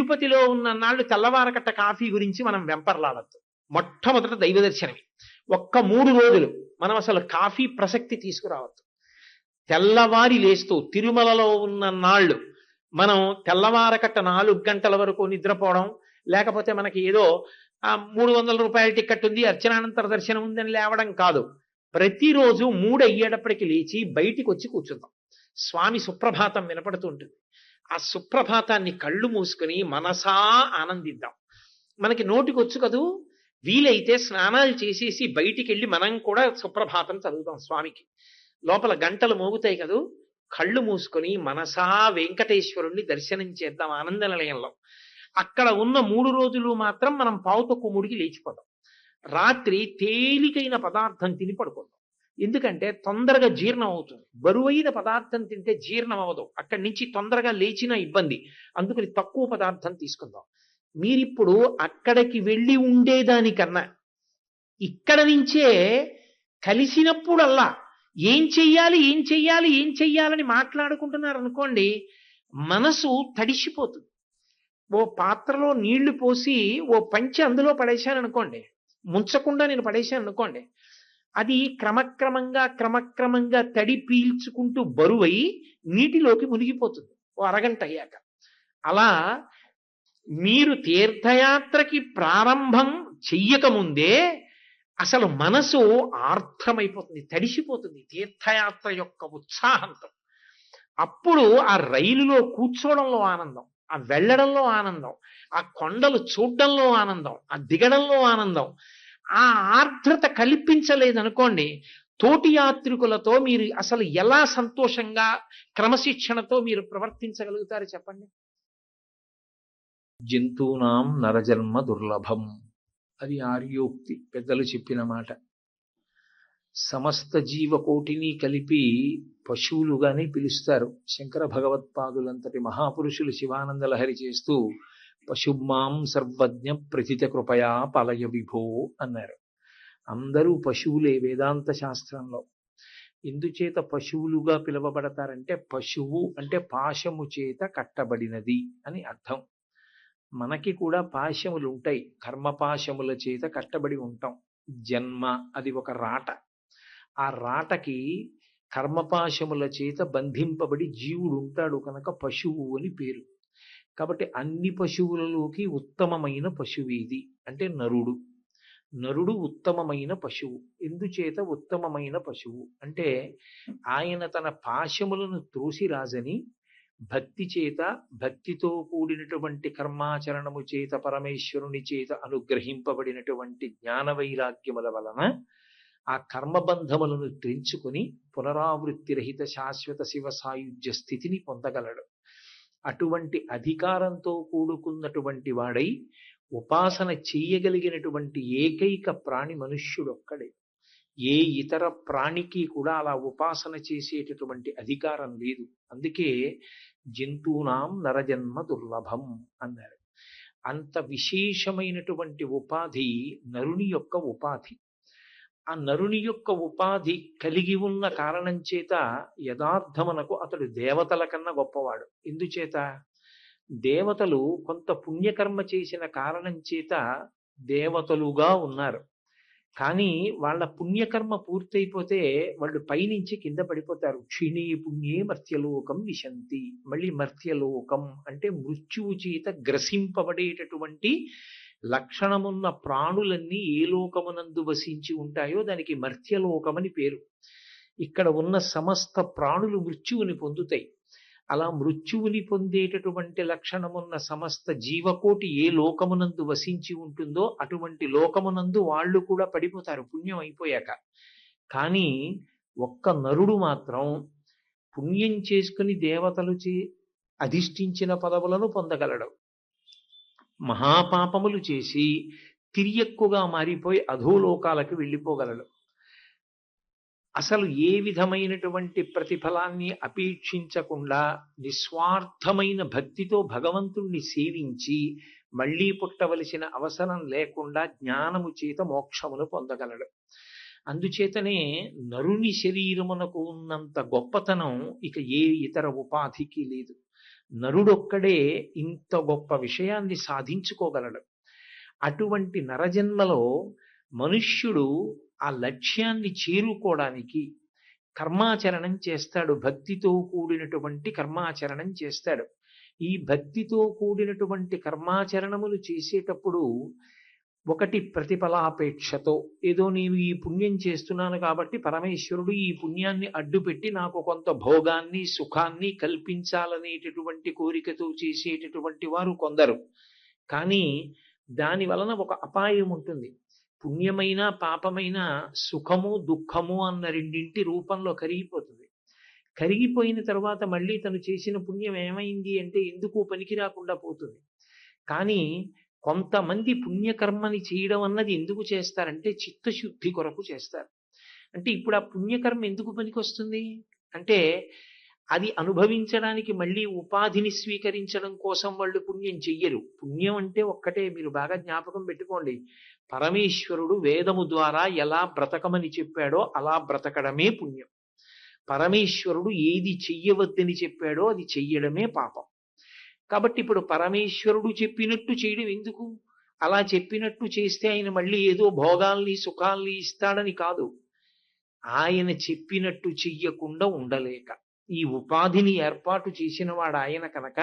తిరుపతిలో ఉన్న నాళ్ళు తెల్లవారకట్ట కాఫీ గురించి మనం వెంపర్లాడద్దు. మొట్టమొదట దైవ దర్శనమే. ఒక్క 3 రోజులు మనం అసలు కాఫీ ప్రసక్తి తీసుకురావద్దు. తెల్లవారి లేస్తూ తిరుమలలో ఉన్న నాళ్ళు మనం తెల్లవారకట్ట 4 గంటల వరకు నిద్రపోవడం, లేకపోతే మనకి ఏదో 300 రూపాయల టికెట్ ఉంది, అర్చనానంతర దర్శనం ఉందని లేవడం కాదు. ప్రతిరోజు 3 అయ్యేటప్పటికి లేచి బయటికి వచ్చి కూర్చుందాం. స్వామి సుప్రభాతం వినపడుతూ ఉంటుంది. ఆ సుప్రభాతాన్ని కళ్ళు మూసుకుని మనసా ఆనందిద్దాం. మనకి నోటికి వచ్చు కదూ, వీలైతే స్నానాలు చేసేసి బయటికి వెళ్ళి మనం కూడా సుప్రభాతం చదువుతాం స్వామికి. లోపల గంటలు మోగుతాయి కదూ, కళ్ళు మూసుకొని మనసా వెంకటేశ్వరుణ్ణి దర్శనం చేద్దాం ఆనంద నిలయంలో. అక్కడ ఉన్న 3 రోజులు మాత్రం మనం పావుతక్కువ 3కి లేచిపోతాం. రాత్రి తేలికైన పదార్థం తిని పడుకుందాం. ఎందుకంటే తొందరగా జీర్ణం అవుతుంది. బరువైన పదార్థం తింటే జీర్ణం అవ్వదు, అక్కడి నుంచి తొందరగా లేచిన ఇబ్బంది. అందుకని తక్కువ పదార్థం తీసుకుందాం. మీరిప్పుడు అక్కడికి వెళ్ళి ఉండేదానికన్నా ఇక్కడ నుంచే కలిసినప్పుడల్లా ఏం చెయ్యాలి ఏం చెయ్యాలి ఏం చెయ్యాలని మాట్లాడుకుంటున్నారు అనుకోండి, మనసు తడిసిపోతుంది. ఓ పాత్రలో నీళ్లు పోసి ఓ పంచె అందులో పడేశాను అనుకోండి, ముంచకుండా నేను పడేశాను అనుకోండి, అది క్రమక్రమంగా తడి పీల్చుకుంటూ బరువై నీటిలోకి మునిగిపోతుంది ఓ అరగంట అయ్యాక. అలా మీరు తీర్థయాత్రకి ప్రారంభం చెయ్యకముందే అసలు మనసు ఆర్ద్రమైపోతుంది, తడిసిపోతుంది తీర్థయాత్ర యొక్క ఉత్సాహంతో. అప్పుడు ఆ రైలులో కూర్చోవడంలో ఆనందం, ఆ వెళ్ళడంలో ఆనందం, ఆ కొండలు చూడడంలో ఆనందం, ఆ దిగడంలో ఆనందం. ఆ ఆర్ద్రత కల్పించలేదనుకోండి, తోటి యాత్రికులతో మీరు అసలు ఎలా సంతోషంగా క్రమశిక్షణతో మీరు ప్రవర్తించగలుగుతారు చెప్పండి. జంతూనాం నరజన్మ దుర్లభం, అది ఆర్యోక్తి, పెద్దలు చెప్పిన మాట. సమస్త జీవకోటిని కలిపి పశువులుగానే పిలుస్తారు. శంకర భగవత్పాదులంతటి మహాపురుషులు శివానంద లహరి చేస్తూ పశుమాం సర్వజ్ఞ ప్రథిత కృపయా పలయ విభో అన్నారు. అందరూ పశువులే వేదాంత శాస్త్రంలో. ఎందుచేత పశువులుగా పిలువబడతారంటే, పశువు అంటే పాశము చేత కట్టబడినది అని అర్థం. మనకి కూడా పాశములు ఉంటాయి, కర్మపాశముల చేత కట్టబడి ఉంటాం. జన్మ అది ఒక రాట, ఆ రాటకి కర్మపాశముల చేత బంధింపబడి జీవుడు ఉంటాడు కనుక పశువు అని పేరు. కాబట్టి అన్ని పశువులలోకి ఉత్తమమైన పశువు ఇది అంటే నరుడు. నరుడు ఉత్తమమైన పశువు. ఎందుచేత ఉత్తమమైన పశువు అంటే, ఆయన తన పాశములను త్రోసిరాజని భక్తి చేత, భక్తితో కూడినటువంటి కర్మాచరణము చేత పరమేశ్వరుని చేత అనుగ్రహింపబడినటువంటి జ్ఞాన వైరాగ్యముల వలన ఆ కర్మబంధములను తెంచుకుని పునరావృత్తి రహిత శాశ్వత శివ సాయుధ్య స్థితిని పొందగలడు. అటువంటి అధికారంతో కూడుకున్నటువంటి వాడై ఉపాసన చెయ్యగలిగినటువంటి ఏకైక ప్రాణి మనుష్యుడొక్కడే. ఏ ఇతర ప్రాణికి కూడా అలా ఉపాసన చేసేటటువంటి అధికారం లేదు. అందుకే జంతూనాం నరజన్మ దుర్లభం అన్నారు. అంత విశేషమైనటువంటి ఉపాధి నరుని యొక్క ఉపాధి. ఆ నరుని యొక్క ఉపాధి కలిగి ఉన్న కారణం చేత యథార్థమునకు అతడు దేవతల కన్నా గొప్పవాడు. ఎందుచేత, దేవతలు కొంత పుణ్యకర్మ చేసిన కారణం చేత దేవతలుగా ఉన్నారు. కానీ వాళ్ళ పుణ్యకర్మ పూర్తయిపోతే వాళ్ళు పైనుంచి కింద పడిపోతారు. క్షీణే పుణ్యే మర్త్యలోకం విశంతి. మళ్ళీ మర్త్యలోకం అంటే మృత్యువు చేత గ్రసింపబడేటటువంటి లక్షణమున్న ప్రాణులన్నీ ఏ లోకమునందు వసించి ఉంటాయో దానికి మర్త్యలోకమని పేరు. ఇక్కడ ఉన్న సమస్త ప్రాణులు మృత్యువుని పొందుతాయి. అలా మృత్యువుని పొందేటటువంటి లక్షణమున్న సమస్త జీవకోటి ఏ లోకమునందు వసించి ఉంటుందో అటువంటి లోకమునందు వాళ్ళు కూడా పడిపోతారు పుణ్యం అయిపోయాక. కానీ ఒక్క నరుడు మాత్రం పుణ్యం చేసుకుని దేవతలు అధిష్ఠించిన పదవులను పొందగలడు. మహాపాపములు చేసి తిరియక్కుగా మారిపోయి అధోలోకాలకు వెళ్ళిపోగలడు. అసలు ఏ విధమైనటువంటి ప్రతిఫలాన్ని అపేక్షించకుండా నిస్వార్థమైన భక్తితో భగవంతుణ్ణి సేవించి మళ్ళీ పుట్టవలసిన అవసరం లేకుండా జ్ఞానము చేత మోక్షమును పొందగలడు. అందుచేతనే నరుని శరీరమునకు ఉన్నంత గొప్పతనం ఇక ఏ ఇతర ఉపాధికి లేదు. నరుడొక్కడే ఇంత గొప్ప విషయాన్ని సాధించుకోగలడు. అటువంటి నరజన్మలో మనుష్యుడు ఆ లక్ష్యాన్ని చేరుకోవడానికి కర్మాచరణం చేస్తాడు. భక్తితో కూడినటువంటి కర్మాచరణం చేస్తాడు. ఈ భక్తితో కూడినటువంటి కర్మాచరణములు చేసేటప్పుడు ఒకటి ప్రతిఫలాపేక్షతో, ఏదో నీవు ఈ పుణ్యం చేస్తున్నాను కాబట్టి పరమేశ్వరుడు ఈ పుణ్యాన్ని అడ్డుపెట్టి నాకు కొంత భోగాన్ని సుఖాన్ని కల్పించాలనేటటువంటి కోరికతో చేసేటటువంటి వారు కొందరు. కానీ దాని వలన ఒక అపాయం ఉంటుంది. పుణ్యమైన పాపమైన సుఖము దుఃఖము అన్న రెండింటి రూపంలో కరిగిపోతుంది. కరిగిపోయిన తర్వాత మళ్ళీ తను చేసిన పుణ్యం ఏమైంది అంటే ఎందుకు పనికి రాకుండా పోతుంది. కానీ కొంతమంది పుణ్యకర్మని చేయడం అన్నది ఎందుకు చేస్తారంటే చిత్తశుద్ధి కొరకు చేస్తారు. అంటే ఇప్పుడు ఆ పుణ్యకర్మ ఎందుకు పనికి వస్తుంది అంటే అది అనుభవించడానికి మళ్ళీ ఉపాధిని స్వీకరించడం కోసం వాళ్ళు పుణ్యం చెయ్యరు. పుణ్యం అంటే ఒక్కటే, మీరు బాగా జ్ఞాపకం పెట్టుకోండి, పరమేశ్వరుడు వేదము ద్వారా ఎలా బ్రతకమని చెప్పాడో అలా బ్రతకడమే పుణ్యం. పరమేశ్వరుడు ఏది చెయ్యవద్దని చెప్పాడో అది చెయ్యడమే పాపం. కాబట్టి ఇప్పుడు పరమేశ్వరుడు చెప్పినట్టు చేయడం ఎందుకు? అలా చెప్పినట్టు చేస్తే ఆయన మళ్ళీ ఏదో భోగాల్ని సుఖాల్ని ఇస్తాడని కాదు, ఆయన చెప్పినట్టు చెయ్యకుండా ఉండలేక ఈ ఉపాధిని ఏర్పాటు చేసిన వాడు ఆయన కనుక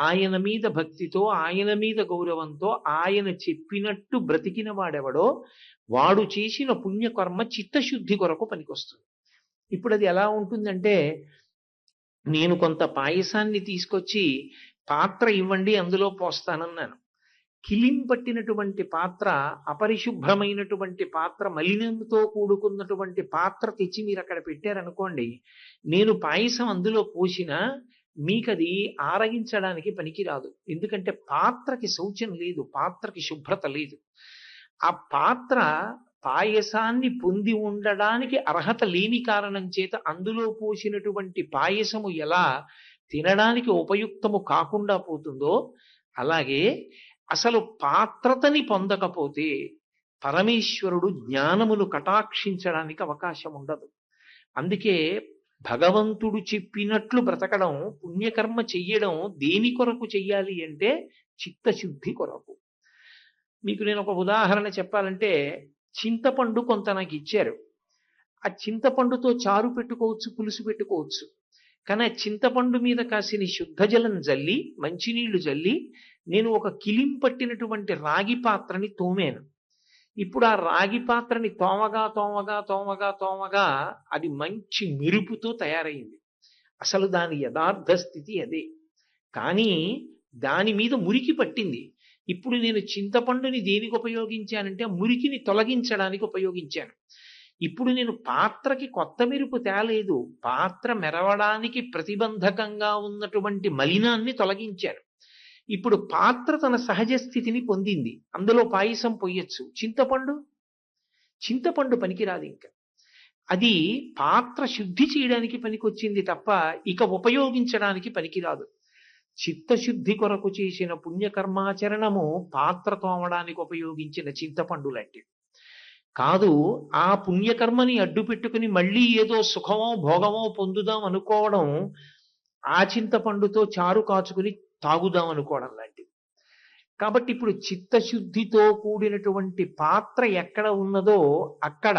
ఆయన మీద భక్తితో ఆయన మీద గౌరవంతో ఆయన చెప్పినట్టు బ్రతికిన వాడెవడో వాడు చేసిన పుణ్యకర్మ చిత్తశుద్ధి కొరకు పనికొస్తుంది. ఇప్పుడు అది ఎలా ఉంటుందంటే, నేను కొంత పాయసాన్ని తీసుకొచ్చి పాత్ర ఇవ్వండి అందులో పోస్తానన్నాను. కిలిం పట్టినటువంటి పాత్ర, అపరిశుభ్రమైనటువంటి పాత్ర, మలినంతో కూడుకున్నటువంటి పాత్ర తెచ్చి మీరు అక్కడ పెట్టారనుకోండి, నేను పాయసం అందులో పోసినా మీకది ఆరగించడానికి పనికిరాదు. ఎందుకంటే పాత్రకి శౌచం లేదు, పాత్రకి శుభ్రత లేదు. ఆ పాత్ర పాయసాన్ని పొంది ఉండడానికి అర్హత లేని కారణం చేత అందులో పోసినటువంటి పాయసము ఎలా తినడానికి ఉపయుక్తము కాకుండా పోతుందో, అలాగే అసలు పాత్రతని పొందకపోతే పరమేశ్వరుడు జ్ఞానమును కటాక్షించడానికి అవకాశం ఉండదు. అందుకే భగవంతుడు చెప్పినట్లు బ్రతకడం, పుణ్యకర్మ చెయ్యడం దేని కొరకు చెయ్యాలి అంటే చిత్తశుద్ధి కొరకు. మీకు నేను ఒక ఉదాహరణ చెప్పాలంటే, చింతపండు కొంత నాకు ఇచ్చారు. ఆ చింతపండుతో చారు పెట్టుకోవచ్చు, పులుసు పెట్టుకోవచ్చు. కానీ ఆ చింతపండు మీద కాసిన శుద్ధ జలం జల్లి, మంచినీళ్లు జల్లి నేను ఒక కిలిం పట్టినటువంటి రాగి పాత్రని తోమాను. ఇప్పుడు ఆ రాగి పాత్రని తోమగా తోమగా తోమగా తోమగా అది మంచి మెరుపుతో తయారైంది. అసలు దాని యథార్థ స్థితి అదే. కానీ దాని మీద మురికి పట్టింది. ఇప్పుడు నేను చింతపండుని దేనికి ఉపయోగించానంటే మురికిని తొలగించడానికి ఉపయోగించాను. ఇప్పుడు నేను పాత్రకి కొత్త మెరుపు తేలేదు, పాత్ర మెరవడానికి ప్రతిబంధకంగా ఉన్నటువంటి మలినాన్ని తొలగించాను. ఇప్పుడు పాత్ర తన సహజ స్థితిని పొందింది, అందులో పాయసం పొయ్యొచ్చు. చింతపండు పనికిరాదు. ఇంకా అది పాత్ర శుద్ధి చేయడానికి పనికొచ్చింది తప్ప ఇక ఉపయోగించడానికి పనికిరాదు. చిత్తశుద్ధి కొరకు చేసిన పుణ్యకర్మాచరణము పాత్ర తోమడానికి ఉపయోగించిన చింతపండు లాంటిది కాదు. ఆ పుణ్యకర్మని అడ్డు పెట్టుకుని మళ్ళీ ఏదో సుఖమో భోగమో పొందుదాం అనుకోవడం, ఆ చింతపండుతో చారు కాచుకుని తాగుదాం అనుకోవడం లాంటిది. కాబట్టి ఇప్పుడు చిత్తశుద్ధితో కూడినటువంటి పాత్ర ఎక్కడ ఉన్నదో అక్కడ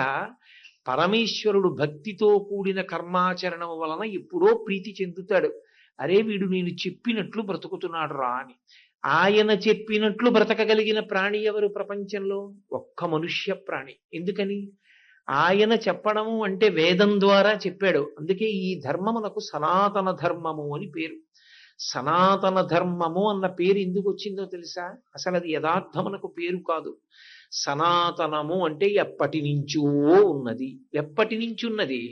పరమేశ్వరుడు భక్తితో కూడిన కర్మాచరణం వలన ఎప్పుడో ప్రీతి చెందుతాడు. అరే వీడు నేను చెప్పినట్లు బ్రతుకుతున్నాడు రా అని. ఆయన చెప్పినట్లు బ్రతకగలిగిన ప్రాణి ఎవరు ప్రపంచంలో? ఒక్క మనుష్య ప్రాణి. ఎందుకని? ఆయన చెప్పడము అంటే వేదం ద్వారా చెప్పాడు. అందుకే ఈ ధర్మమునకు సనాతన ధర్మము అని పేరు. సనాతన ధర్మము అన్న పేరు ఎందుకు వచ్చిందో తెలుసా? అసలు అది యథార్థమునకు పేరు కాదు. సనాతనము అంటే ఎప్పటి నుంచో ఉన్నది. ఎప్పటి నుంచి ఉన్నది?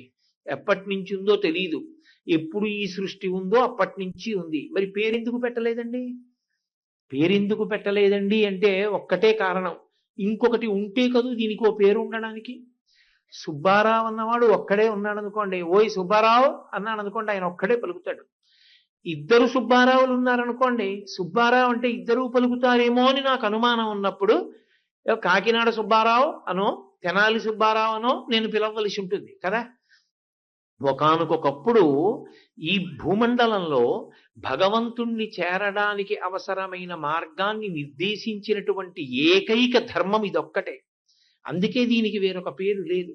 ఎప్పటి నుంచి ఉందో తెలియదు. ఎప్పుడు ఈ సృష్టి ఉందో అప్పటి నుంచి ఉంది. మరి పేరెందుకు పెట్టలేదండి? పేరెందుకు పెట్టలేదండి అంటే ఒక్కటే కారణం. ఇంకొకటి ఉంటే కదూ దీనికి ఓ పేరు ఉండడానికి. సుబ్బారావు అన్నవాడు ఒక్కడే ఉన్నాడు అనుకోండి, ఓయ్ సుబ్బారావు అన్నాడు అనుకోండి, ఆయన ఒక్కడే పలుకుతాడు. ఇద్దరు సుబ్బారావులు ఉన్నారనుకోండి, సుబ్బారావు అంటే ఇద్దరూ పలుకుతారేమో అని నాకు అనుమానం ఉన్నప్పుడు కాకినాడ సుబ్బారావు అనో తెనాలి సుబ్బారావు అనో నేను పిలవలసి ఉంటుంది కదా. ఒకానొకప్పుడు ఈ భూమండలంలో భగవంతుణ్ణి చేరడానికి అవసరమైన మార్గాన్ని నిర్దేశించినటువంటి ఏకైక ధర్మం ఇదొక్కటే. అందుకే దీనికి వేరొక పేరు లేదు.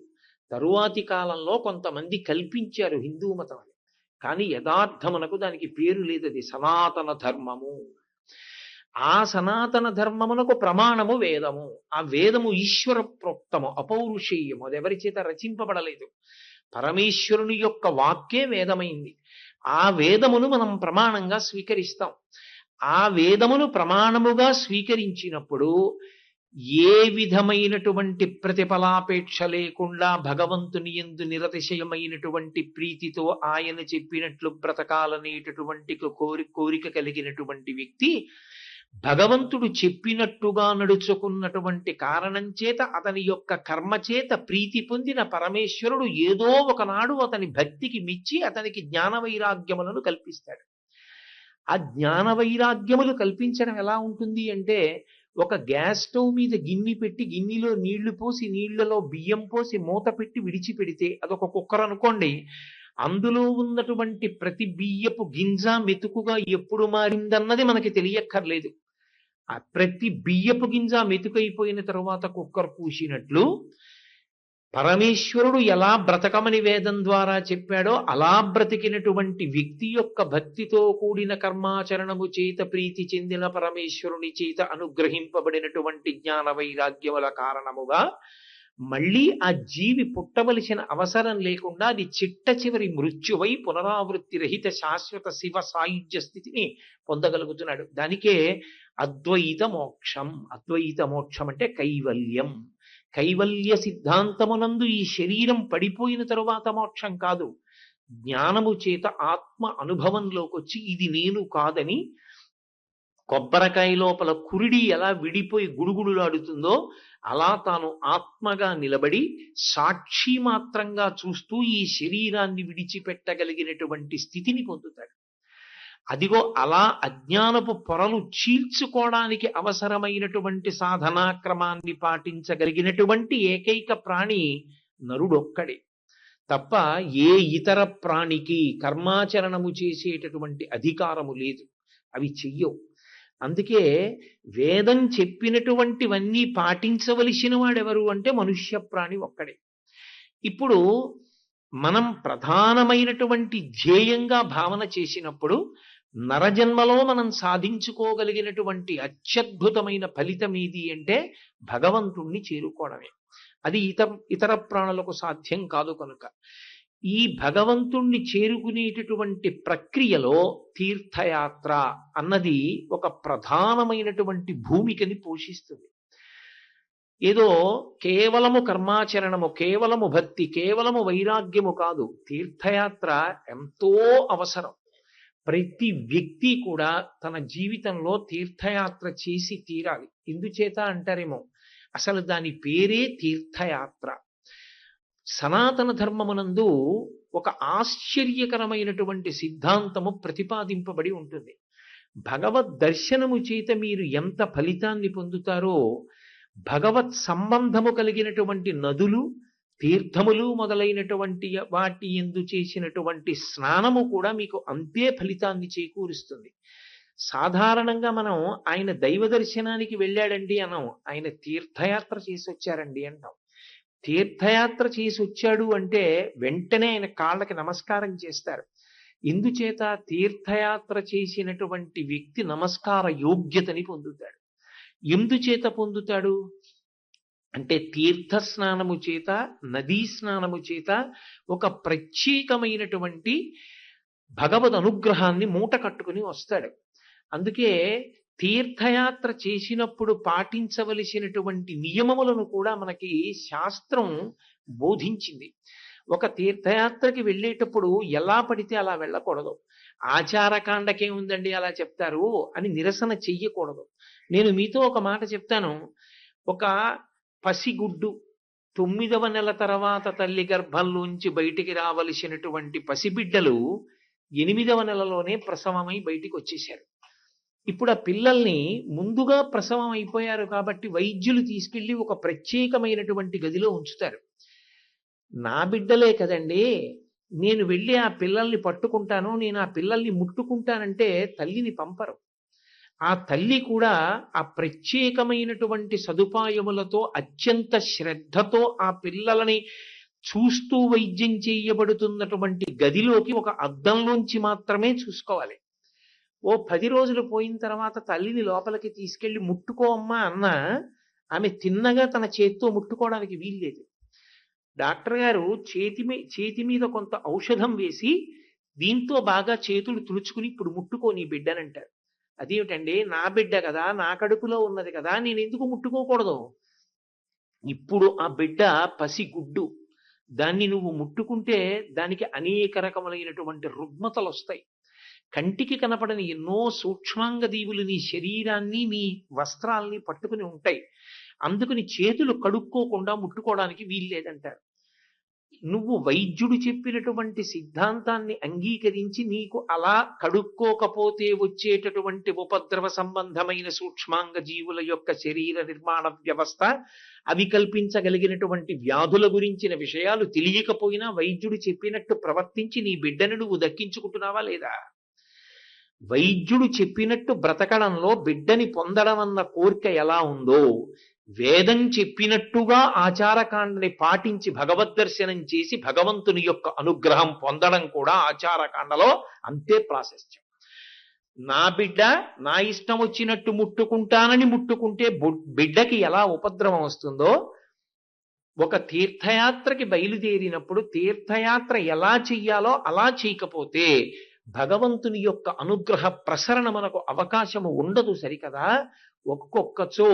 తరువాతి కాలంలో కొంతమంది కల్పించారు హిందూ మతం అని, కానీ యథార్థమునకు దానికి పేరు లేదు. అది సనాతన ధర్మము. ఆ సనాతన ధర్మమునకు ప్రమాణము వేదము. ఆ వేదము ఈశ్వర ప్రోక్తము, అపౌరుషేయము. అది ఎవరి చేత రచింపబడలేదు. పరమేశ్వరుని యొక్క వాక్యే వేదమైంది. ఆ వేదమును మనం ప్రమాణంగా స్వీకరిస్తాం. ఆ వేదమును ప్రమాణముగా స్వీకరించినప్పుడు ఏ విధమైనటువంటి ప్రతిఫలాపేక్ష లేకుండా భగవంతుని యందు నిరతిశయమైనటువంటి ప్రీతితో ఆయన చెప్పినట్లు బ్రతకాలనేటటువంటి కోరిక కలిగినటువంటి వ్యక్తి భగవంతుడు చెప్పినట్టుగా నడుచుకున్నటువంటి కారణం చేత అతని యొక్క కర్మ చేత ప్రీతి పొందిన పరమేశ్వరుడు ఏదో ఒకనాడు అతని భక్తికి మెచ్చి అతనికి జ్ఞాన వైరాగ్యములను కల్పిస్తాడు. ఆ జ్ఞాన వైరాగ్యములు కల్పించడం ఎలా ఉంటుంది అంటే, ఒక గ్యాస్ స్టవ్ మీద గిన్నె పెట్టి గిన్నెలో నీళ్లు పోసి నీళ్లలో బియ్యం పోసి మూత పెట్టి విడిచిపెడితే అదొక కుక్కర్ అనుకోండి. అందులో ఉన్నటువంటి ప్రతి బియ్యపు గింజ మెతుకుగా ఎప్పుడు మారిందన్నది మనకి తెలియక్కర్లేదు. ఆ ప్రతి బియ్యపు గింజ మెతుకైపోయిన తరువాత కుక్కర్ పూసినట్లు పరమేశ్వరుడు ఎలా బ్రతకమని వేదం ద్వారా చెప్పాడో అలా బ్రతికినటువంటి వ్యక్తి యొక్క భక్తితో కూడిన కర్మాచరణము చేత ప్రీతి చెందిన పరమేశ్వరుని చేత అనుగ్రహింపబడినటువంటి జ్ఞాన వైరాగ్యముల కారణముగా మళ్ళీ ఆ జీవి పుట్టవలసిన అవసరం లేకుండా అది చిట్ట చివరి మృత్యువై పునరావృత్తి రహిత శాశ్వత శివ సాయుధ్య స్థితిని పొందగలుగుతున్నాడు. దానికే అద్వైత మోక్షం. అద్వైత మోక్షం అంటే కైవల్యం. కైవల్య సిద్ధాంతమునందు ఈ శరీరం పడిపోయిన తరువాత మోక్షం కాదు. జ్ఞానము చేత ఆత్మ అనుభవంలోకి వచ్చి ఇది నేను కాదని, కొబ్బరికాయ లోపల కురిడి ఎలా విడిపోయి గుడుగుడులాడుతుందో అలా తాను ఆత్మగా నిలబడి సాక్షి మాత్రంగా చూస్తూ ఈ శరీరాన్ని విడిచిపెట్టగలిగినటువంటి స్థితిని పొందుతాడు. అదిగో అలా అజ్ఞానపు పొరలు చీల్చుకోవడానికి అవసరమైనటువంటి సాధనా క్రమాన్ని పాటించగలిగినటువంటి ఏకైక ప్రాణి నరుడొక్కడే తప్ప ఏ ఇతర ప్రాణికి కర్మాచరణము చేసేటటువంటి అధికారము లేదు. అవి చెయ్యవు. అందుకే వేదం చెప్పినటువంటివన్నీ పాటించవలసిన వాడెవరు అంటే మనుష్య ప్రాణి ఒక్కడే. ఇప్పుడు మనం ప్రధానమైనటువంటి ధ్యేయంగా భావన చేసినప్పుడు నరజన్మలో మనం సాధించుకోగలిగినటువంటి అత్యద్భుతమైన ఫలితం ఏది అంటే భగవంతుణ్ణి చేరుకోవడమే. అది ఇతర ప్రాణులకు సాధ్యం కాదు. కనుక ఈ భగవంతుణ్ణి చేరుకునేటటువంటి ప్రక్రియలో తీర్థయాత్ర అన్నది ఒక ప్రధానమైనటువంటి భూమికని పోషిస్తుంది. ఏదో కేవలము కర్మాచరణము, కేవలము భక్తి, కేవలము వైరాగ్యము కాదు. తీర్థయాత్ర ఎంతో అవసరం. ప్రతి వ్యక్తి కూడా తన జీవితంలో తీర్థయాత్ర చేసి తీరాలి. ఇందుచేత అంటారేమో అసలు దాని పేరే తీర్థయాత్ర. సనాతన ధర్మమునందు ఒక ఆశ్చర్యకరమైనటువంటి సిద్ధాంతము ప్రతిపాదింపబడి ఉంటుంది. భగవద్ దర్శనము చేత మీరు ఎంత ఫలితాన్ని పొందుతారో భగవత్ సంబంధము కలిగినటువంటి నదులు, తీర్థములు మొదలైనటువంటి వాటి యందు చేసినటువంటి స్నానము కూడా మీకు అంతే ఫలితాన్ని చేకూరుస్తుంది. సాధారణంగా మనం ఆయన దైవ దర్శనానికి వెళ్ళాడండి అనం, ఆయన తీర్థయాత్ర చేసి వచ్చారండి అంటాం. తీర్థయాత్ర చేసి వచ్చాడు అంటే వెంటనే ఆయన కాళ్ళకి నమస్కారం చేస్తారు. ఇందుచేత తీర్థయాత్ర చేసినటువంటి వ్యక్తి నమస్కార యోగ్యతని పొందుతాడు. ఎందుచేత పొందుతాడు అంటే తీర్థ స్నానము చేత, నదీ స్నానము చేత ఒక ప్రత్యేకమైనటువంటి భగవద్ అనుగ్రహాన్ని మూట కట్టుకుని వస్తాడు. అందుకే తీర్థయాత్ర చేసినప్పుడు పాటించవలసినటువంటి నియమములను కూడా మనకి శాస్త్రం బోధించింది. ఒక తీర్థయాత్రకి వెళ్ళేటప్పుడు ఎలా పడితే అలా వెళ్ళకూడదు. ఆచారకాండకే ఉందండి అలా చెప్తారు అని నిరసన చెయ్యకూడదు. నేను మీతో ఒక మాట చెప్తాను. ఒక పసిగుడ్డు 9వ నెల తర్వాత తల్లి గర్భంలోంచి బయటికి రావలసినటువంటి పసిబిడ్డలు 8వ నెలలోనే ప్రసవమై బయటికి వచ్చేశారు. ఇప్పుడు ఆ పిల్లల్ని ముందుగా ప్రసవం అయిపోయారు కాబట్టి వైద్యులు తీసుకెళ్లి ఒక ప్రత్యేకమైనటువంటి గదిలో ఉంచుతారు. నా బిడ్డలే కదండి, నేను వెళ్ళి ఆ పిల్లల్ని పట్టుకుంటాను, నేను ఆ పిల్లల్ని ముట్టుకుంటానంటే తల్లిని పంపరు. ఆ తల్లి కూడా ఆ ప్రత్యేకమైనటువంటి సదుపాయములతో అత్యంత శ్రద్ధతో ఆ పిల్లలని చూస్తూ వైద్యం చేయబడుతున్నటువంటి గదిలోకి ఒక అద్దంలోంచి మాత్రమే చూసుకోవాలి. ఓ 10 రోజులు పోయిన తర్వాత తల్లిని లోపలికి తీసుకెళ్లి ముట్టుకో అమ్మా అన్నా ఆమె తిన్నగా తన చేత్తో ముట్టుకోవడానికి వీల్లేదు. డాక్టర్ గారు చేతి మీద కొంత ఔషధం వేసి దీంతో బాగా చేతులు తుడుచుకుని ఇప్పుడు ముట్టుకో నీ బిడ్డనంటారు. అదేమిటండి, నా బిడ్డ కదా, నా కడుపులో ఉన్నది కదా, నేను ఎందుకు ముట్టుకోకూడదు? ఇప్పుడు ఆ బిడ్డ పసిగుడ్డు, దాన్ని నువ్వు ముట్టుకుంటే దానికి అనేక రకములైనటువంటి రుగ్మతలు వస్తాయి. కంటికి కనపడని ఎన్నో సూక్ష్మాంగ దీవులు నీ శరీరాన్ని, నీ వస్త్రాల్ని పట్టుకుని ఉంటాయి. అందుకని చేతులు కడుక్కోకుండా ముట్టుకోవడానికి వీల్లేదంటారు. నువ్వు వైద్యుడు చెప్పినటువంటి సిద్ధాంతాన్ని అంగీకరించి నీకు అలా కడుక్కోకపోతే వచ్చేటటువంటి ఉపద్రవ సంబంధమైన సూక్ష్మాంగ జీవుల యొక్క శరీర నిర్మాణ వ్యవస్థ, అవి కల్పించగలిగినటువంటి వ్యాధుల గురించిన విషయాలు తెలియకపోయినా వైద్యుడు చెప్పినట్టు ప్రవర్తించి నీ బిడ్డను నువ్వు దక్కించుకుంటున్నావా లేదా? వైద్యుడు చెప్పినట్టు బ్రతకడంలో బిడ్డని పొందడం అన్న కోరిక ఎలా ఉందో, వేదం చెప్పినట్టుగా ఆచారకాండని పాటించి భగవద్ దర్శనం చేసి భగవంతుని యొక్క అనుగ్రహం పొందడం కూడా ఆచారకాండలో అంతే ప్రాశస్త్యం. నా బిడ్డ నా ఇష్టం వచ్చినట్టు ముట్టుకుంటానని ముట్టుకుంటే బిడ్డకి ఎలా ఉపద్రవం వస్తుందో, ఒక తీర్థయాత్రకి బయలుదేరినప్పుడు తీర్థయాత్ర ఎలా చెయ్యాలో అలా చేయకపోతే భగవంతుని యొక్క అనుగ్రహ ప్రసరణ మనకు అవకాశము ఉండదు. సరికదా? ఒక్కొక్కచో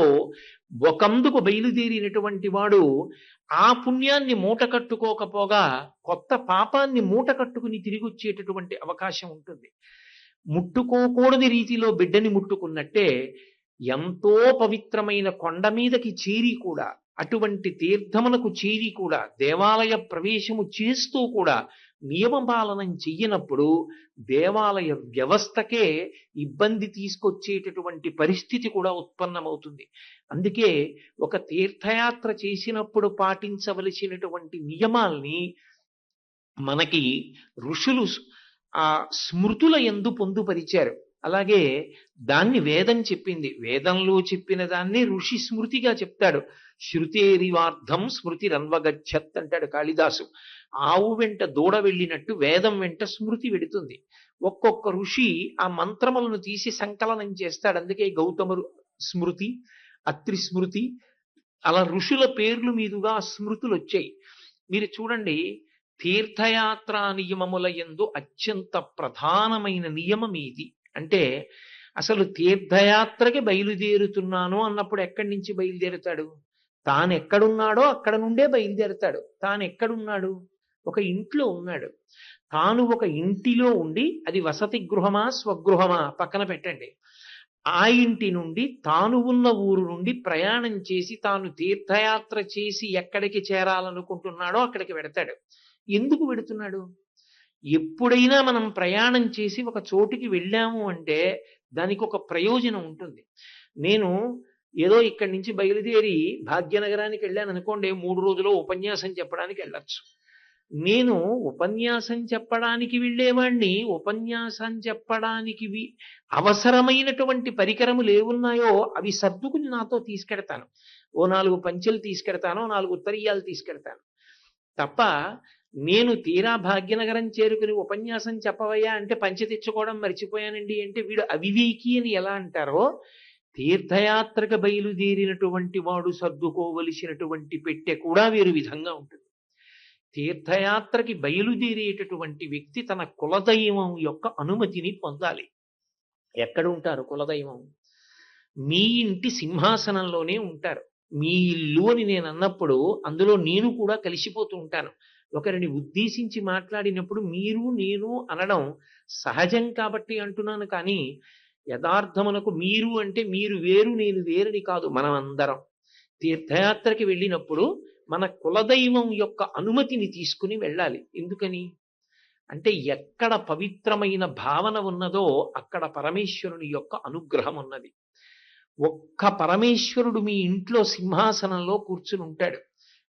ఒకందుకు బయలుదేరినటువంటి వాడు ఆ పుణ్యాన్ని మూట కట్టుకోకపోగా కొత్త పాపాన్ని మూట కట్టుకుని తిరిగి వచ్చేటటువంటి అవకాశం ఉంటుంది. ముట్టుకోకూడని రీతిలో బిడ్డని ముట్టుకున్నట్టే ఎంతో పవిత్రమైన కొండ మీదకి చేరి కూడా, అటువంటి తీర్థములకు చేరి కూడా, దేవాలయ ప్రవేశము చేస్తూ కూడా నియమపాలనం చెయ్యనప్పుడు దేవాలయ వ్యవస్థకే ఇబ్బంది తీసుకొచ్చేటటువంటి పరిస్థితి కూడా ఉత్పన్నమవుతుంది. అందుకే ఒక తీర్థయాత్ర చేసినప్పుడు పాటించవలసినటువంటి నియమాల్ని మనకి ఋషులు ఆ స్మృతుల యందు పొందుపరిచారు. అలాగే దాన్ని వేదం చెప్పింది. వేదంలో చెప్పిన దాన్ని ఋషి స్మృతిగా చెప్తాడు. శృతేరివార్థం స్మృతిరన్వగచ్చత్ అంటాడు కాళిదాసు. ఆవు వెంట దూడ వెళ్ళినట్టు వేదం వెంట స్మృతి వెడుతుంది. ఒక్కొక్క ఋషి ఆ మంత్రములను తీసి సంకలనం చేస్తాడు. అందుకే గౌతమ స్మృతి, అత్రి స్మృతి, అలా ఋషుల పేర్లు మీదుగా స్మృతులు వచ్చాయి. మీరు చూడండి, తీర్థయాత్రా నియమముల యందు అత్యంత ప్రధానమైన నియమం ఇది. అంటే అసలు తీర్థయాత్రకి బయలుదేరుతున్నాను అన్నప్పుడు ఎక్కడి నుంచి బయలుదేరుతాడు? తాను ఎక్కడున్నాడో అక్కడ నుండే బయలుదేరుతాడు. తాను ఎక్కడున్నాడు? ఒక ఇంట్లో ఉన్నాడు. తాను ఒక ఇంటిలో ఉండి, అది వసతి గృహమా స్వగృహమా పక్కన పెట్టండి, ఆ ఇంటి నుండి తాను ఉన్న ఊరు నుండి ప్రయాణం చేసి తాను తీర్థయాత్ర చేసి ఎక్కడికి చేరాలనుకుంటున్నాడో అక్కడికి వెడతాడు. ఎందుకు వెడుతున్నాడు? ఎప్పుడైనా మనం ప్రయాణం చేసి ఒక చోటుకి వెళ్ళాము అంటే దానికి ఒక ప్రయోజనం ఉంటుంది. నేను ఏదో ఇక్కడి నుంచి బయలుదేరి భాగ్యనగరానికి వెళ్ళాను అనుకోండి, 3 రోజులు ఉపన్యాసం చెప్పడానికి వెళ్ళొచ్చు. నేను ఉపన్యాసం చెప్పడానికి వెళ్ళేవాడిని, ఉపన్యాసం చెప్పడానికి అవసరమైనటువంటి పరికరములు ఏమున్నాయో అవి సర్దుకుని నాతో తీసుకెడతాను. ఓ 4 పంచెలు తీసుకెడతాను, 4 ఉత్తరీయాలు తీసుకెడతాను. తప్ప నేను తీరా భాగ్యనగరం చేరుకుని ఉపన్యాసం చెప్పవయ్యా అంటే పంచె తెచ్చుకోవడం మర్చిపోయానండి అంటే వీడు అవివేకి అని ఎలా అంటారో, తీర్థయాత్రకు బయలుదేరినటువంటి వాడు సర్దుకోవలసినటువంటి పెట్టె కూడా వేరు విధంగా ఉంటుంది. తీర్థయాత్రకి బయలుదేరేటటువంటి వ్యక్తి తన కులదైవం యొక్క అనుమతిని పొందాలి. ఎక్కడ ఉంటారు కులదైవం? మీ ఇంటి సింహాసనంలోనే ఉంటారు. మీ ఇల్లు అని నేను అన్నప్పుడు అందులో నేను కూడా కలిసిపోతూ ఉంటాను. ఒకరిని ఉద్దేశించి మాట్లాడినప్పుడు మీరు నేను అనడం సహజం కాబట్టి అంటున్నాను. కానీ యథార్థమునకు మీరు అంటే మీరు వేరు నేను వేరుని కాదు. మనం అందరం తీర్థయాత్రకి వెళ్ళినప్పుడు మన కులదైవం యొక్క అనుమతిని తీసుకుని వెళ్ళాలి. ఎందుకని అంటే ఎక్కడ పవిత్రమైన భావన ఉన్నదో అక్కడ పరమేశ్వరుని యొక్క అనుగ్రహం ఉన్నది. ఒక్క పరమేశ్వరుడు మీ ఇంట్లో సింహాసనంలో కూర్చుని ఉంటాడు.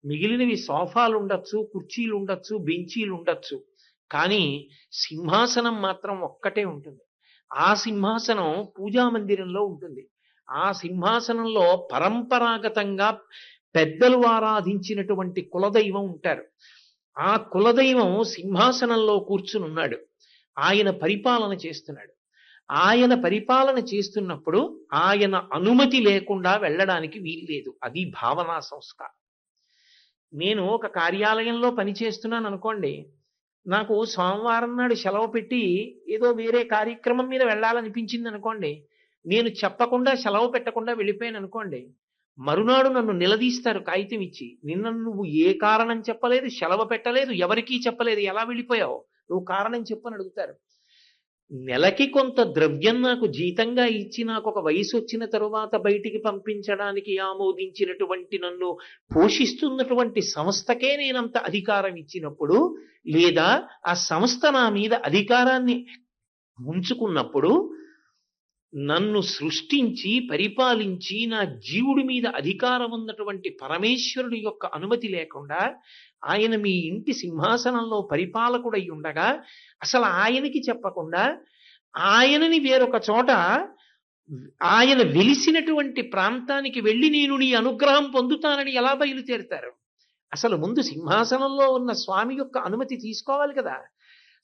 మిగిలినవి సోఫాలు ఉండొచ్చు, కుర్చీలు ఉండొచ్చు, బెంచీలు ఉండొచ్చు. కానీ సింహాసనం మాత్రం ఒక్కటే ఉంటుంది. ఆ సింహాసనం పూజా మందిరంలో ఉంటుంది. ఆ సింహాసనంలో పరంపరాగతంగా పెద్దలు ఆరాధించినటువంటి కులదైవం ఉంటారు. ఆ కులదైవం సింహాసనంలో కూర్చుని ఉన్నాడు. ఆయన పరిపాలన చేస్తున్నాడు. ఆయన పరిపాలన చేస్తున్నప్పుడు ఆయన అనుమతి లేకుండా వెళ్ళడానికి వీల్లేదు. అది భావనా సంస్కారం. నేను ఒక కార్యాలయంలో పనిచేస్తున్నాను అనుకోండి, నాకు సోమవారం నాడు సెలవు పెట్టి ఏదో వేరే కార్యక్రమం మీద వెళ్ళాలనిపించింది అనుకోండి, నేను చెప్పకుండా సెలవు పెట్టకుండా వెళ్ళిపోయాను అనుకోండి, మరునాడు నన్ను నిలదీస్తారు కాగితం ఇచ్చి. నిన్న నువ్వు ఏ కారణం చెప్పలేదు, సెలవు పెట్టలేదు, ఎవరికీ చెప్పలేదు, ఎలా వెళ్ళిపోయావు, నువ్వు కారణం చెప్పని అడుగుతారు. నెలకి కొంత ద్రవ్యం నాకు జీతంగా ఇచ్చి నాకు ఒక వయసు వచ్చిన తరువాత బయటికి పంపించడానికి ఆమోదించినటువంటి నన్ను పోషిస్తున్నటువంటి సంస్థకే నేనంత అధికారం ఇచ్చినప్పుడు, లేదా ఆ సంస్థ నా మీద అధికారాన్ని ఉంచుకున్నప్పుడు, నన్ను సృష్టించి పరిపాలించి నా జీవుడి మీద అధికారం ఉన్నటువంటి పరమేశ్వరుడి యొక్క అనుమతి లేకుండా ఆయన మీ ఇంటి సింహాసనంలో పరిపాలకుడై ఉండగా అసలు ఆయనకి చెప్పకుండా ఆయనని వేరొక చోట ఆయన వెలిసినటువంటి ప్రాంతానికి వెళ్ళి నేను నీ అనుగ్రహం పొందుతానని ఎలా బయలుదేరుతారు? అసలు ముందు సింహాసనంలో ఉన్న స్వామి యొక్క అనుమతి తీసుకోవాలి కదా.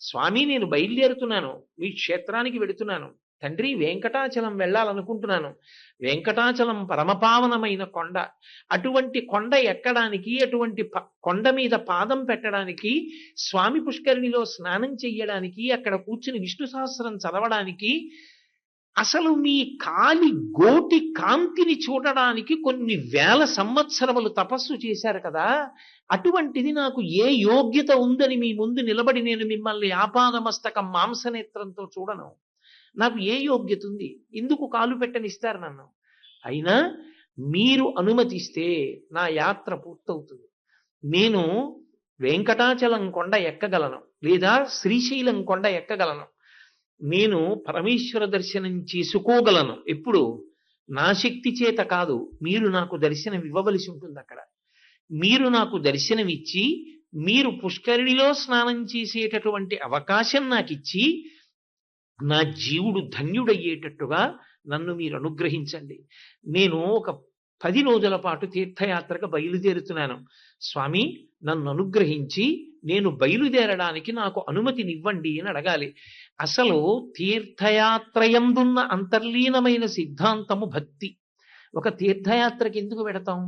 స్వామి, నేను బయలుదేరుతున్నాను, మీ క్షేత్రానికి వెడుతున్నాను, తండ్రి వెంకటాచలం వెళ్ళాలనుకుంటున్నాను, వెంకటాచలం పరమపావనమైన కొండ, అటువంటి కొండ ఎక్కడానికి, అటువంటి కొండ మీద పాదం పెట్టడానికి, స్వామి పుష్కరిణిలో స్నానం చెయ్యడానికి, అక్కడ కూర్చుని విష్ణు సహస్రం చదవడానికి, అసలు మీ కాలి గోటి కాంతిని చూడడానికి కొన్ని వేల సంవత్సరములు తపస్సు చేశారు కదా. అటువంటిది నాకు ఏ యోగ్యత ఉందని మీ ముందు నిలబడి నేను మిమ్మల్ని ఆపాదమస్తకం మాంసనేత్రంతో చూడను? నాకు ఏ యోగ్యత ఉంది? ఎందుకు కాలు పెట్టనిస్తారు నన్ను? అయినా మీరు అనుమతిస్తే నా యాత్ర పూర్తవుతుంది. నేను వెంకటాచలం కొండ ఎక్కగలను, లేదా శ్రీశైలం కొండ ఎక్కగలను, నేను పరమేశ్వర దర్శనం చేసుకోగలను. ఎప్పుడు? నా శక్తి చేత కాదు, మీరు నాకు దర్శనం ఇవ్వవలసి ఉంటుంది. అక్కడ మీరు నాకు దర్శనమిచ్చి, మీరు పుష్కరిణిలో స్నానం చేసేటటువంటి అవకాశం నాకు ఇచ్చి, నా జీవుడు ధన్యుడయ్యేటట్టుగా నన్ను మీరు అనుగ్రహించండి. నేను ఒక 10 రోజుల పాటు తీర్థయాత్రకు బయలుదేరుతున్నాను. స్వామి, నన్ను అనుగ్రహించి నేను బయలుదేరడానికి నాకు అనుమతినివ్వండి అని అడగాలి. అసలు తీర్థయాత్రయందున్న అంతర్లీనమైన సిద్ధాంతము భక్తి. ఒక తీర్థయాత్రకి ఎందుకు వెడతాం?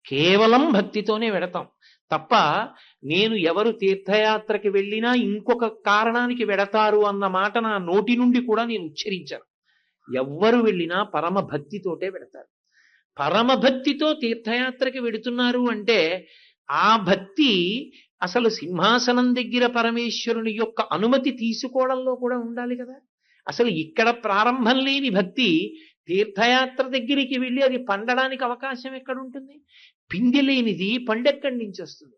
కేవలం భక్తితోనే వెడతాం తప్ప, నేను ఎవరు తీర్థయాత్రకి వెళ్ళినా ఇంకొక కారణానికి వెడతారు అన్న మాట నా నోటి నుండి కూడా నేను ఉచ్చరించాను. ఎవ్వరు వెళ్ళినా పరమ భక్తితోటే వెడతారు. పరమభక్తితో తీర్థయాత్రకి వెడుతున్నారు అంటే ఆ భక్తి అసలు సింహాసనం దగ్గర పరమేశ్వరుని యొక్క అనుమతి తీసుకోవడంలో కూడా ఉండాలి కదా. అసలు ఇక్కడ ప్రారంభం లేని భక్తి తీర్థయాత్ర దగ్గరికి వెళ్ళి అది పండడానికి అవకాశం ఎక్కడుంటుంది? పిండి లేనిది పండెక్కడి నుంచి వస్తుంది?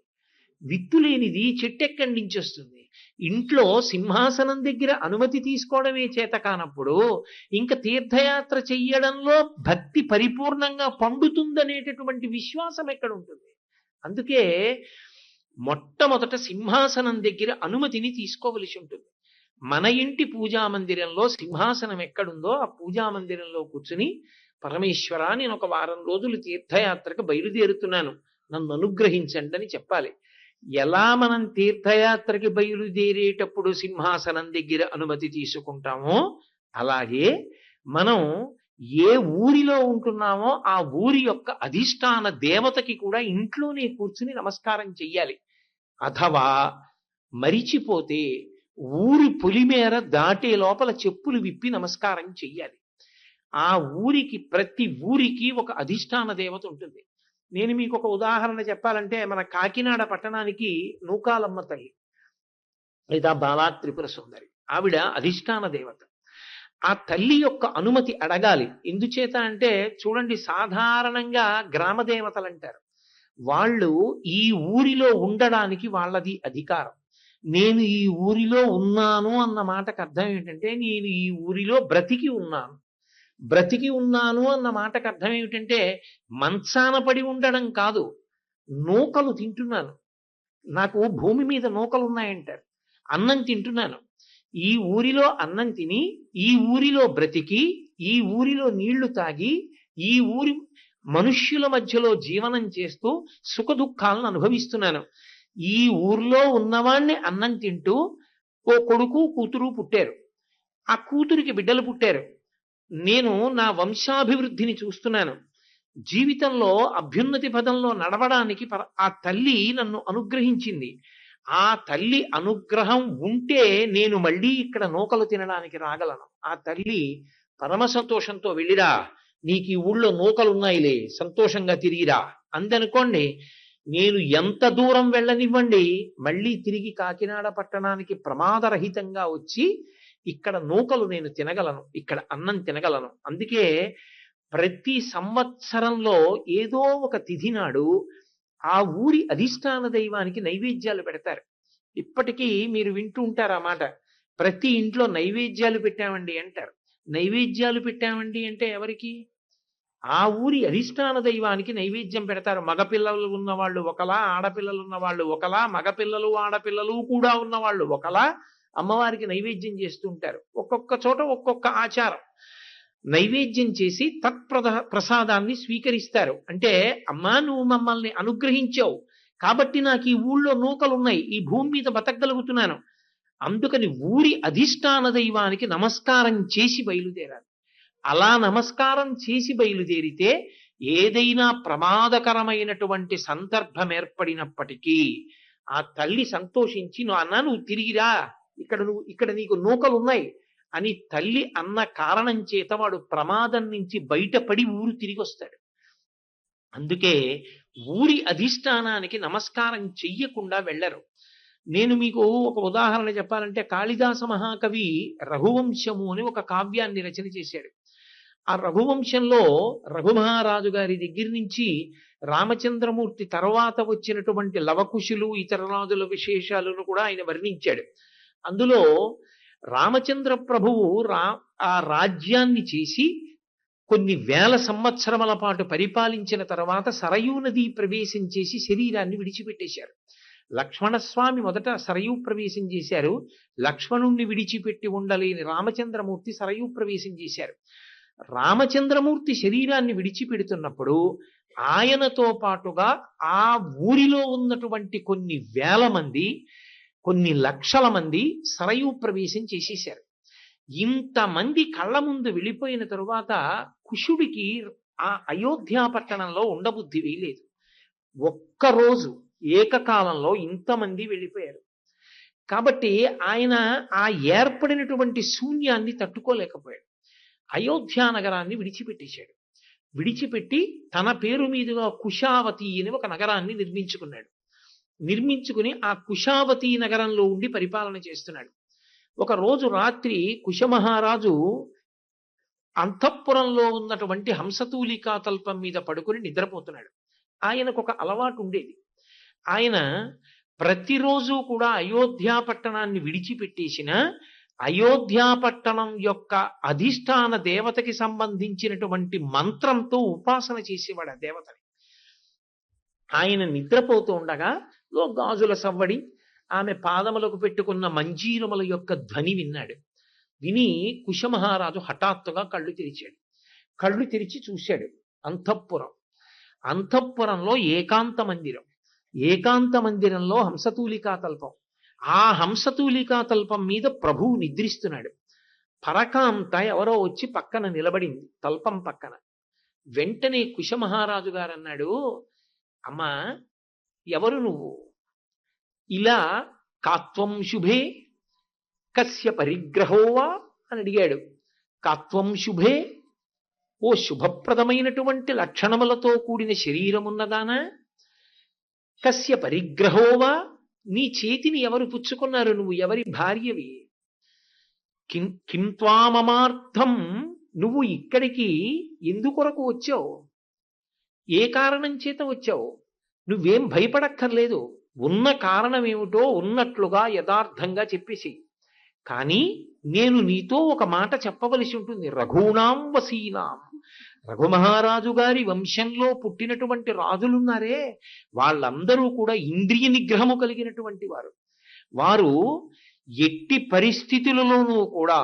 విత్తు లేనిది చెట్టెక్కడి నుంచి వస్తుంది? ఇంట్లో సింహాసనం దగ్గర అనుమతి తీసుకోవడమే చేత కానప్పుడు ఇంకా తీర్థయాత్ర చెయ్యడంలో భక్తి పరిపూర్ణంగా పండుతుందనేటటువంటి విశ్వాసం ఎక్కడ ఉంటుంది? అందుకే మొట్టమొదట సింహాసనం దగ్గర అనుమతిని తీసుకోవలసి ఉంటుంది. మన ఇంటి పూజా మందిరంలో సింహాసనం ఎక్కడుందో ఆ పూజా మందిరంలో కూర్చుని, పరమేశ్వర, నేను ఒక వారం రోజులు తీర్థయాత్రకు బయలుదేరుతున్నాను, నన్ను అనుగ్రహించండి అని చెప్పాలి. ఎలా మనం తీర్థయాత్రకి బయలుదేరేటప్పుడు సింహాసనం దగ్గర అనుమతి తీసుకుంటామో, అలాగే మనం ఏ ఊరిలో ఉంటున్నామో ఆ ఊరి యొక్క అధిష్టాన దేవతకి కూడా ఇంట్లోనే కూర్చుని నమస్కారం చెయ్యాలి. అథవా మరిచిపోతే ఊరి పొలిమేర దాటే లోపల చెప్పులు విప్పి నమస్కారం చెయ్యాలి. ఆ ఊరికి, ప్రతి ఊరికి ఒక అధిష్టాన దేవత ఉంటుంది. నేను మీకు ఒక ఉదాహరణ చెప్పాలంటే, మన కాకినాడ పట్టణానికి నూకాలమ్మ తల్లి లేదా బాలా త్రిపుర సుందరి, ఆవిడ అధిష్టాన దేవత. ఆ తల్లి యొక్క అనుమతి అడగాలి. ఎందుచేత అంటే, చూడండి, సాధారణంగా గ్రామ దేవతలు అంటారు, వాళ్ళు ఈ ఊరిలో ఉండడానికి వాళ్ళది అధికారం. నేను ఈ ఊరిలో ఉన్నాను అన్న మాటకు అర్థం ఏంటంటే, నేను ఈ ఊరిలో బ్రతికి ఉన్నాను. బ్రతికి ఉన్నాను అన్న మాటకు అర్థం ఏమిటంటే, మంచాన పడి ఉండడం కాదు, నూకలు తింటున్నాను, నాకు భూమి మీద నూకలు ఉన్నాయంటారు. అన్నం తింటున్నాను. ఈ ఊరిలో అన్నం తిని, ఈ ఊరిలో బ్రతికి, ఈ ఊరిలో నీళ్లు తాగి, ఈ ఊరి మనుష్యుల మధ్యలో జీవనం చేస్తూ సుఖ దుఃఖాలను అనుభవిస్తున్నాను. ఈ ఊర్లో ఉన్నవాణ్ణి అన్నం తింటూ ఓ కొడుకు కూతురు పుట్టారు. ఆ కూతురికి బిడ్డలు పుట్టారు. నేను నా వంశాభివృద్ధిని చూస్తున్నాను. జీవితంలో అభ్యున్నతి పదంలో నడవడానికి ఆ తల్లి నన్ను అనుగ్రహించింది. ఆ తల్లి అనుగ్రహం ఉంటే నేను మళ్ళీ ఇక్కడ నూకలు తినడానికి రాగలను. ఆ తల్లి పరమ సంతోషంతో వెళ్ళిరా, నీకు ఈ ఊళ్ళో నూకలున్నాయిలే, సంతోషంగా తిరిగిరా అందనుకోండి. నేను ఎంత దూరం వెళ్ళనివ్వండి, మళ్ళీ తిరిగి కాకినాడ పట్టణానికి ప్రమాదరహితంగా వచ్చి ఇక్కడ నూకలు నేను తినగలను, ఇక్కడ అన్నం తినగలను. అందుకే ప్రతి సంవత్సరంలో ఏదో ఒక తిథి నాడు ఆ ఊరి అధిష్టాన దైవానికి నైవేద్యాలు పెడతారు. ఇప్పటికీ మీరు వింటూ ఉంటారు ఆ మాట. ప్రతి ఇంట్లో నైవేద్యాలు పెట్టామండి అంటారు. నైవేద్యాలు పెట్టామండి అంటే ఎవరికి? ఆ ఊరి అధిష్టాన దైవానికి నైవేద్యం పెడతారు. మగపిల్లలు ఉన్నవాళ్ళు ఒకలా, ఆడపిల్లలు ఉన్నవాళ్ళు ఒకలా, మగపిల్లలు ఆడపిల్లలు కూడా ఉన్నవాళ్ళు ఒకలా అమ్మవారికి నైవేద్యం చేస్తూ ఉంటారు. ఒక్కొక్క చోట ఒక్కొక్క ఆచారం. నైవేద్యం చేసి ప్రసాదాన్ని స్వీకరిస్తారు. అంటే అమ్మా, నువ్వు మమ్మల్ని అనుగ్రహించావు కాబట్టి నాకు ఈ ఊళ్ళో నూకలున్నాయి, ఈ భూమి మీద బతకగలుగుతున్నాను. అందుకని ఊరి అధిష్టాన దైవానికి నమస్కారం చేసి బయలుదేరాలి. అలా నమస్కారం చేసి బయలుదేరితే ఏదైనా ప్రమాదకరమైనటువంటి సందర్భం ఏర్పడినప్పటికీ ఆ తల్లి సంతోషించి, నువ్వు తిరిగిరా, ఇక్కడ నీకు నూకలున్నాయి అని తల్లి అన్న కారణం చేత వాడు ప్రమాదం నుంచి బయటపడి ఊరు తిరిగి వస్తాడు. అందుకే ఊరి అధిష్టానానికి నమస్కారం చెయ్యకుండా వెళ్ళరు. నేను మీకు ఒక ఉదాహరణ చెప్పాలంటే, కాళిదాస మహాకవి రఘువంశము అని ఒక కావ్యాన్ని రచన చేశాడు. ఆ రఘువంశంలో రఘుమహారాజు గారి దగ్గర నుంచి రామచంద్రమూర్తి తర్వాత వచ్చినటువంటి లవకుశులు, ఇతర రాజుల విశేషాలను కూడా ఆయన వర్ణించాడు. అందులో రామచంద్ర ప్రభువు ఆ రాజ్యాన్ని చేసి కొన్ని వేల సంవత్సరముల పాటు పరిపాలించిన తర్వాత సరయూ నదీ ప్రవేశం చేసి శరీరాన్ని విడిచిపెట్టేశారు. లక్ష్మణస్వామి మొదట సరయూ ప్రవేశం చేశారు. లక్ష్మణుణ్ణి విడిచిపెట్టి ఉండలేని రామచంద్రమూర్తి సరయూ ప్రవేశం చేశారు. రామచంద్రమూర్తి శరీరాన్ని విడిచిపెడుతున్నప్పుడు ఆయనతో పాటుగా ఆ ఊరిలో ఉన్నటువంటి కొన్ని వేల మంది, కొన్ని లక్షల మంది సరయూ ప్రవేశం చేసేశారు. ఇంతమంది కళ్ళ ముందు వెళ్ళిపోయిన తరువాత కుశుడికి ఆ అయోధ్యా పట్టణంలో ఉండబుద్ధి వేయలేదు. ఒక్కరోజు ఏకకాలంలో ఇంతమంది వెళ్ళిపోయారు. కాబట్టి ఆయన ఆ ఏర్పడినటువంటి శూన్యాన్ని తట్టుకోలేకపోయాడు. అయోధ్యా నగరాన్ని విడిచిపెట్టేశాడు. విడిచిపెట్టి తన పేరు మీదుగా కుశావతి అని ఒక నగరాన్ని నిర్మించుకున్నాడు. నిర్మించుకుని ఆ కుశావతి నగరంలో ఉండి పరిపాలన చేస్తున్నాడు. ఒక రోజు రాత్రి కుశమహారాజు అంతఃపురంలో ఉన్నటువంటి హంసతూలికా తల్పం మీద పడుకుని నిద్రపోతున్నాడు. ఆయనకు ఒక అలవాటు ఉండేది. ఆయన ప్రతిరోజు కూడా అయోధ్యా పట్టణాన్ని విడిచిపెట్టేసిన అయోధ్యా పట్టణం యొక్క అధిష్టాన దేవతకి సంబంధించినటువంటి మంత్రంతో ఉపాసన చేసేవాడు ఆ దేవతని. ఆయన నిద్రపోతూ ఉండగా గాజుల సవ్వడి, ఆమె పాదములకు పెట్టుకున్న మంజీరముల యొక్క ధ్వని విన్నాడు. విని కుశమహారాజు హఠాత్తుగా కళ్ళు తెరిచాడు. కళ్ళు తెరిచి చూశాడు. అంతఃపురంలో ఏకాంత మందిరం. ఏకాంత మందిరంలో హంసతూలికా తల్పం. ఆ హంసతూలికా తల్పం మీద ప్రభువు నిద్రిస్తున్నాడు. పరకాంత ఎవరో వచ్చి పక్కన నిలబడింది, తల్పం పక్కన. వెంటనే కుశమహారాజు గారు అన్నాడు, అమ్మా, ఎవరు నువ్వు? ఇలా కాత్వం శుభే కస్య పరిగ్రహోవా అని అడిగాడు. కాత్వం శుభే, ఓ శుభప్రదమైనటువంటి లక్షణములతో కూడిన శరీరమున్నదానా? కస్య పరిగ్రహోవా, నీ చేతిని ఎవరు పుచ్చుకున్నారు? నువ్వు ఎవరి భార్యవి? కిం త్వామమార్థం, నువ్వు ఇక్కడికి ఎందుకొరకు వచ్చావు? ఏ కారణం చేత వచ్చావు? నువ్వేం భయపడక్కర్లేదు. ఉన్న కారణం ఏమిటో ఉన్నట్లుగా యథార్థంగా చెప్పేసి. కానీ నేను నీతో ఒక మాట చెప్పవలసి ఉంటుంది. రఘూణాం వసీనాం, రఘుమహారాజు గారి వంశంలో పుట్టినటువంటి రాజులున్నారే, వాళ్ళందరూ కూడా ఇంద్రియ నిగ్రహము కలిగినటువంటి వారు. వారు ఎట్టి పరిస్థితులలోనూ కూడా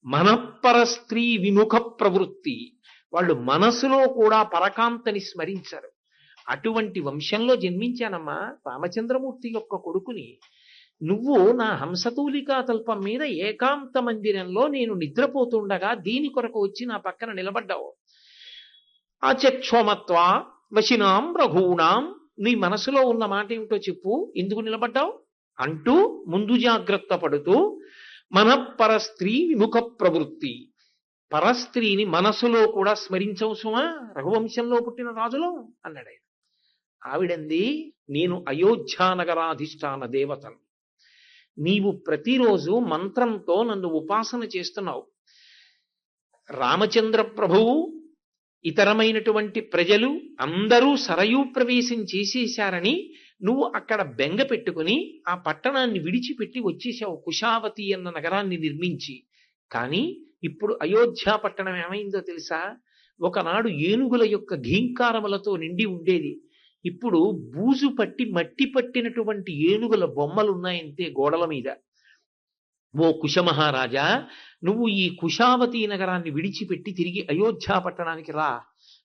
మనఃపర స్త్రీ విముఖ ప్రవృత్తి, వాళ్ళు మనసులో కూడా పరకాంతని స్మరించరు. అటువంటి వంశంలో జన్మించానమ్మా, రామచంద్రమూర్తి యొక్క కొడుకుని. నువ్వు నా హంసతూలికా తల్పం మీద ఏకాంత మందిరంలో నేను నిద్రపోతుండగా దీని కొరకు వచ్చి నా పక్కన నిలబడ్డావు. ఆచక్షోమత్వ వశినాం రఘూణాం, నీ మనసులో ఉన్న మాట ఏమిటో చెప్పు, ఎందుకు నిలబడ్డావు అంటూ ముందు జాగ్రత్త పడుతూ మనఃపర స్త్రీ విముఖ ప్రవృత్తి, పరస్త్రీని మనసులో కూడా స్మరించవు సుమా, రఘువంశంలో పుట్టిన రాజులో అన్నాడు ఆయన. ఆవిడంది, నేను అయోధ్యానగరాధిష్టాన దేవతను. నీవు ప్రతిరోజు మంత్రంతో నన్ను ఉపాసన చేస్తున్నావు. రామచంద్ర ప్రభువు ఇతరమైనటువంటి ప్రజలు అందరూ సరయూ ప్రవేశం చేసేశారని నువ్వు అక్కడ బెంగ పెట్టుకుని ఆ పట్టణాన్ని విడిచిపెట్టి వచ్చేసావు, కుశావతి అన్న నగరాన్ని నిర్మించి. కానీ ఇప్పుడు అయోధ్య పట్టణం ఏమైందో తెలుసా? ఒకనాడు ఏనుగుల యొక్క ఘీంకారములతో నిండి ఉండేది. ఇప్పుడు బూజు పట్టి మట్టి పట్టినటువంటి ఏనుగుల బొమ్మలు ఉన్నాయంతే గోడల మీద. ఓ కుశమహారాజా, నువ్వు ఈ కుశావతి నగరాన్ని విడిచిపెట్టి తిరిగి అయోధ్య పట్టణానికి రా,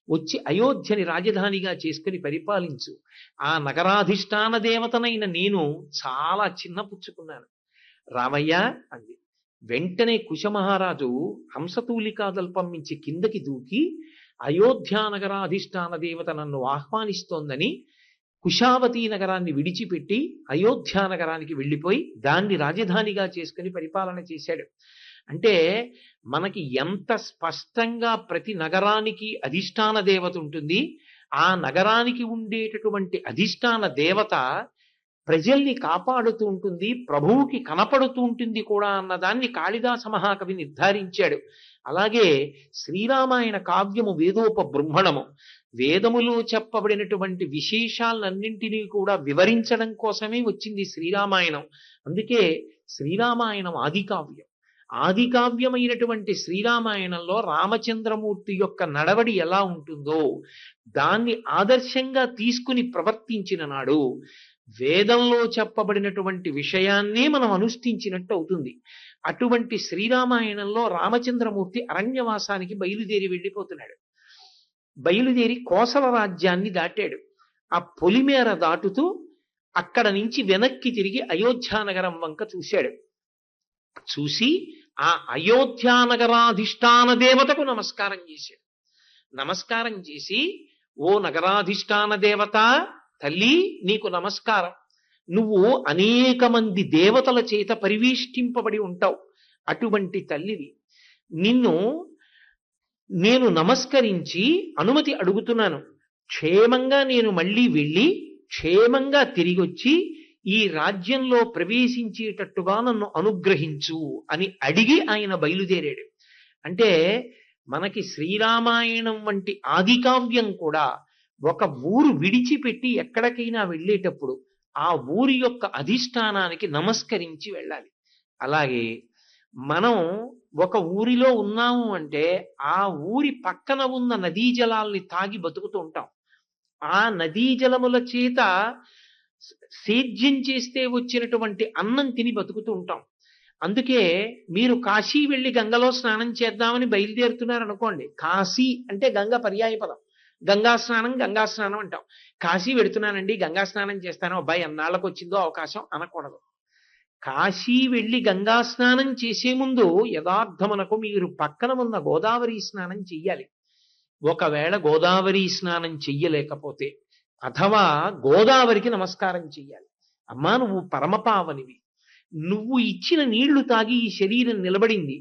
వచ్చి అయోధ్యని రాజధానిగా చేసుకుని పరిపాలించు. ఆ నగరాధిష్టాన దేవతనైన నేను చాలా చిన్నపుచ్చుకున్నాను రామయ్య అంది. వెంటనే కుశమహారాజు హంసతూలికాదల్పం నుంచి కిందకి దూకి, అయోధ్యా నగరాధిష్టాన దేవత నన్ను ఆహ్వానిస్తోందని కుశావతి నగరాన్ని విడిచిపెట్టి అయోధ్యా నగరానికి వెళ్ళిపోయి దాన్ని రాజధానిగా చేసుకుని పరిపాలన చేశాడు. అంటే మనకి ఎంత స్పష్టంగా ప్రతి నగరానికి అధిష్టాన దేవత ఉంటుంది. ఆ నగరానికి ఉండేటటువంటి అధిష్టాన దేవత ప్రజల్ని కాపాడుతూ ఉంటుంది, ప్రభువుకి కనపడుతూ ఉంటుంది కూడా అన్నదాన్ని కాళిదాస మహాకవి నిర్ధారించాడు. అలాగే శ్రీరామాయణ కావ్యము వేదోపబృంహణము, వేదములో చెప్పబడినటువంటి విశేషాలన్నింటినీ కూడా వివరించడం కోసమే వచ్చింది శ్రీరామాయణం. అందుకే శ్రీరామాయణం ఆది కావ్యం. ఆది కావ్యమైనటువంటి శ్రీరామాయణంలో రామచంద్రమూర్తి యొక్క నడవడి ఎలా ఉంటుందో దాన్ని ఆదర్శంగా తీసుకుని ప్రవర్తించిన నాడు వేదంలో చెప్పబడినటువంటి విషయాన్నే మనం అనుష్ఠించినట్టు అవుతుంది. అటువంటి శ్రీరామాయణంలో రామచంద్రమూర్తి అరణ్యవాసానికి బయలుదేరి వెళ్ళిపోతున్నాడు. బయలుదేరి కోసల రాజ్యాన్ని దాటాడు. ఆ పొలిమేర దాటుతూ అక్కడ నుంచి వెనక్కి తిరిగి అయోధ్యానగరం వంక చూశాడు. చూసి ఆ అయోధ్యానగరాధిష్టాన దేవతకు నమస్కారం చేశాడు. నమస్కారం చేసి, ఓ నగరాధిష్టాన దేవత తల్లి, నీకు నమస్కారం. నువ్వు అనేక మంది దేవతల చేత పరివేష్టింపబడి ఉంటావు. అటువంటి తల్లివి. నిన్ను నేను నమస్కరించి అనుమతి అడుగుతున్నాను. క్షేమంగా నేను మళ్ళీ వెళ్ళి క్షేమంగా తిరిగి వచ్చి ఈ రాజ్యంలో ప్రవేశించేటట్టుగా నన్ను అనుగ్రహించు అని అడిగి ఆయన బయలుదేరాడు. అంటే మనకి శ్రీరామాయణం వంటి ఆది కావ్యం కూడా ఒక ఊరు విడిచిపెట్టి ఎక్కడికైనా వెళ్ళేటప్పుడు ఆ ఊరి యొక్క అధిష్టానానికి నమస్కరించి వెళ్ళాలి. అలాగే మనం ఒక ఊరిలో ఉన్నాము అంటే ఆ ఊరి పక్కన ఉన్న నదీ జలాల్ని తాగి బతుకుతూ ఉంటాం. ఆ నదీ జలముల చేత సేద్యం చేస్తే వచ్చినటువంటి అన్నం తిని బతుకుతూ ఉంటాం. అందుకే మీరు కాశీ వెళ్ళి గంగలో స్నానం చేద్దామని బయలుదేరుతున్నారు అనుకోండి, కాశీ అంటే గంగ పర్యాయపదం. గంగా స్నానం అంటాం. కాశీ వెడుతున్నానండి, గంగా స్నానం చేస్తాను, అబ్బాయి ఎన్నాళ్ళకు వచ్చిందో అవకాశం అనకూడదు. కాశీ వెళ్ళి గంగా స్నానం చేసే ముందు యథార్థమునకు మీరు పక్కన ఉన్న గోదావరి స్నానం చెయ్యాలి. ఒకవేళ గోదావరి స్నానం చెయ్యలేకపోతే అథవా గోదావరికి నమస్కారం చెయ్యాలి. అమ్మా, నువ్వు పరమపావనివి, నువ్వు ఇచ్చిన నీళ్లు తాగి ఈ శరీరం నిలబడింది,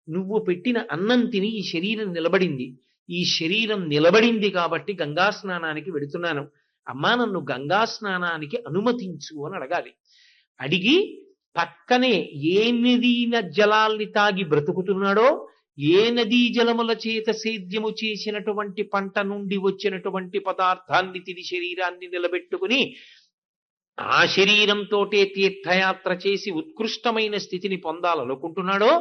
నువ్వు పెట్టిన అన్నం తిని ఈ శరీరం నిలబడింది. ఈ శరీరం నిలబడింది కాబట్టి గంగా స్నానానికి వెడుతున్నాను. అమ్మా, నన్ను గంగా స్నానానికి అనుమతించు అని అడగాలి. అడిగి పక్కనే ఏ నదీ జలాల్ని తాగి బ్రతుకుతున్నాడో, ఏ నదీ జలముల చేత సేద్యము చేసినటువంటి పంట నుండి వచ్చినటువంటి పదార్థాన్ని తిని శరీరాన్ని నిలబెట్టుకుని ఆ శరీరంతోటే తీర్థయాత్ర చేసి ఉత్కృష్టమైన స్థితిని పొందాలనుకుంటున్నాడో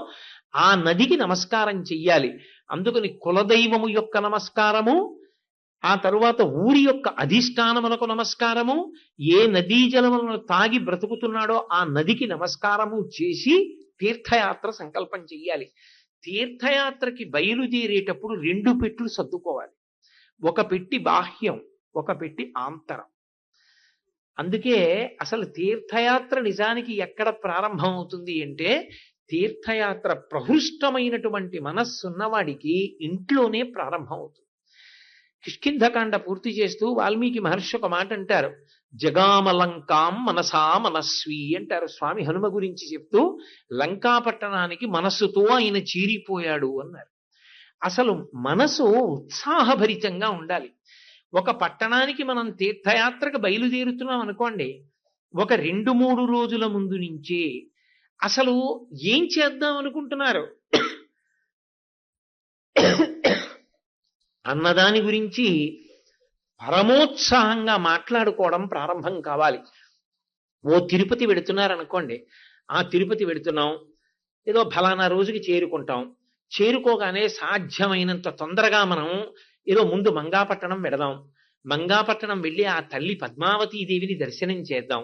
ఆ నదికి నమస్కారం చెయ్యాలి. అందుకని కులదైవము యొక్క నమస్కారము, ఆ తరువాత ఊరి యొక్క అధిష్టానములకు నమస్కారము, ఏ నదీ జలములను తాగి బ్రతుకుతున్నాడో ఆ నదికి నమస్కారము చేసి తీర్థయాత్ర సంకల్పం చెయ్యాలి. తీర్థయాత్రకి బయలుదేరేటప్పుడు 2 పెట్లు సర్దుకోవాలి. ఒక పెట్టి బాహ్యం, ఒక పెట్టి ఆంతరం. అందుకే అసలు తీర్థయాత్ర నిజానికి ఎక్కడ ప్రారంభం అవుతుంది అంటే, తీర్థయాత్ర ప్రహృష్టమైనటువంటి మనస్సున్నవాడికి ఇంట్లోనే ప్రారంభం అవుతుంది. కిష్కింధకాండ పూర్తి చేస్తూ వాల్మీకి మహర్షి ఒక మాట అంటారు, జగామలంకాం మనసా మనస్వి అంటారు. స్వామి హనుమ గురించి చెప్తూ లంకాపట్టణానికి మనస్సుతో ఆయన చీరిపోయాడు అన్నారు. అసలు మనసు ఉత్సాహభరితంగా ఉండాలి. ఒక పట్టణానికి మనం తీర్థయాత్రకు బయలుదేరుతున్నాం అనుకోండి, ఒక 2-3 రోజుల ముందు నుంచే అసలు ఏం చేద్దాం అనుకుంటున్నారు అన్నదాని గురించి పరమోత్సాహంగా మాట్లాడుకోవడం ప్రారంభం కావాలి. ఓ తిరుపతి వెడుతున్నారనుకోండి, ఆ తిరుపతి వెడుతున్నాం, ఏదో ఫలానా రోజుకి చేరుకుంటాం. చేరుకోగానే సాధ్యమైనంత తొందరగా మనం ఏదో ముందు మంగాపట్టణం వెడదాం. మంగాపట్టణం వెళ్ళి ఆ తల్లి పద్మావతీదేవిని దర్శనం చేద్దాం.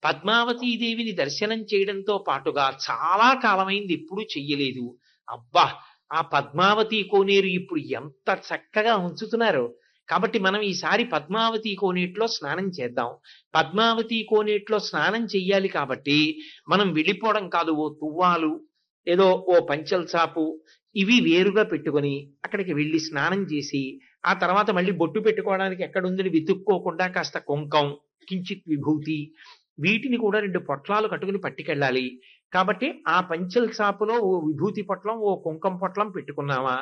పద్మావతీదేవిని దర్శనం చేయడంతో పాటుగా చాలా కాలమైంది ఎప్పుడూ చెయ్యలేదు. అబ్బా, ఆ పద్మావతి కోనేరు ఇప్పుడు ఎంత చక్కగా ఉంచుతున్నారు. కాబట్టి మనం ఈసారి పద్మావతి కోనేటిలో స్నానం చేద్దాం. పద్మావతి కోనేటిలో స్నానం చెయ్యాలి కాబట్టి మనం వెళ్ళిపోవడం కాదు, ఓ తువ్వాలు, ఏదో ఓ పంచల్ చాపు ఇవి వేరుగా పెట్టుకొని అక్కడికి వెళ్ళి స్నానం చేసి, ఆ తర్వాత మళ్ళీ బొట్టు పెట్టుకోవడానికి ఎక్కడుందని వెతుక్కోకుండా కాస్త కుంకం, కించిత్ విభూతి, వీటిని కూడా 2 పొట్లాలు కట్టుకుని పట్టుకెళ్ళాలి. కాబట్టి ఆ పంచల్ చాపులో ఓ విభూతి పొట్లం, ఓ కుంకం పొట్లం పెట్టుకున్నామా,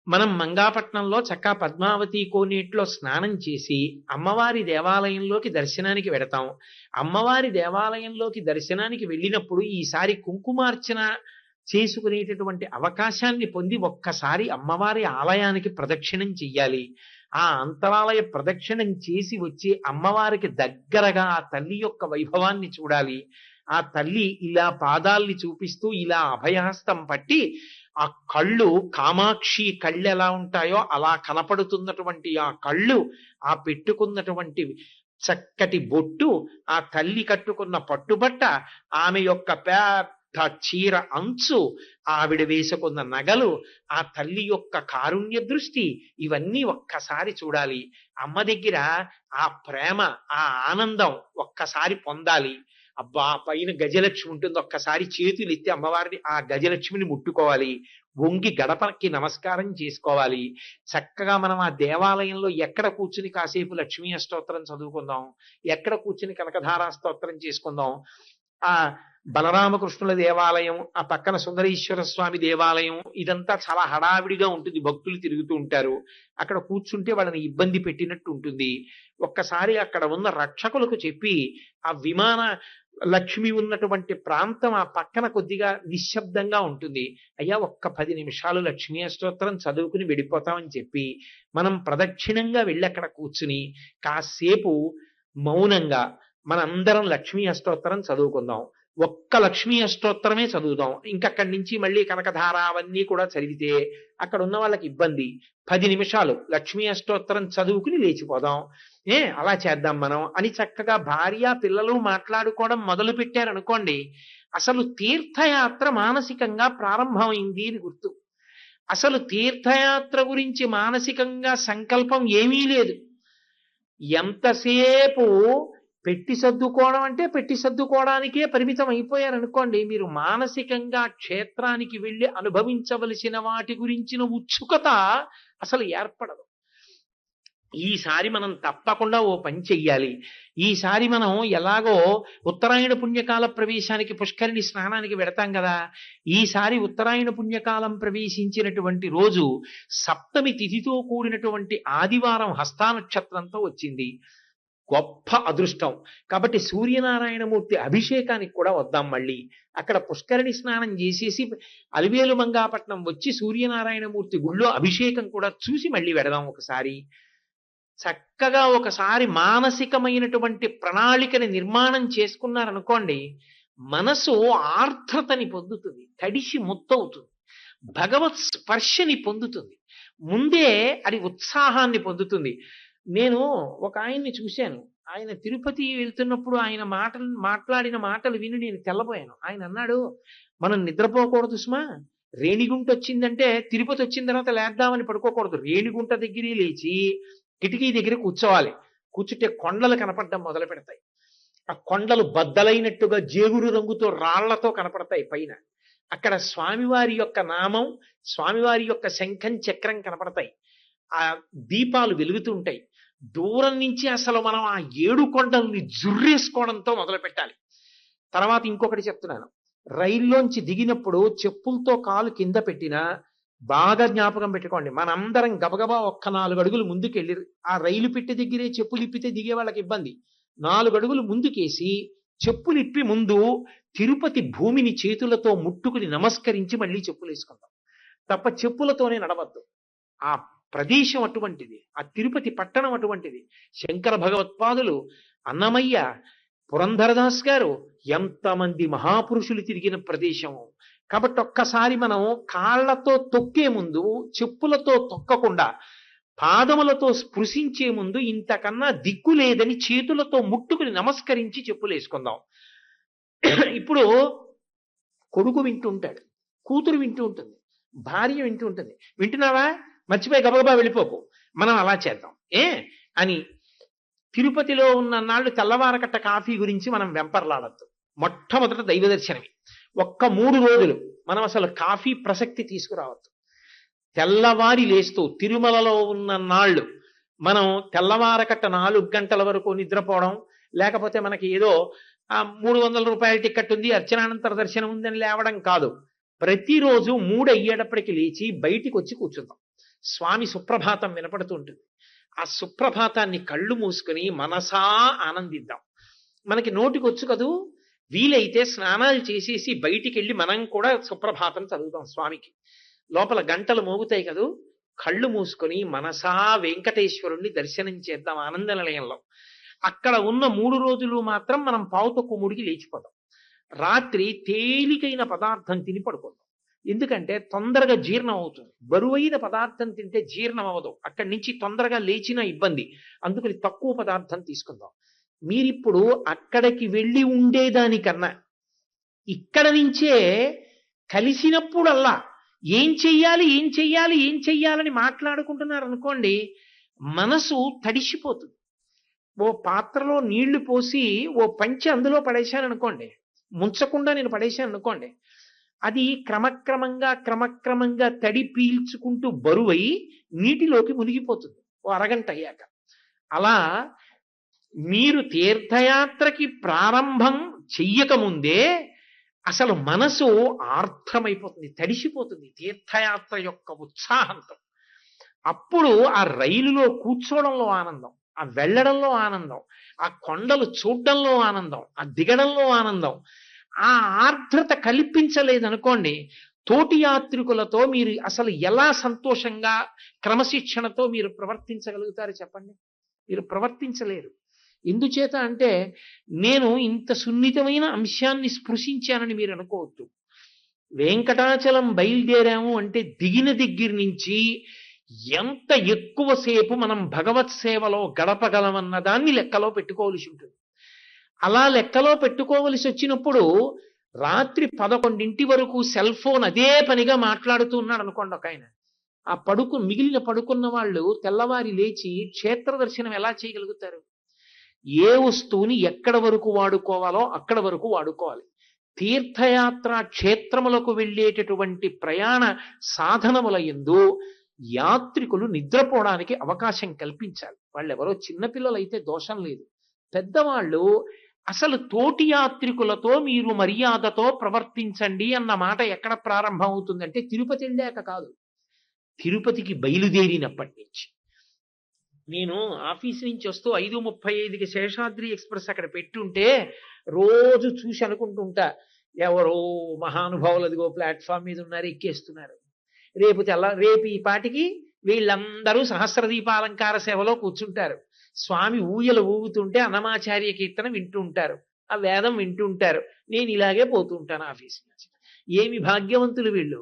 మనం మంగాపట్నంలో చక్కా పద్మావతి కోనేటిలో స్నానం చేసి అమ్మవారి దేవాలయంలోకి దర్శనానికి వెడతాం. అమ్మవారి దేవాలయంలోకి దర్శనానికి వెళ్ళినప్పుడు ఈసారి కుంకుమార్చన చేసుకునేటటువంటి అవకాశాన్ని పొంది ఒక్కసారి అమ్మవారి ఆలయానికి ప్రదక్షిణం చెయ్యాలి. ఆ అంతరాలయ ప్రదక్షిణం చేసి వచ్చి అమ్మవారికి దగ్గరగా ఆ తల్లి యొక్క వైభవాన్ని చూడాలి. ఆ తల్లి ఇలా పాదాల్ని చూపిస్తూ ఇలా అభయహస్తం పట్టి, ఆ కళ్ళు కామాక్షి కళ్ళు ఎలా ఉంటాయో అలా కనపడుతున్నటువంటి ఆ కళ్ళు, ఆ పెట్టుకున్నటువంటి చక్కటి బొట్టు, ఆ తల్లి కట్టుకున్న పట్టుబట్ట, ఆమె యొక్క పెద్ద చీర అంచు, ఆవిడ వేసుకున్న నగలు, ఆ తల్లి యొక్క కారుణ్య దృష్టి, ఇవన్నీ ఒక్కసారి చూడాలి. అమ్మ దగ్గర ఆ ప్రేమ, ఆ ఆనందం ఒక్కసారి పొందాలి. అబ్బా, పైన గజలక్ష్మి ఉంటుంది, ఒక్కసారి చేతులు ఎత్తి అమ్మవారిని ఆ గజలక్ష్మిని ముట్టుకోవాలి. వంగి గడపకి నమస్కారం చేసుకోవాలి. చక్కగా మనం ఆ దేవాలయంలో ఎక్కడ కూర్చుని కాసేపు లక్ష్మీ అష్టోత్తరం చదువుకుందాం, ఎక్కడ కూర్చుని కనకధారా స్తోత్రం చేసుకుందాం. ఆ బలరామకృష్ణుల దేవాలయం, ఆ పక్కన సుందరీశ్వర స్వామి దేవాలయం, ఇదంతా చాలా హడావిడిగా ఉంటుంది, భక్తులు తిరుగుతూ ఉంటారు. అక్కడ కూర్చుంటే వాళ్ళని ఇబ్బంది పెట్టినట్టు ఉంటుంది. ఒక్కసారి అక్కడ ఉన్న రక్షకులకు చెప్పి, ఆ విమాన లక్ష్మి ఉన్నటువంటి ప్రాంతం ఆ పక్కన కొద్దిగా నిశ్శబ్దంగా ఉంటుంది, అయ్యా ఒక్క 10 నిమిషాలు లక్ష్మీ అష్టోత్తరం చదువుకుని వెళ్ళిపోతామని చెప్పి మనం ప్రదక్షిణంగా వెళ్ళి అక్కడ కూర్చుని కాసేపు మౌనంగా మనందరం లక్ష్మీ అష్టోత్తరం చదువుకుందాం. ఒక్క లక్ష్మీ అష్టోత్తరమే చదువుదాం. ఇంకక్కడి నుంచి మళ్ళీ కనకధార అవన్నీ కూడా చదివితే అక్కడ ఉన్న వాళ్ళకి ఇబ్బంది. 10 నిమిషాలు లక్ష్మీ అష్టోత్తరం చదువుకుని లేచిపోదాం. అలా చేద్దాం మనం అని చక్కగా భార్య పిల్లలు మాట్లాడుకోవడం మొదలు పెట్టారనుకోండి, అసలు తీర్థయాత్ర మానసికంగా ప్రారంభమైంది అని గుర్తు. అసలు తీర్థయాత్ర గురించి మానసికంగా సంకల్పం ఏమీ లేదు. ఎంతసేపు పెట్టి సర్దుకోవడం అంటే పెట్టి సర్దుకోవడానికే పరిమితం అయిపోయారనుకోండి, మీరు మానసికంగా క్షేత్రానికి వెళ్ళి అనుభవించవలసిన వాటి గురించిన ఉత్సుకత అసలు ఏర్పడదు. ఈసారి మనం తప్పకుండా ఓ పని చెయ్యాలి. ఈసారి మనం ఎలాగో ఉత్తరాయణ పుణ్యకాల ప్రవేశానికి పుష్కరిణి స్నానానికి వెడతాం కదా, ఈసారి ఉత్తరాయణ పుణ్యకాలం ప్రవేశించినటువంటి రోజు సప్తమి తిథితో కూడినటువంటి ఆదివారం హస్తా నక్షత్రంతో వచ్చింది. గొప్ప అదృష్టం. కాబట్టి సూర్యనారాయణమూర్తి అభిషేకానికి కూడా వద్దాం. మళ్ళీ అక్కడ పుష్కరిణి స్నానం చేసేసి అలివేలు మంగాపట్నం వచ్చి సూర్యనారాయణమూర్తి గుళ్ళో అభిషేకం కూడా చూసి మళ్ళీ వెడదాం. ఒకసారి చక్కగా ఒకసారి మానసికమైనటువంటి ప్రణాళికని నిర్మాణం చేసుకున్నారనుకోండి, మనసు ఆర్ద్రతని పొందుతుంది, తడిసి ముద్దవుతుంది, భగవత్ స్పర్శని పొందుతుంది. ముందే అది ఉత్సాహాన్ని పొందుతుంది. నేను ఒక ఆయన్ని చూశాను. ఆయన తిరుపతి వెళ్తున్నప్పుడు ఆయన మాట్లాడిన మాటలు విని నేను తెల్లబోయాను. ఆయన అన్నాడు, మనం నిద్రపోకూడదు సుమా, రేణిగుంట వచ్చిందంటే తిరుపతి వచ్చిన తర్వాత లేద్దామని పడుకోకూడదు. రేణిగుంట దగ్గరే లేచి కిటికీ దగ్గర కూర్చోవాలి. కూర్చుంటే కొండలు కనపడడం మొదలు పెడతాయి. ఆ కొండలు బద్దలైనట్టుగా జేగురు రంగుతో రాళ్లతో కనపడతాయి పైన. అక్కడ స్వామివారి యొక్క నామం, స్వామివారి యొక్క శంఖం చక్రం కనపడతాయి. ఆ దీపాలు వెలుగుతుంటాయి. దూరం నుంచి అసలు మనం ఆ 7 కొండల్ని జుర్రేసుకోవడంతో మొదలు పెట్టాలి. తర్వాత ఇంకొకటి చెప్తున్నాను, రైల్లోంచి దిగినప్పుడు చెప్పులతో కాలు కింద పెట్టినా బాగా జ్ఞాపకం పెట్టుకోండి, మనందరం గబగబా ఒక్క 4 అడుగులు ముందుకెళ్ళి, ఆ రైలు పెట్టి దగ్గరే చెప్పులు ఇప్పితే దిగే వాళ్ళకి ఇబ్బంది, 4 అడుగులు ముందుకేసి చెప్పులు ఇప్పి ముందు తిరుపతి భూమిని చేతులతో ముట్టుకుని నమస్కరించి మళ్ళీ చెప్పులు వేసుకుందాం. తప్ప చెప్పులతోనే నడవద్దు. ఆ ప్రదేశం అటువంటిది, ఆ తిరుపతి పట్టణం అటువంటిది. శంకర భగవత్పాదులు, అన్నమయ్య, పురంధరదాస్ గారు, ఎంతమంది మహాపురుషులు తిరిగిన ప్రదేశము. కాబట్టి ఒక్కసారి మనం కాళ్లతో తొక్కే ముందు చెప్పులతో తొక్కకుండా పాదములతో స్పృశించే ముందు ఇంతకన్నా దిక్కు లేదని చేతులతో ముట్టుకుని నమస్కరించి చెప్పులు వేసుకుందాం. ఇప్పుడు కొడుకు వింటూ ఉంటాడు, కూతురు వింటూ ఉంటుంది, భార్య వింటూ ఉంటుంది. వింటున్నావా, మర్చిపోయి గబగబా వెళ్ళిపోకు, మనం అలా చేద్దాం అని. తిరుపతిలో ఉన్న నాళ్ళు తెల్లవారకట్ట కాఫీ గురించి మనం వెంపర్లాడద్దు. మొట్టమొదట దైవ దర్శనమే. ఒక్క 3 రోజులు మనం అసలు కాఫీ ప్రసక్తి తీసుకురావద్దు. తెల్లవారి లేస్తూ తిరుమలలో ఉన్న నాళ్ళు మనం తెల్లవారకట్ట 4 గంటల వరకు నిద్రపోవడం, లేకపోతే మనకి ఏదో 300 రూపాయల టికెట్ ఉంది, అర్చనానంతర దర్శనం ఉందని లేవడం కాదు. ప్రతిరోజు 3 అయ్యేటప్పటికి లేచి బయటికి వచ్చి కూర్చుందాం. స్వామి సుప్రభాతం వినపడుతూ ఉంటుంది. ఆ సుప్రభాతాన్ని కళ్ళు మూసుకొని మనసా ఆనందిద్దాం. మనకి నోటికొచ్చు కదూ, వీలైతే స్నానాలు చేసేసి బయటికి వెళ్ళి మనం కూడా సుప్రభాతం చదువుతాం స్వామికి. లోపల గంటలు మోగుతాయి కదూ, కళ్ళు మూసుకొని మనసా వెంకటేశ్వరుణ్ణి దర్శనం చేద్దాం ఆనంద నిలయంలో. అక్కడ ఉన్న 3 రోజులు మాత్రం మనం పావుతో కుమ్ముడికి లేచిపోతాం. రాత్రి తేలికైన పదార్థం తిని పడుకుందాం. ఎందుకంటే తొందరగా జీర్ణం అవుతుంది. బరువైన పదార్థం తింటే జీర్ణం అవ్వదు, అక్కడి నుంచి తొందరగా లేచిన ఇబ్బంది. అందుకని తక్కువ పదార్థం తీసుకుందాం. మీరిప్పుడు అక్కడికి వెళ్ళి ఉండేదానికన్నా ఇక్కడ నుంచే కలిసినప్పుడల్లా ఏం చెయ్యాలి ఏం చెయ్యాలి ఏం చెయ్యాలని మాట్లాడుకుంటున్నారు అనుకోండి, మనసు తడిసిపోతుంది. ఓ పాత్రలో నీళ్లు పోసి ఓ పంచె అందులో పడేశాను అనుకోండి, ముంచకుండా నేను పడేశాను అనుకోండి, అది క్రమక్రమంగా తడి పీల్చుకుంటూ బరువై నీటిలోకి మునిగిపోతుంది ఓ అరగంట అయ్యాక. అలా మీరు తీర్థయాత్రకి ప్రారంభం చెయ్యకముందే అసలు మనసు ఆర్ద్రమైపోతుంది, తడిసిపోతుంది తీర్థయాత్ర యొక్క ఉత్సాహంతో. అప్పుడు ఆ రైలులో కూర్చోవడంలో ఆనందం, ఆ వెళ్ళడంలో ఆనందం, ఆ కొండలు చూడడంలో ఆనందం, ఆ దిగడంలో ఆనందం. ఆ ఆర్ద్రత కల్పించలేదనుకోండి, తోటి యాత్రికులతో మీరు అసలు ఎలా సంతోషంగా క్రమశిక్షణతో మీరు ప్రవర్తించగలుగుతారు చెప్పండి? మీరు ప్రవర్తించలేరు. ఎందుచేత అంటే నేను ఇంత సున్నితమైన అంశాన్ని స్పృశించానని మీరు అనుకోవద్దు. వెంకటాచలం బయలుదేరాము అంటే దిగిన దగ్గర నుంచి ఎంత ఎక్కువసేపు మనం భగవత్ సేవలో గడపగలమన్న దాన్ని లెక్కలో పెట్టుకోవలసి ఉంటుంది. అలా లెక్కలో పెట్టుకోవలసి వచ్చినప్పుడు రాత్రి 11 వరకు సెల్ ఫోన్ అదే పనిగా మాట్లాడుతూ ఉన్నాడు అనుకోండి ఒక ఆయన, ఆ మిగిలిన పడుకున్న వాళ్ళు తెల్లవారి లేచి క్షేత్ర దర్శనం ఎలా చేయగలుగుతారు? ఏ వస్తువుని ఎక్కడ వరకు వాడుకోవాలో అక్కడ వరకు వాడుకోవాలి. తీర్థయాత్ర క్షేత్రములకు వెళ్ళేటటువంటి ప్రయాణ సాధనముల యందు యాత్రికులు నిద్రపోవడానికి అవకాశం కల్పించాలి. వాళ్ళెవరో చిన్నపిల్లలైతే దోషం లేదు, పెద్దవాళ్ళు అసలు తోటి యాత్రికులతో మీరు మర్యాదతో ప్రవర్తించండి అన్న మాట ఎక్కడ ప్రారంభం అవుతుందంటే తిరుపతి వెళ్ళాక కాదు, తిరుపతికి బయలుదేరినప్పటి నుంచి. నేను ఆఫీస్ నుంచి వస్తూ 5:35కి శేషాద్రి ఎక్స్ప్రెస్ అక్కడ పెట్టుంటే రోజు చూసి అనుకుంటుంటా, ఎవరో మహానుభావులు అదిగో ప్లాట్ఫామ్ మీద ఉన్నారు, ఎక్కేస్తున్నారు. రేపు ఈ పాటికి వీళ్ళందరూ సహస్రదీపాలంకార సేవలో కూర్చుంటారు, స్వామి ఊయలు ఊగుతుంటే అన్నమాచార్య కీర్తన వింటూ ఉంటారు, ఆ వేదం వింటూ ఉంటారు, నేను ఇలాగే పోతూ ఉంటాను ఆఫీస్ నుంచి. ఏమి భాగ్యవంతులు వీళ్ళు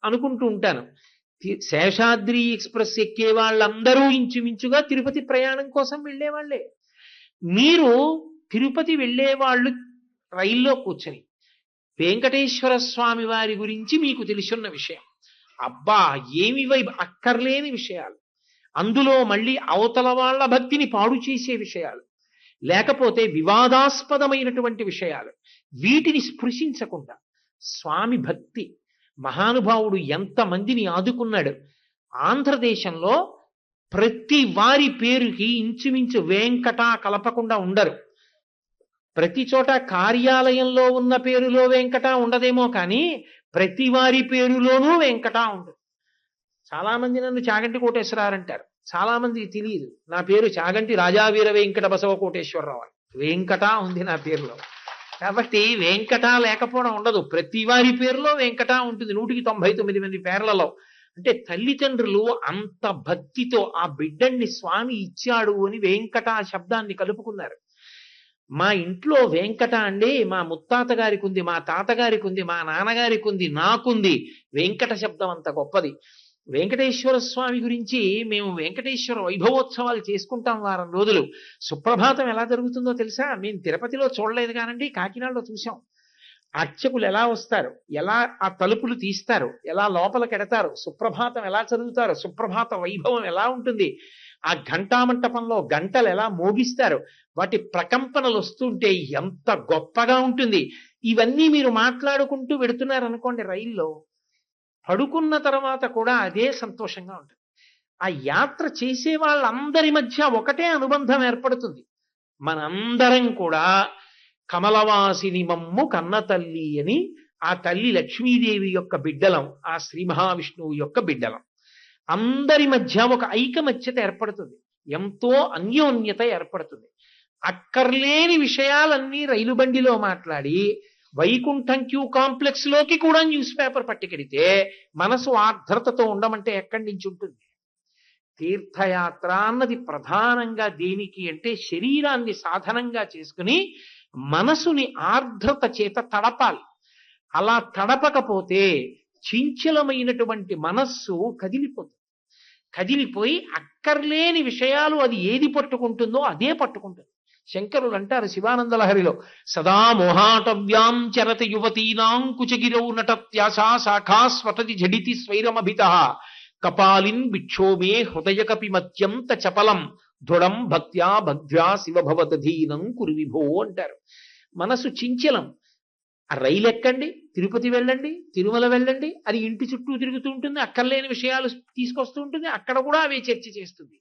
అనుకుంటూ ఉంటాను. శేషాద్రి ఎక్స్ప్రెస్ ఎక్కే వాళ్ళందరూ ఇంచుమించుగా తిరుపతి ప్రయాణం కోసం వెళ్ళేవాళ్లే. మీరు తిరుపతి వెళ్ళేవాళ్ళు రైల్లో కూర్చొని వెంకటేశ్వర స్వామి వారి గురించి మీకు తెలుసున్న విషయం, అబ్బా ఏమి అక్కర్లేని విషయాలు, అందులో మళ్ళీ అవతల వాళ్ళ భక్తిని పాడు చేసే విషయాలు, లేకపోతే వివాదాస్పదమైనటువంటి విషయాలు, వీటిని స్పృశించకుండా స్వామి భక్తి, మహానుభావుడు ఎంతమందిని ఆదుకున్నాడు. ఆంధ్రదేశంలో ప్రతి వారి పేరుకి ఇంచుమించు వెంకట కలపకుండా ఉండరు. ప్రతి చోట కార్యాలయంలో ఉన్న పేరులో వెంకట ఉండదేమో కానీ ప్రతి వారి పేరులోనూ వెంకట ఉండదు. చాలా మంది నన్ను చాగంటి కోటేశ్వరరావు అంటారు, చాలా మందికి తెలియదు నా పేరు చాగంటి రాజావీర వెంకట బసవ కోటేశ్వరరావు. వెంకట ఉంది నా పేరులో, కాబట్టి వెంకట లేకపోవడం ఉండదు. ప్రతి వారి పేరులో వెంకట ఉంటుంది 199 మంది పేర్లలో. అంటే తల్లిదండ్రులు అంత భక్తితో ఆ బిడ్డన్ని స్వామి ఇచ్చాడు అని వెంకట శబ్దాన్ని కలుపుకున్నారు. మా ఇంట్లో వెంకట అండి మా ముత్తాత గారికి ఉంది, మా తాతగారికి ఉంది, మా నాన్నగారికి ఉంది, నాకుంది. వెంకట శబ్దం అంత గొప్పది. వెంకటేశ్వర స్వామి గురించి మేము వెంకటేశ్వర వైభవోత్సవాలు చేసుకుంటాం వారం రోజులు. సుప్రభాతం ఎలా జరుగుతుందో తెలుసా? మేము తిరుపతిలో చూడలేదు కానండి, కాకినాడలో చూసాం. అర్చకులు ఎలా వస్తారు, ఎలా ఆ తలుపులు తీస్తారు, ఎలా లోపలికెడతారు, సుప్రభాతం ఎలా చదువుతారు, సుప్రభాత వైభవం ఎలా ఉంటుంది, ఆ ఘంటామంటపంలో గంటలు ఎలా మోగిస్తారు, వాటి ప్రకంపనలు వస్తుంటే ఎంత గొప్పగా ఉంటుంది. ఇవన్నీ మీరు మాట్లాడుకుంటూ వెడుతున్నారు అనుకోండి రైల్లో, పడుకున్న తర్వాత కూడా అదే సంతోషంగా ఉంటుంది. ఆ యాత్ర చేసే వాళ్ళందరి మధ్య ఒకటే అనుబంధం ఏర్పడుతుంది. మనందరం కూడా కమలవాసిని మమ్ము కన్న తల్లి అని ఆ తల్లి లక్ష్మీదేవి యొక్క బిడ్డలం, ఆ శ్రీ మహావిష్ణువు యొక్క బిడ్డలం. అందరి మధ్య ఒక ఐకమత్యత ఏర్పడుతుంది, ఎంతో అన్యోన్యత ఏర్పడుతుంది. అక్కర్లేని విషయాలన్నీ రైలు బండిలో మాట్లాడి వైకుంఠం క్యూ కాంప్లెక్స్ లోకి కూడా న్యూస్ పేపర్ పట్టుకెడితే మనసు ఆర్ద్రతతో ఉండమంటే ఎక్కడి నుంచి ఉంటుంది? తీర్థయాత్ర అన్నది ప్రధానంగా దేనికి అంటే శరీరాన్ని సాధనంగా చేసుకుని మనసుని ఆర్ద్రత చేత తడపాలి. అలా తడపకపోతే చించలమైనటువంటి మనస్సు కదిలిపోతుంది. కదిలిపోయి అక్కర్లేని విషయాలు అది ఏది పట్టుకుంటుందో అదే పట్టుకుంటుంది. శంకరులు అంటారు శివానంద లహరిలో, సదా మోహాటవ్యాం చరతి యువతీనాం కుచగిరౌ నటత్యాశా శాఖా స్వటది జడితి స్వైరమభిత కపాలిన్ బిక్షోమే హృదయ కపిమత్యంత చపలం దృఢం భక్త్యా భక్త్యా శివభవదధీనం కురు విభో అంటారు. మనసు చించలం. ఆ రైలు ఎక్కండి, తిరుపతి వెళ్ళండి, తిరుమల వెళ్ళండి, అది ఇంటి చుట్టూ తిరుగుతూ ఉంటుంది, అక్కర్లేని విషయాలు తీసుకొస్తూ ఉంటుంది, అక్కడ కూడా అవే చర్చ చేస్తుంది.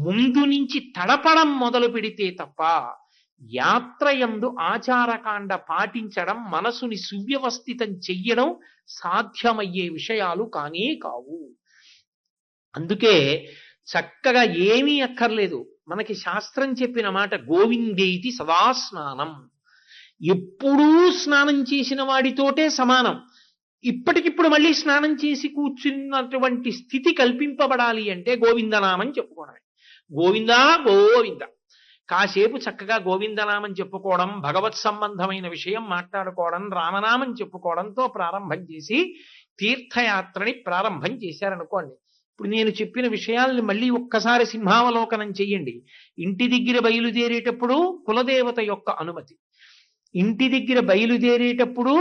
ముందు నుంచి తడపడం మొదలు పెడితే తప్ప యాత్రయందు ఆచారకాండ పాటించడం, మనసుని సువ్యవస్థితం చెయ్యడం సాధ్యమయ్యే విషయాలు కానే కావు. అందుకే చక్కగా ఏమీ అక్కర్లేదు. మనకి శాస్త్రం చెప్పిన మాట గోవిందేతి సదా స్నానం. ఎప్పుడూ స్నానం చేసిన వాడితోటే సమానం. ఇప్పటికిప్పుడు మళ్ళీ స్నానం చేసి కూర్చున్నటువంటి స్థితి కల్పింపబడాలి అంటే గోవిందనామం చెప్పుకోవడమే. గోవిందా గోవింద. కాసేపు చక్కగా గోవిందనామం చెప్పుకోవడం, భగవత్ సంబంధమైన విషయం మాట్లాడుకోవడం, రామనామం చెప్పుకోవడంతో ప్రారంభం చేసి తీర్థయాత్రని ప్రారంభం చేశారనుకోండి. ఇప్పుడు నేను చెప్పిన విషయాల్ని మళ్ళీ ఒక్కసారి సింహావలోకనం చెయ్యండి. ఇంటి దగ్గర బయలుదేరేటప్పుడు కులదేవత యొక్క అనుమతి, ఇంటి దగ్గర బయలుదేరేటప్పుడు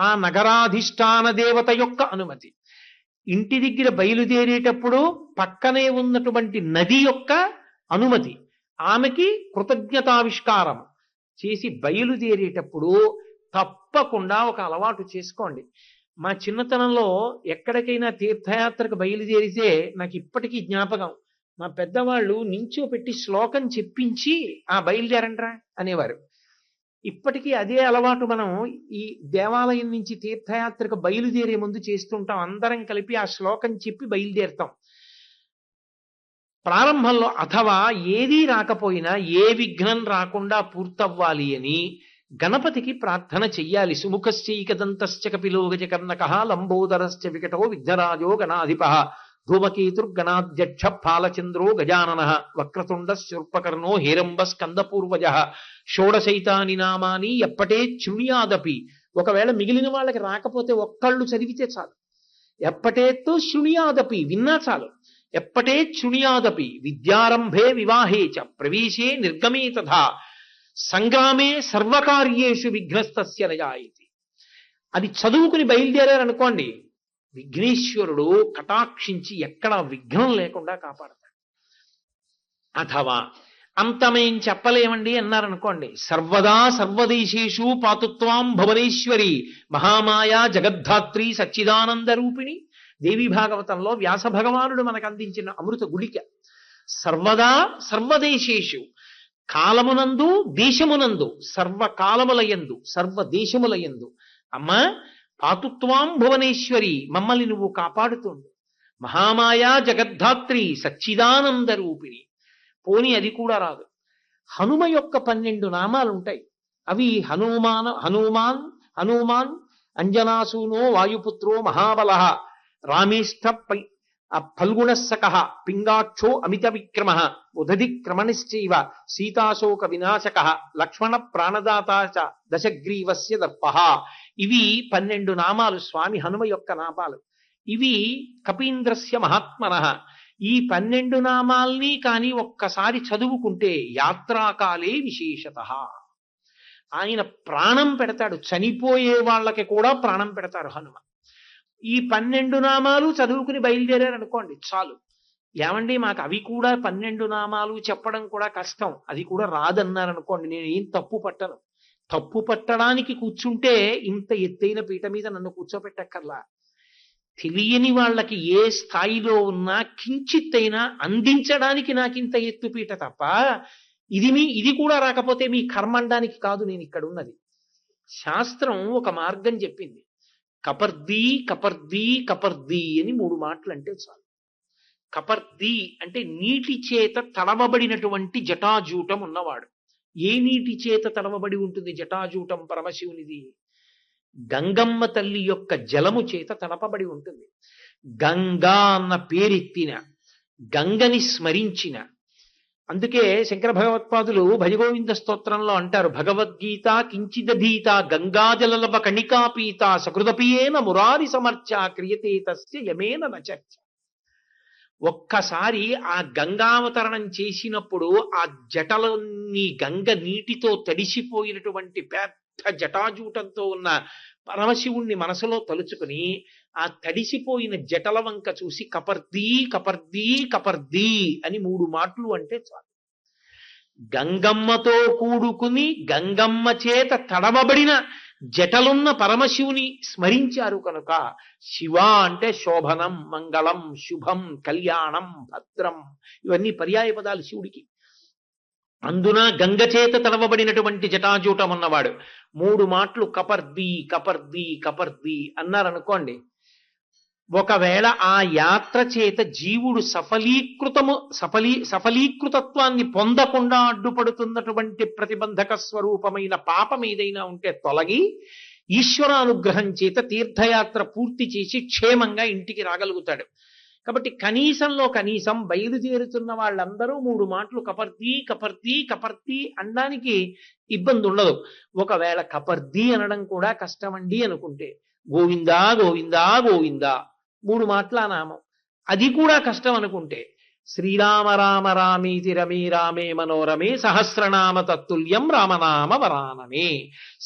ఆ నగరాధిష్టాన దేవత యొక్క అనుమతి, ఇంటి దగ్గర బయలుదేరేటప్పుడు పక్కనే ఉన్నటువంటి నది యొక్క అనుమతి, ఆమెకి కృతజ్ఞతావిష్కారం చేసి బయలుదేరేటప్పుడు తప్పకుండా ఒక అలవాటు చేసుకోండి. మా చిన్నతనంలో ఎక్కడికైనా తీర్థయాత్రకు బయలుదేరితే నాకు ఇప్పటికీ జ్ఞాపకం, మా పెద్దవాళ్ళు నించోపెట్టి శ్లోకం చెప్పించి ఆ బయలుదేరండ్రా అనేవారు. ఇప్పటికీ అదే అలవాటు మనం ఈ దేవాలయం నుంచి తీర్థయాత్రకు బయలుదేరే ముందు చేస్తుంటాం. అందరం కలిపి ఆ శ్లోకం చెప్పి బయలుదేరుతాం. ప్రారంభంలో అథవా ఏదీ రాకపోయినా ఏ విఘ్నం రాకుండా పూర్తవ్వాలి అని గణపతికి ప్రార్థన చెయ్యాలి. సుముఖశ్చైకదంతశ్చ కపిలో గజకర్ణకః లంబోదరశ్చ వికటో విఘ్నరాజో గణాధిప ధూమకేతుర్గణాధ్యక్ష ఫాలచంద్రో గజాననః వక్రతుండ శూర్పకర్ణో హేరంబ స్కందపూర్వజః షోడశైతాని నామాని ఎప్పటే శృణ్యాదపి. ఒకవేళ మిగిలిన వాళ్ళకి రాకపోతే ఒక్కళ్ళు చదివితే చాలు. ఎప్పటేత్తు శృణుయాదపి, విన్నా చాలు. ఎప్పటే శృణుయాదపి విద్యారంభే వివాహే చ ప్రవేశే నిర్గమే తథా సంగ్రామే సర్వకార్యేషు విఘ్నస్తస్య నయాయితి. అది చదువుకుని బయలుదేరారనుకోండి, విఘ్నేశ్వరుడు కటాక్షించి ఎక్కడా విఘ్నం లేకుండా కాపాడతాడు. అథవా అంతమేం చెప్పలేమండి అన్నారనుకోండి, సర్వదా సర్వదేశేషు పాతుత్వాం భువనేశ్వరి మహామాయా జగద్ధాత్రి సచ్చిదానంద రూపిణి. దేవి భాగవతంలో వ్యాస భగవానుడు మనకు అందించిన అమృత గుళిక. సర్వదా సర్వదేశేషు, కాలమునందు దేశమునందు, సర్వకాలములయందు సర్వదేశములయందు అమ్మా పాతుత్వాం భువనేశ్వరి, మమ్మల్ని నువ్వు కాపాడుతుండు. మహామాయా జగద్ధాత్రి సచ్చిదానంద రూపిణి. పోని అది కూడా రాదు, హనుమ యొక్క 12 నామాలు ఉంటాయి. అవి హనుమాన్ అంజనాసూనో వాయుపుత్రో మహాబల రామేష్ఠ ఫల్గుణస్సక పింగాక్షో అమిత విక్రమ ఉదధి క్రమణిశ్చైవ సీతాశోక వినాశక లక్ష్మణ ప్రాణదాత చ దశగ్రీవస్య దర్ప. ఇవి 12 నామాలు స్వామి హనుమ యొక్క నామాలు. ఇవి కపీంద్రస్య మహాత్మనః. ఈ 12 నామాల్ని కానీ ఒక్కసారి చదువుకుంటే యాత్రాకాలే విశేషతః ఆయన ప్రాణం పెడతాడు. చనిపోయే వాళ్ళకి కూడా ప్రాణం పెడతారు హనుమ. ఈ 12 నామాలు చదువుకుని బయలుదేరారనుకోండి చాలు. ఏమండి మాకు అవి కూడా 12 నామాలు చెప్పడం కూడా కష్టం, అది కూడా రాదన్నారనుకోండి, నేను ఏం తప్పు పట్టను. తప్పు పట్టడానికి కూర్చుంటే ఇంత ఎత్తైన పీట మీద నన్ను కూర్చోపెట్టక్కర్లా. తెలియని వాళ్ళకి ఏ స్థాయిలో ఉన్నా కించిత్తైనా అందించడానికి నాకింత ఎత్తుపీట తప్ప, ఇది కూడా రాకపోతే మీ కర్మండానికి కాదు నేను ఇక్కడ ఉన్నది. శాస్త్రం ఒక మార్గం చెప్పింది. కపర్దీ కపర్దీ కపర్దీ అని 3 మాటలు అంటే చాలు. కపర్దీ అంటే నీటి చేత తడవబడినటువంటి జటాజూటం ఉన్నవాడు. ఏ నీటి చేత తడవబడి ఉంటుంది జటాజూటం పరమశివునిది? గంగమ్మ తల్లి యొక్క జలము చేత తడపబడి ఉంటుంది. గంగా అన్న పేరెత్తిన, గంగని స్మరించిన, అందుకే శంకర భగవత్పాదులు భజగోవింద స్తోత్రంలో అంటారు, భగవద్గీత కించిదధీత గంగాజలలవ కణికాపీత సకృదపియేన మురారి సమర్చ క్రియతే తస్య యమేన నచర్చ. ఒక్కసారి ఆ గంగావతరణం చేసినప్పుడు ఆ జటలన్నీ గంగ నీటితో తడిసిపోయినటువంటి పెద్ద జటాజూటంతో ఉన్న పరమశివుణ్ణి మనసులో తలుచుకుని ఆ తడిసిపోయిన జటల వంక చూసి కపర్దీ కపర్దీ కపర్దీ అని 3 మాటలు అంటే చాలు. గంగమ్మతో కూడుకుని గంగమ్మ చేత తడవబడిన జటలున్న పరమశివుని స్మరించారు కనుక శివ అంటే శోభనం, మంగళం, శుభం, కళ్యాణం, భద్రం, ఇవన్నీ పర్యాయ పదాలు శివుడికి. అందున గంగ చేత తడవబడినటువంటి జటాజూటం ఉన్నవాడు. 3 మాటలు కపర్దీ కపర్దీ కపర్దీ అన్నారనుకోండి, ఒకవేళ ఆ యాత్ర చేత జీవుడు సఫలీకృతత్వాన్ని పొందకుండా అడ్డుపడుతున్నటువంటి ప్రతిబంధక స్వరూపమైన పాపం ఏదైనా ఉంటే తొలగి ఈశ్వరానుగ్రహం చేత తీర్థయాత్ర పూర్తి చేసి క్షేమంగా ఇంటికి రాగలుగుతాడు. కాబట్టి కనీసంలో కనీసం బయలుదేరుతున్న వాళ్ళందరూ 3 మాటలు కపర్దీ కపర్దీ కపర్దీ అనడానికి ఇబ్బంది ఉండదు. ఒకవేళ కపర్దీ అనడం కూడా కష్టమండి అనుకుంటే గోవిందా గోవిందా గోవిందా 3 మాటల నామం, అది కూడా కష్టం అనుకుంటే శ్రీరామ రామ రామీతి రమే రామే మనోరమే సహస్రనామ తత్తుల్యం రామనామ వరాననే.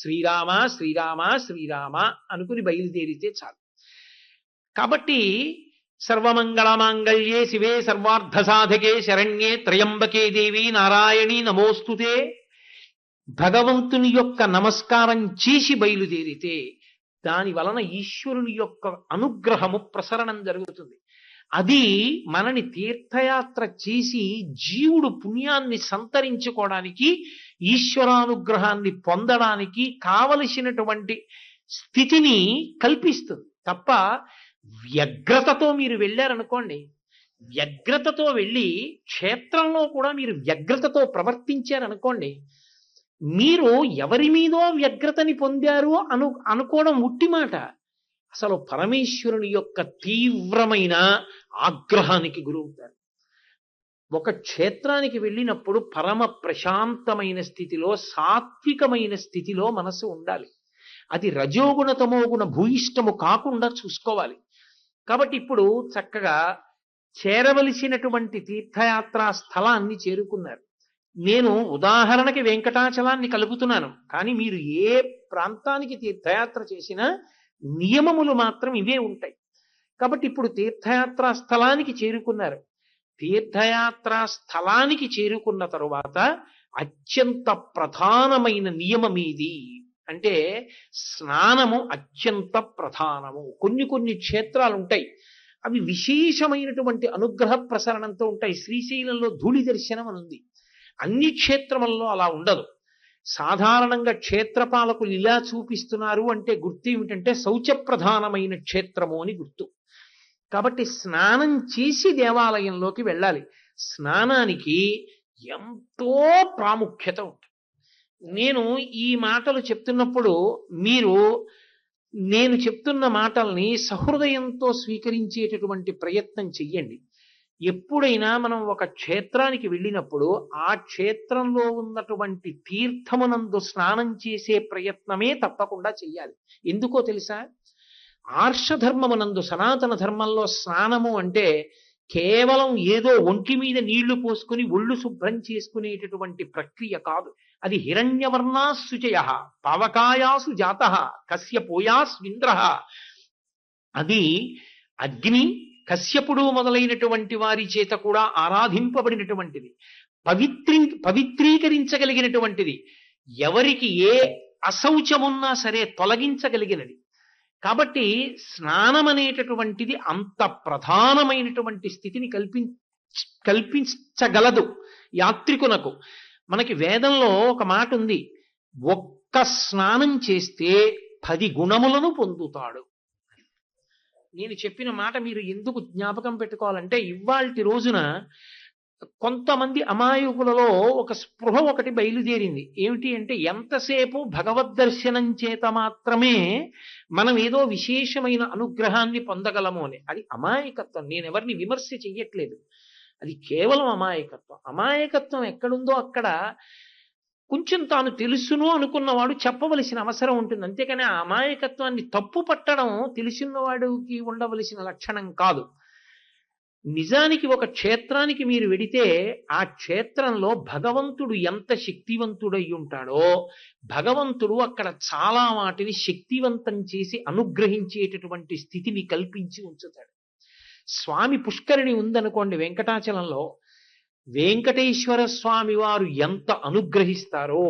శ్రీరామ శ్రీరామ శ్రీరామ అనుకుని బయలుదేరితే చాలు. కాబట్టి సర్వమంగళమాంగళ్యే శివే సర్వార్థ సాధకే శరణ్యే త్రయంబకే దేవి నారాయణి నమోస్తుతే భగవంతుని యొక్క నమస్కారం చేసి బయలుదేరితే దాని వలన ఈశ్వరుని యొక్క అనుగ్రహము ప్రసరణం జరుగుతుంది. అది మనని తీర్థయాత్ర చేసి జీవుడు పుణ్యాన్ని సంతరించుకోవడానికి, ఈశ్వరానుగ్రహాన్ని పొందడానికి కావలసినటువంటి స్థితిని కల్పిస్తుంది తప్ప వ్యగ్రతతో మీరు వెళ్ళారనుకోండి, వ్యగ్రతతో వెళ్ళి క్షేత్రంలో కూడా మీరు వ్యగ్రతతో ప్రవర్తించారనుకోండి, మీరు ఎవరి మీదో వ్యగ్రతని పొందారు అనుకోవడం ఉట్టి మాట. అసలు పరమేశ్వరుని యొక్క తీవ్రమైన ఆగ్రహానికి గురవుతారు. ఒక క్షేత్రానికి వెళ్ళినప్పుడు పరమ ప్రశాంతమైన స్థితిలో, సాత్వికమైన స్థితిలో మనసు ఉండాలి. అది రజోగుణ తమోగుణ భూయిష్టము కాకుండా చూసుకోవాలి. కాబట్టి ఇప్పుడు చక్కగా చేరవలసినటువంటి తీర్థయాత్రా స్థలాన్ని చేరుకున్నారు. నేను ఉదాహరణకి వెంకటాచలాన్ని కలుపుతున్నాను, కానీ మీరు ఏ ప్రాంతానికి తీర్థయాత్ర చేసినా నియమములు మాత్రం ఇవే ఉంటాయి. కాబట్టి ఇప్పుడు తీర్థయాత్రా స్థలానికి చేరుకున్నారు. తీర్థయాత్రా స్థలానికి చేరుకున్న తరువాత అత్యంత ప్రధానమైన నియమం ఏది అంటే స్నానము అత్యంత ప్రధానము. కొన్ని కొన్ని క్షేత్రాలు ఉంటాయి, అవి విశేషమైనటువంటి అనుగ్రహ ప్రసరణంతో ఉంటాయి. శ్రీశైలంలో ధూళి దర్శనం అని ఉంది, అన్ని క్షేత్రములలో అలా ఉండదు. సాధారణంగా క్షేత్రపాలకులు ఇలా చూపిస్తున్నారు అంటే గుర్తు ఏమిటంటే శౌచ ప్రధానమైన క్షేత్రము అని గుర్తు. కాబట్టి స్నానం చేసి దేవాలయంలోకి వెళ్ళాలి. స్నానానికి ఎంతో ప్రాముఖ్యత ఉంటుంది. నేను ఈ మాటలు చెప్తున్నప్పుడు మీరు నేను చెప్తున్న మాటల్ని సహృదయంతో స్వీకరించేటటువంటి ప్రయత్నం చెయ్యండి. ఎప్పుడైనా మనం ఒక క్షేత్రానికి వెళ్ళినప్పుడు ఆ క్షేత్రంలో ఉన్నటువంటి తీర్థమునందు స్నానం చేసే ప్రయత్నమే తప్పకుండా చెయ్యాలి. ఎందుకో తెలుసా? ఆర్షధర్మమునందు సనాతన ధర్మంలో స్నానము అంటే కేవలం ఏదో ఒంటి మీద నీళ్లు పోసుకుని ఒళ్ళు శుభ్రం చేసుకునేటటువంటి ప్రక్రియ కాదు. అది హిరణ్యవర్ణాశుచయ పావకాయాసు జాత కశ్యపోయాస్వింద్ర. అది అగ్ని కశ్యపుడు మొదలైనటువంటి వారి చేత కూడా ఆరాధింపబడినటువంటిది, పవిత్రీకరించగలిగినటువంటిది, ఎవరికి ఏ అశౌచమున్నా సరే తొలగించగలిగినది. కాబట్టి స్నానం అనేటటువంటిది అంత ప్రధానమైనటువంటి స్థితిని కల్పించగలదు యాత్రికునకు. మనకి వేదంలో ఒక మాట ఉంది, ఒక్క స్నానం చేస్తే 10 గుణములను పొందుతాడు. నేను చెప్పిన మాట మీరు ఎందుకు జ్ఞాపకం పెట్టుకోవాలంటే ఇవాల్టి రోజున కొంతమంది అమాయకులలో ఒక స్పృహ ఒకటి బయలుదేరింది. ఏమిటి అంటే ఎంతసేపు భగవద్ దర్శనం చేత మాత్రమే మనం ఏదో విశేషమైన అనుగ్రహాన్ని పొందగలము అని. అది అమాయకత్వం. నేను ఎవరిని విమర్శ చెయ్యట్లేదు, అది కేవలం అమాయకత్వం. అమాయకత్వం ఎక్కడుందో అక్కడ కొంచెం తాను తెలుసును అనుకున్నవాడు చెప్పవలసిన అవసరం ఉంటుంది. అంతేకాని ఆ అమాయకత్వాన్ని తప్పు పట్టడం తెలిసినవాడికి ఉండవలసిన లక్షణం కాదు. నిజానికి ఒక క్షేత్రానికి మీరు వెడితే ఆ క్షేత్రంలో భగవంతుడు ఎంత శక్తివంతుడై ఉంటాడో భగవంతుడు అక్కడ చాలా వాటిని శక్తివంతం చేసి అనుగ్రహించేటటువంటి స్థితిని కల్పించి ఉంచుతాడు. స్వామి పుష్కరిణి ఉందనుకోండి వెంకటాచలంలో, వెంకటేశ్వర స్వామి వారు ఎంత అనుగ్రహిస్తారో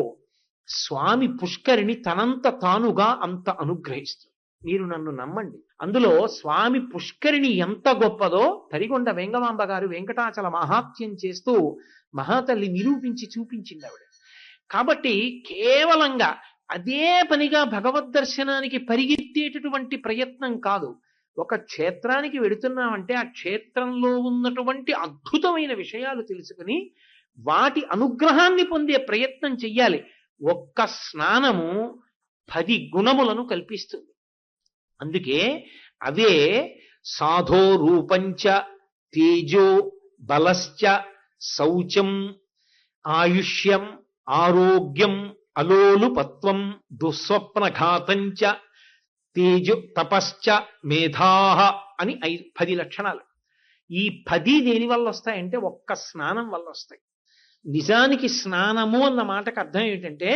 స్వామి పుష్కరిణి తనంత తానుగా అంత అనుగ్రహిస్తారు. మీరు నన్ను నమ్మండి, అందులో స్వామి పుష్కరిణి ఎంత గొప్పదో తరిగొండ వెంగమాంబ గారు వెంకటాచల మహాత్యం చేస్తూ మహాతల్లి నిరూపించి చూపించింది ఆవిడ. కాబట్టి కేవలంగా అదే పనిగా భగవద్ దర్శనానికి పరిగెత్తేటటువంటి ప్రయత్నం కాదు. ఒక క్షేత్రానికి వెడుతున్నామంటే ఆ క్షేత్రంలో ఉన్నటువంటి అద్భుతమైన విషయాలు తెలుసుకుని వాటి అనుగ్రహాన్ని పొందే ప్రయత్నం చెయ్యాలి. ఒక్క స్నానము 10 గుణములను కల్పిస్తుంది. అందుకే అవే సాధో రూపంచ తేజో బలశ్చ శౌచం ఆయుష్యం ఆరోగ్యం అలోలుపత్వం దుస్వప్నఘాతంచ తేజో తపశ్చ మేధాహ అని 10 లక్షణాలు. ఈ 10 దేని వల్ల వస్తాయంటే ఒక్క స్నానం వల్ల వస్తాయి. నిజానికి స్నానము అన్న మాటకు అర్థం ఏంటంటే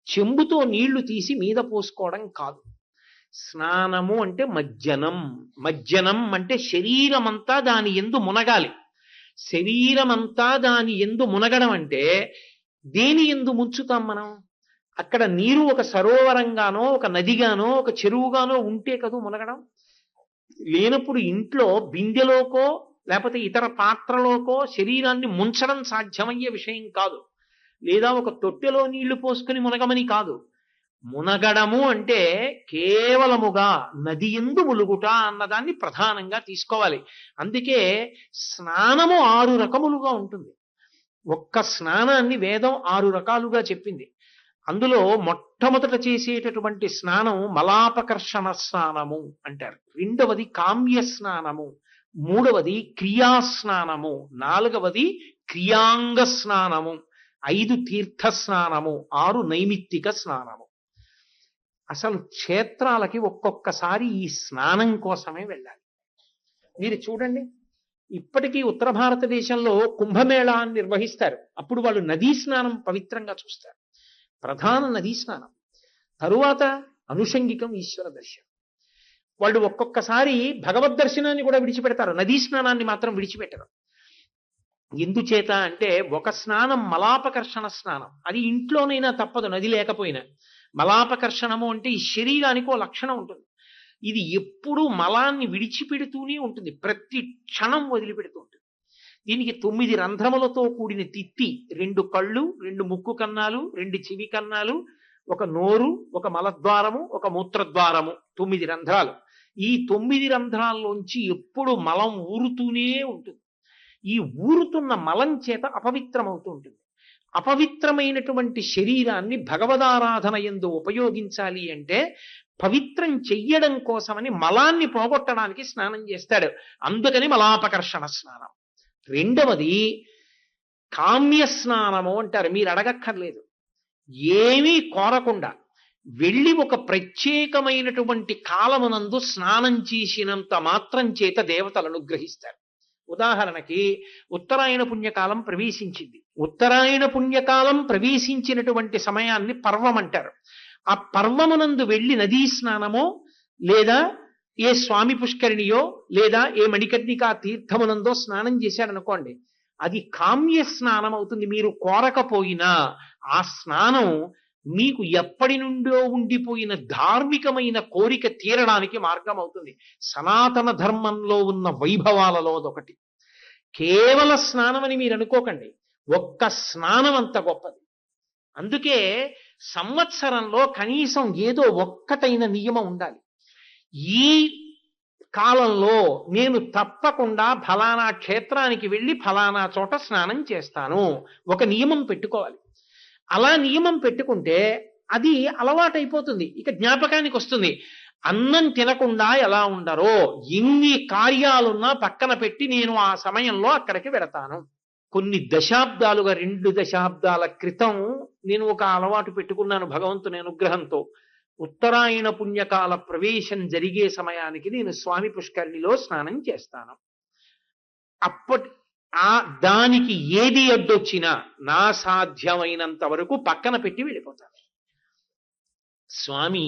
చెంబుతో నీళ్లు తీసి మీద పోసుకోవడం కాదు. స్నానము అంటే మజ్జనం. మజ్జనం అంటే శరీరమంతా దాని యందు మునగాలి. శరీరమంతా దాని యందు మునగడం అంటే దేని యందు ముంచుతాం మనం? అక్కడ నీరు ఒక సరోవరంగానో ఒక నదిగానో ఒక చెరువుగానో ఉంటే కదూ మునగడం. లేనప్పుడు ఇంట్లో బిందెలోకో లేకపోతే ఇతర పాత్రలోకో శరీరాన్ని ముంచడం సాధ్యమయ్యే విషయం కాదు. లేదా ఒక తొట్టెలో నీళ్లు పోసుకుని మునగమని కాదు. మునగడము అంటే కేవలముగా నది యందు ములుగుట అన్నదాన్ని ప్రధానంగా తీసుకోవాలి. అందుకే స్నానము 6 రకములుగా ఉంటుంది. ఒక్క స్నానాన్ని వేదం 6 రకాలుగా చెప్పింది. అందులో మొట్టమొదట చేసేటటువంటి స్నానం మలాపకర్షణ స్నానము అంటారు. రెండవది కామ్య స్నానము, మూడవది క్రియాస్నానము, 4వది క్రియాంగ స్నానము, 5 తీర్థ స్నానము, 6 నైమిత్తిక స్నానము. అసలు క్షేత్రాలకి ఒక్కొక్కసారి ఈ స్నానం కోసమే వెళ్ళాలి. మీరు చూడండి, ఇప్పటికీ ఉత్తర భారతదేశంలో కుంభమేళా అని నిర్వహిస్తారు. అప్పుడు వాళ్ళు నదీ స్నానం పవిత్రంగా చూస్తారు. ప్రధాన నదీ స్నానం, తరువాత అనుషంగికం ఈశ్వర దర్శనం. వాళ్ళు ఒక్కొక్కసారి భగవద్ దర్శనాన్ని కూడా విడిచిపెడతారు, నదీ స్నానాన్ని మాత్రం విడిచిపెట్టరు. ఎందుచేత అంటే ఒక స్నానం మలాపకర్షణ స్నానం, అది ఇంట్లోనైనా తప్పదు, నది లేకపోయినా. మలాపకర్షణము అంటే ఈ శరీరానికి ఓ లక్షణం ఉంటుంది, ఇది ఎప్పుడూ మలాన్ని విడిచిపెడుతూనే ఉంటుంది, ప్రతి క్షణం వదిలిపెడుతూ ఉంటుంది. దీనికి 9 రంధ్రములతో కూడిన తిత్తి, 2 కళ్ళు, 2 ముక్కు కన్నాలు, 2 చెవి కన్నాలు, ఒక నోరు, ఒక మలద్వారము, ఒక మూత్రద్వారము, 9 రంధ్రాలు. ఈ 9 రంధ్రాల్లోంచి ఎప్పుడు మలం ఊరుతూనే ఉంటుంది. ఈ ఊరుతున్న మలం చేత అపవిత్రమవుతూ ఉంటుంది. అపవిత్రమైనటువంటి శరీరాన్ని భగవదారాధన యందు ఉపయోగించాలి అంటే పవిత్రం చెయ్యడం కోసమని మలాన్ని పోగొట్టడానికి స్నానం చేస్తాడు. అందుకని మలాపకర్షణ స్నానం. రెండవది కామ్య స్నానము అంటారు. మీరు అడగక్కర్లేదు, ఏమీ కోరకుండా వెళ్ళి ఒక ప్రత్యేకమైనటువంటి కాలమునందు స్నానం చేసినంత మాత్రం చేత దేవతలు అనుగ్రహిస్తారు. ఉదాహరణకి ఉత్తరాయణ పుణ్యకాలం ప్రవేశించింది. ఉత్తరాయణ పుణ్యకాలం ప్రవేశించినటువంటి సమయాన్ని పర్వం అంటారు. ఆ పర్వమునందు వెళ్ళి నదీ స్నానమో లేదా ఏ స్వామి పుష్కరిణియో లేదా ఏ మణికర్ణికా తీర్థమునందో స్నానం చేశారనుకోండి, అది కామ్య స్నానం అవుతుంది. మీరు కోరకపోయినా ఆ స్నానం మీకు ఎప్పటి నుండో ఉండిపోయిన ధార్మికమైన కోరిక తీరడానికి మార్గం అవుతుంది. సనాతన ధర్మంలో ఉన్న వైభవాలలో అదొకటి. కేవల స్నానం అని మీరు అనుకోకండి, ఒక్క స్నానం అంత గొప్పది. అందుకే సంవత్సరంలో కనీసం ఏదో ఒక్కటైన నియమం ఉండాలి. ఈ కాలంలో నేను తప్పకుండా ఫలానా క్షేత్రానికి వెళ్ళి ఫలానా చోట స్నానం చేస్తాను, ఒక నియమం పెట్టుకోవాలి. అలా నియమం పెట్టుకుంటే అది అలవాటైపోతుంది, ఇక జ్ఞాపకానికి వస్తుంది. అన్నం తినకుండా ఎలా ఉండరో, ఎన్ని కార్యాలున్నా పక్కన పెట్టి నేను ఆ సమయంలో అక్కడికి వెడతాను. కొన్ని దశాబ్దాలుగా 2 దశాబ్దాల క్రితం నేను ఒక అలవాటు పెట్టుకున్నాను భగవంతుని అనుగ్రహంతో. ఉత్తరాయణ పుణ్యకాల ప్రవేశం జరిగే సమయానికి నేను స్వామి పుష్కరిణిలో స్నానం చేస్తాను. దానికి ఏది అడ్డొచ్చినా నా సాధ్యమైనంత వరకు పక్కన పెట్టి వెళ్ళిపోతాను. స్వామి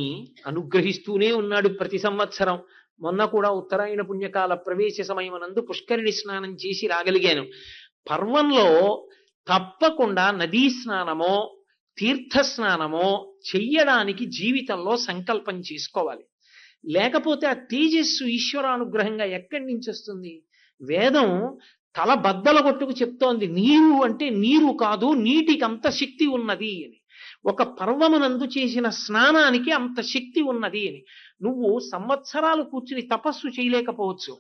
అనుగ్రహిస్తూనే ఉన్నాడు ప్రతి సంవత్సరం. మొన్న కూడా ఉత్తరాయణ పుణ్యకాల ప్రవేశ సమయమునందు పుష్కరిణి స్నానం చేసి రాగలిగాను. పర్వంలో తప్పకుండా నదీ స్నానమో తీర్థ స్నానమో చెయ్యడానికి జీవితంలో సంకల్పం చేసుకోవాలి. లేకపోతే ఆ తేజస్సు ఈశ్వరానుగ్రహంగా ఎక్కడి నుంచి వస్తుంది? వేదం తల బద్దల కొట్టుకు చెప్తోంది, నీరు అంటే నీరు కాదు, నీటికి అంత శక్తి ఉన్నది అని. ఒక పర్వమునందు చేసిన స్నానానికి అంత శక్తి ఉన్నది అని. నువ్వు సంవత్సరాలు కూర్చుని తపస్సు చేయలేకపోవచ్చు,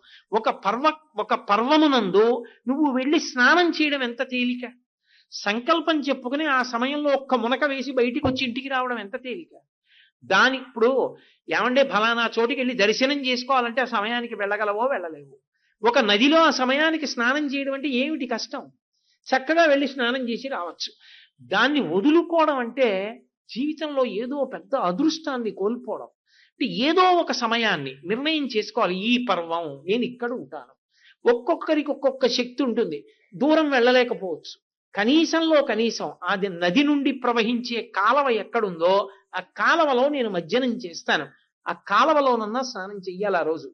ఒక పర్వమునందు నువ్వు వెళ్ళి స్నానం చేయడం ఎంత తేలిక. సంకల్పం చెప్పుకుని ఆ సమయంలో ఒక్క మునక వేసి బయటికి వచ్చి ఇంటికి రావడం ఎంత తేలిక. ఇప్పుడు ఏమంటే ఫలానా చోటికి వెళ్ళి దర్శనం చేసుకోవాలంటే ఆ సమయానికి వెళ్ళగలవో వెళ్ళలేవు. ఒక నదిలో ఆ సమయానికి స్నానం చేయడం అంటే ఏమిటి కష్టం? చక్కగా వెళ్ళి స్నానం చేసి రావచ్చు. దాన్ని వదులుకోవడం అంటే జీవితంలో ఏదో పెద్ద అదృష్టాన్ని కోల్పోవడం. అంటే ఏదో ఒక సమయాన్ని నిర్ణయం చేసుకోవాలి, ఈ పర్వం నేను ఇక్కడ ఉంటాను. ఒక్కొక్కరికి ఒక్కొక్క శక్తి ఉంటుంది, దూరం వెళ్ళలేకపోవచ్చు. కనీసంలో కనీసం అది నది నుండి ప్రవహించే కాలవ ఎక్కడుందో ఆ కాలవలో నేను మజ్జనం చేస్తాను, ఆ కాలవలోనన్నా స్నానం చెయ్యాలి. ఆ రోజు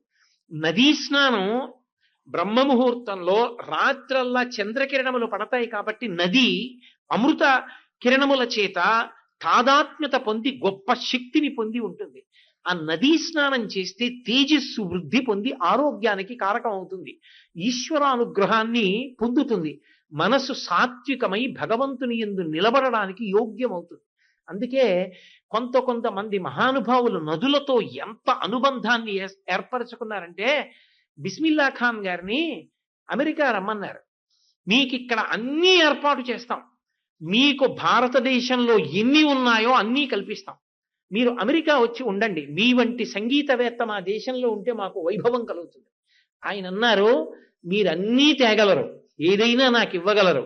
నదీ స్నానం బ్రహ్మముహూర్తంలో రాత్రల్లా చంద్రకిరణములు పడతాయి కాబట్టి నది అమృత కిరణముల చేత తాదాత్మ్యత పొంది గొప్ప శక్తిని పొంది ఉంటుంది. ఆ నదీ స్నానం చేస్తే తేజస్సు వృద్ధి పొంది ఆరోగ్యానికి కారకం అవుతుంది, ఈశ్వరానుగ్రహాన్ని పొందుతుంది, మనసు సాత్వికమై భగవంతుని యందు నిలబడడానికి యోగ్యమవుతుంది. అందుకే కొంతమంది మహానుభావులు నదులతో ఎంత అనుబంధాన్ని ఏర్పరచుకున్నారంటే, బిస్మిల్లా ఖాన్ గారిని అమెరికా రమ్మన్నారు. మీకు ఇక్కడ అన్నీ ఏర్పాటు చేస్తాం, మీకు భారతదేశంలో ఎన్ని ఉన్నాయో అన్నీ కల్పిస్తాం, మీరు అమెరికా వచ్చి ఉండండి, మీ వంటి సంగీతవేత్త మా దేశంలో ఉంటే మాకు వైభవం కలుగుతుంది. ఆయన అన్నారు, మీరన్నీ తేగలరు, ఏదైనా నాకు ఇవ్వగలరు,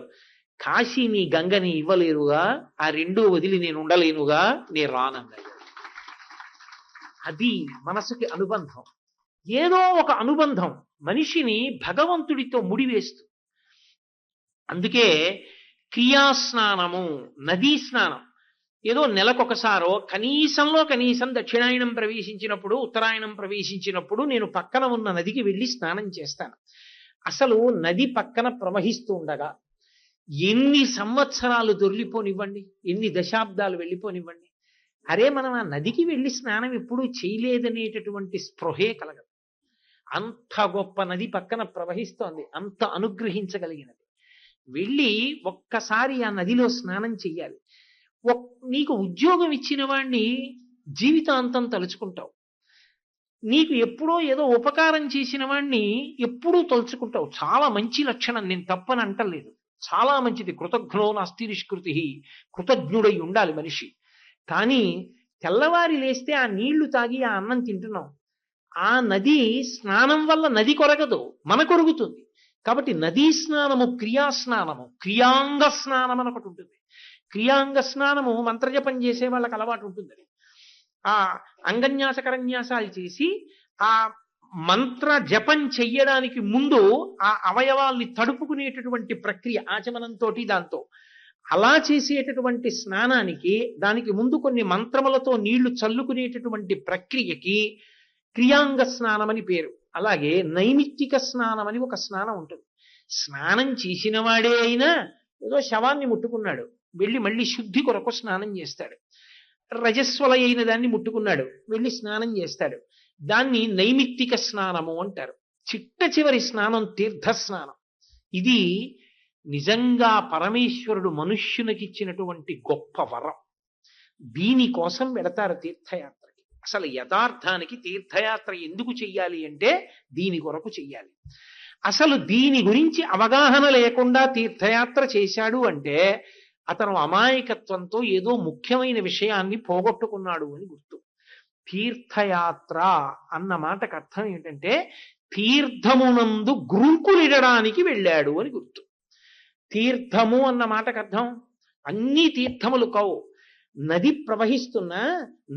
కాశీని గంగని ఇవ్వలేరుగా, ఆ రెండూ వదిలి నేను ఉండలేనుగా, నేను రానన్నారు. అది మనసుకి అనుబంధం, ఏదో ఒక అనుబంధం మనిషిని భగవంతుడితో ముడివేస్తుంది. అందుకే క్రియాస్నానము, నదీ స్నానం ఏదో నెలకొకసారో కనీసంలో కనీసం దక్షిణాయనం ప్రవేశించినప్పుడు, ఉత్తరాయణం ప్రవేశించినప్పుడు నేను పక్కన ఉన్న నదికి వెళ్ళి స్నానం చేస్తాను. అసలు నది పక్కన ప్రవహిస్తూ ఉండగా ఎన్ని సంవత్సరాలు దొర్లిపోనివ్వండి, ఎన్ని దశాబ్దాలు వెళ్ళిపోనివ్వండి, అరే మనం ఆ నదికి వెళ్ళి స్నానం ఎప్పుడూ చేయలేదనేటటువంటి స్పృహే కలగదు. అంత గొప్ప నది పక్కన ప్రవహిస్తోంది, అంత అనుగ్రహించగలిగినది. వెళ్ళి ఒక్కసారి ఆ నదిలో స్నానం చెయ్యాలి. నీకు ఉద్యోగం ఇచ్చిన వాణ్ణి జీవితాంతం తలుచుకుంటావు. నీకు ఎప్పుడో ఏదో ఉపకారం చేసిన వాణ్ణి ఎప్పుడూ తలుచుకుంటావు. చాలా మంచి లక్షణం, నేను తప్పని అంటలేదు, చాలా మంచిది. కృతజ్ఞో నాస్తి నిష్కృతి, కృతజ్ఞుడై ఉండాలి మనిషి. కానీ తెల్లవారి లేస్తే ఆ నీళ్లు తాగి ఆ అన్నం తింటున్నాం. ఆ నది స్నానం వల్ల నది కొరగదు, మన కొరుగుతుంది. కాబట్టి నదీ స్నానము క్రియాస్నానము, క్రియాంగ స్నానం అని ఒకటి ఉంటుంది. క్రియాంగ స్నానము మంత్రజపం చేసే వాళ్ళకి అలవాటు ఉంటుంది. ఆ అంగన్యాస కరన్యాసాలు చేసి ఆ మంత్ర జపం చెయ్యడానికి ముందు ఆ అవయవాల్ని తడుపుకునేటటువంటి ప్రక్రియ ఆచమనంతో, దాంతో అలా చేసేటటువంటి స్నానానికి, దానికి ముందు కొన్ని మంత్రములతో నీళ్లు చల్లుకునేటటువంటి ప్రక్రియకి క్రియాంగ స్నానం అని పేరు. అలాగే నైమిత్తిక స్నానం అని ఒక స్నానం ఉంటుంది. స్నానం చేసిన వాడే అయినా ఏదో శవాన్ని ముట్టుకున్నాడు, వెళ్ళి మళ్ళీ శుద్ధి కొరకు స్నానం చేస్తాడు. రజస్వల అయిన దాన్ని ముట్టుకున్నాడు, వెళ్ళి స్నానం చేస్తాడు. దాన్ని నైమిత్తిక స్నానము అంటారు. చిట్ట చివరి స్నానం తీర్థ స్నానం. ఇది నిజంగా పరమేశ్వరుడు మనుష్యునికి ఇచ్చినటువంటి గొప్ప వరం. దీనికోసం వెడతారు తీర్థయాత్రకి. అసలు యథార్థానికి తీర్థయాత్ర ఎందుకు చెయ్యాలి అంటే దీని కొరకు చెయ్యాలి. అసలు దీని గురించి అవగాహన లేకుండా తీర్థయాత్ర చేశాడు అంటే అతను అమాయకత్వంతో ఏదో ముఖ్యమైన విషయాన్ని పోగొట్టుకున్నాడు అని గుర్తు. తీర్థయాత్ర అన్న మాటకు అర్థం ఏంటంటే తీర్థమునందు గురుకులిడడానికి వెళ్ళాడు అని గుర్తు. తీర్థము అన్న మాటకు అర్థం అన్ని తీర్థములు కావు. నది ప్రవహిస్తున్నా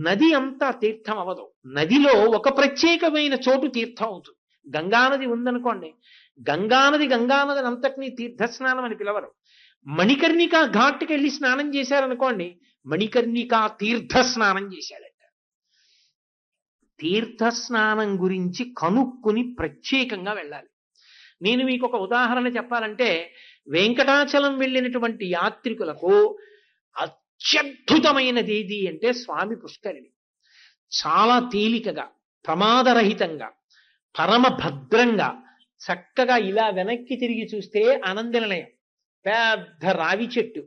నది అంతా తీర్థం అవ్వదు. నదిలో ఒక ప్రత్యేకమైన చోటు తీర్థం అవుతుంది. గంగానది ఉందనుకోండి, గంగానది అంతటినీ తీర్థస్నానం అని పిలవరు. మణికర్ణికా ఘాట్కి వెళ్ళి స్నానం చేశారనుకోండి, మణికర్ణికా తీర్థ స్నానం చేశాడట. తీర్థస్నానం గురించి కనుక్కుని ప్రత్యేకంగా వెళ్ళాలి. నేను మీకు ఒక ఉదాహరణ చెప్పాలంటే, వెంకటాచలం వెళ్ళినటువంటి యాత్రికులకు అత్యద్భుతమైనది ఏది అంటే స్వామి పుష్కరిణి. చాలా తేలికగా, ప్రమాదరహితంగా, పరమ భద్రంగా, చక్కగా ఇలా వెనక్కి తిరిగి చూస్తే ఆనంద నిలయం, పెద్ద రావి చెట్టు,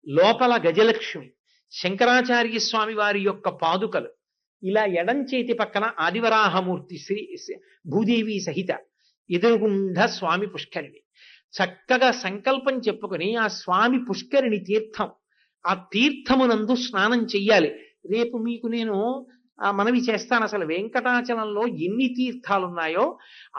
లోపల గజలక్ష్మి, శంకరాచార్య స్వామి వారి యొక్క పాదుకలు, ఇలా ఎడం చేతి పక్కన ఆదివరాహమూర్తి భూదేవి సహిత, ఎదురుగుండా స్వామి పుష్కరిణి. చక్కగా సంకల్పం చెప్పుకొని ఆ స్వామి పుష్కరిణి తీర్థం, ఆ తీర్థమునందు స్నానం చెయ్యాలి. రేపు మీకు నేను మనవి చేస్తాను. అసలు వెంకటాచలంలో ఎన్ని తీర్థాలు ఉన్నాయో,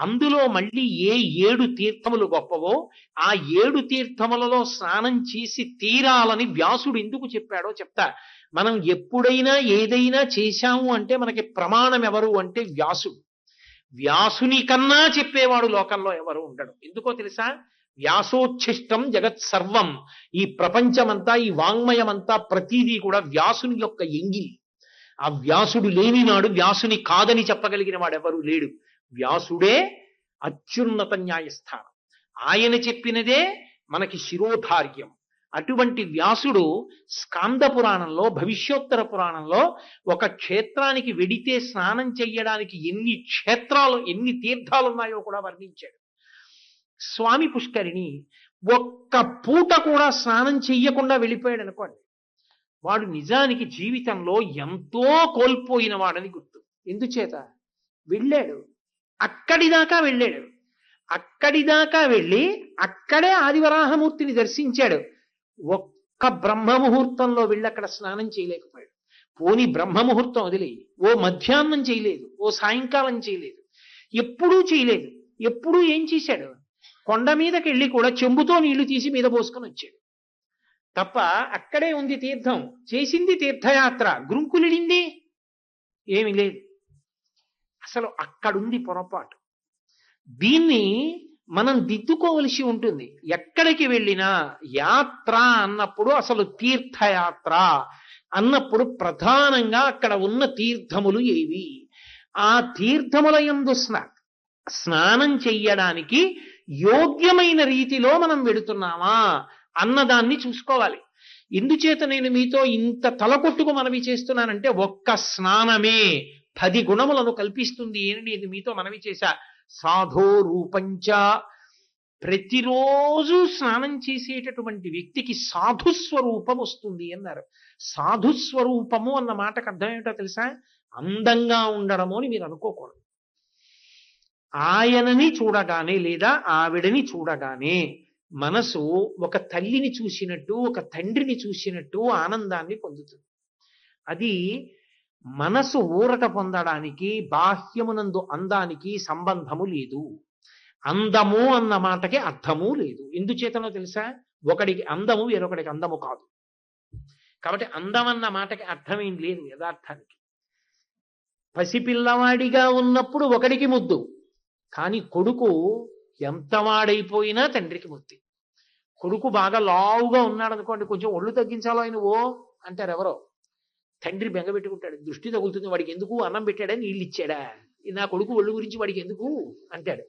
అందులో మళ్ళీ ఏ 7 తీర్థములు గొప్పవో, ఆ 7 తీర్థములలో స్నానం చేసి తీరాలని వ్యాసుడు ఎందుకు చెప్పాడో చెప్తా. మనం ఎప్పుడైనా ఏదైనా చేశాము అంటే మనకి ప్రమాణం ఎవరు అంటే వ్యాసుడు. వ్యాసుని కన్నా చెప్పేవాడు లోకంలో ఎవరు ఉండడు. ఎందుకో తెలుసా? వ్యాసోచ్ఛిష్టం జగత్ సర్వం. ఈ ప్రపంచమంతా, ఈ వాంగ్మయమంతా, ప్రతిదీ కూడా వ్యాసుని యొక్క ఎంగిలి. ఆ వ్యాసుడు లేని నాడు వ్యాసుని కాదని చెప్పగలిగిన వాడెవరూ లేడు. వ్యాసుడే అత్యున్నత న్యాయస్థానం. ఆయన చెప్పినదే మనకి శిరోధార్యం. అటువంటి వ్యాసుడు స్కాంద పురాణంలో, భవిష్యోత్తర పురాణంలో ఒక క్షేత్రానికి వెడితే స్నానం చెయ్యడానికి ఎన్ని క్షేత్రాలు, ఎన్ని తీర్థాలు ఉన్నాయో కూడా వర్ణించాడు. స్వామి పుష్కరిణి ఒక్క పూట కూడా స్నానం చెయ్యకుండా వెళ్ళిపోయాడు అనుకోండి, వాడు నిజానికి జీవితంలో ఎంతో కోల్పోయిన వాడని గుర్తు. ఎందుచేత? వెళ్ళాడు, అక్కడి దాకా వెళ్ళాడు. అక్కడి దాకా వెళ్ళి అక్కడే ఆదివరాహమూర్తిని దర్శించాడు. ఒక్క బ్రహ్మముహూర్తంలో వెళ్ళి అక్కడ స్నానం చేయలేకపోయాడు. పోని బ్రహ్మముహూర్తం వదిలి ఓ మధ్యాహ్నం చేయలేదు, ఓ సాయంకాలం చేయలేదు, ఎప్పుడూ చేయలేదు. ఎప్పుడూ ఏం చేశాడు? కొండ మీదకి వెళ్ళి కూడా చెంబుతో నీళ్లు తీసి మీద పోసుకొని వచ్చాడు తప్ప అక్కడే ఉంది తీర్థం. చేసింది తీర్థయాత్ర, గురుకులిడింది ఏమి లేదు. అసలు అక్కడుంది పొరపాటు. దీన్ని మనం దిద్దుకోవలసి ఉంటుంది. ఎక్కడికి వెళ్ళినా యాత్ర అన్నప్పుడు అసలు తీర్థయాత్ర అన్నప్పుడు ప్రధానంగా అక్కడ ఉన్న తీర్థములు ఏవి, ఆ తీర్థముల యందు స్నానం చెయ్యడానికి యోగ్యమైన రీతిలో మనం వెడుతున్నామా అన్నదాన్ని చూసుకోవాలి. ఎందుచేత నేను మీతో ఇంత తలకొట్టుకు మనవి చేస్తున్నానంటే ఒక్క స్నానమే 10 గుణములను కల్పిస్తుంది అని నేను మీతో మనవి చేశా. సాధో రూపంచ, ప్రతిరోజు స్నానం చేసేటటువంటి వ్యక్తికి సాధుస్వరూపం వస్తుంది అన్నారు. సాధుస్వరూపము అన్న మాటకు అర్థం ఏమిటో తెలుసా? అందంగా ఉండడము అని మీరు అనుకోకూడదు. ఆయనని చూడగానే లేదా ఆవిడని చూడగానే మనసు ఒక తల్లిని చూసినట్టు ఒక తండ్రిని చూసినట్టు ఆనందాన్ని పొందుతుంది. అది మనసు ఊరట పొందడానికి బాహ్యమునందు అందానికి సంబంధము లేదు. అందము అన్న మాటకి అర్థము లేదు. ఎందుచేతనో తెలుసా? ఒకడికి అందము వేరొకడికి అందము కాదు. కాబట్టి అందం అన్న మాటకి అర్థం ఏం లేదు యథార్థానికి. పసిపిల్లవాడిగా ఉన్నప్పుడు ఒకడికి ముద్దు, కానీ కొడుకు ఎంత వాడైపోయినా తండ్రికి ముద్దు. కొడుకు బాగా లావుగా ఉన్నాడు అనుకోండి, కొంచెం ఒళ్ళు తగ్గించాలో ఆయన ఓ అంటారు ఎవరో. తండ్రి బెంగపెట్టుకుంటాడు, దృష్టి తగులుతుంది, వాడికి ఎందుకు అన్నం పెట్టాడా నీళ్ళు ఇచ్చాడా, నా కొడుకు ఒళ్ళు గురించి వాడికి ఎందుకు అంటాడు.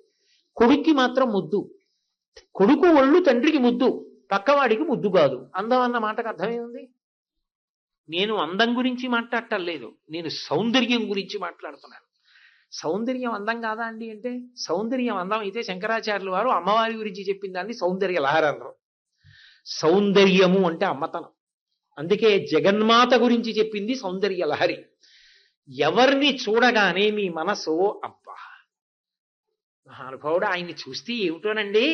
కొడుక్కి మాత్రం ముద్దు. కొడుకు ఒళ్ళు తండ్రికి ముద్దు, పక్కవాడికి ముద్దు కాదు. అందం అన్న మాటకు అర్థమేముంది? నేను అందం గురించి మాట్లాడటం లేదు, నేను సౌందర్యం గురించి మాట్లాడుతున్నాను. సౌందర్యం అందం కాదా అండి అంటే, సౌందర్యం అందం అయితే శంకరాచార్యుల వారు అమ్మవారి గురించి చెప్పిన దాన్ని సౌందర్య లహరి అన్నారు. సౌందర్యము అంటే అమ్మతనం. అందుకే జగన్మాత గురించి చెప్పింది సౌందర్య లహరి. ఎవరిని చూడగానే మీ మనసు అబ్బా మహానుభావుడు ఆయన్ని చూస్తే ఏమిటోనండి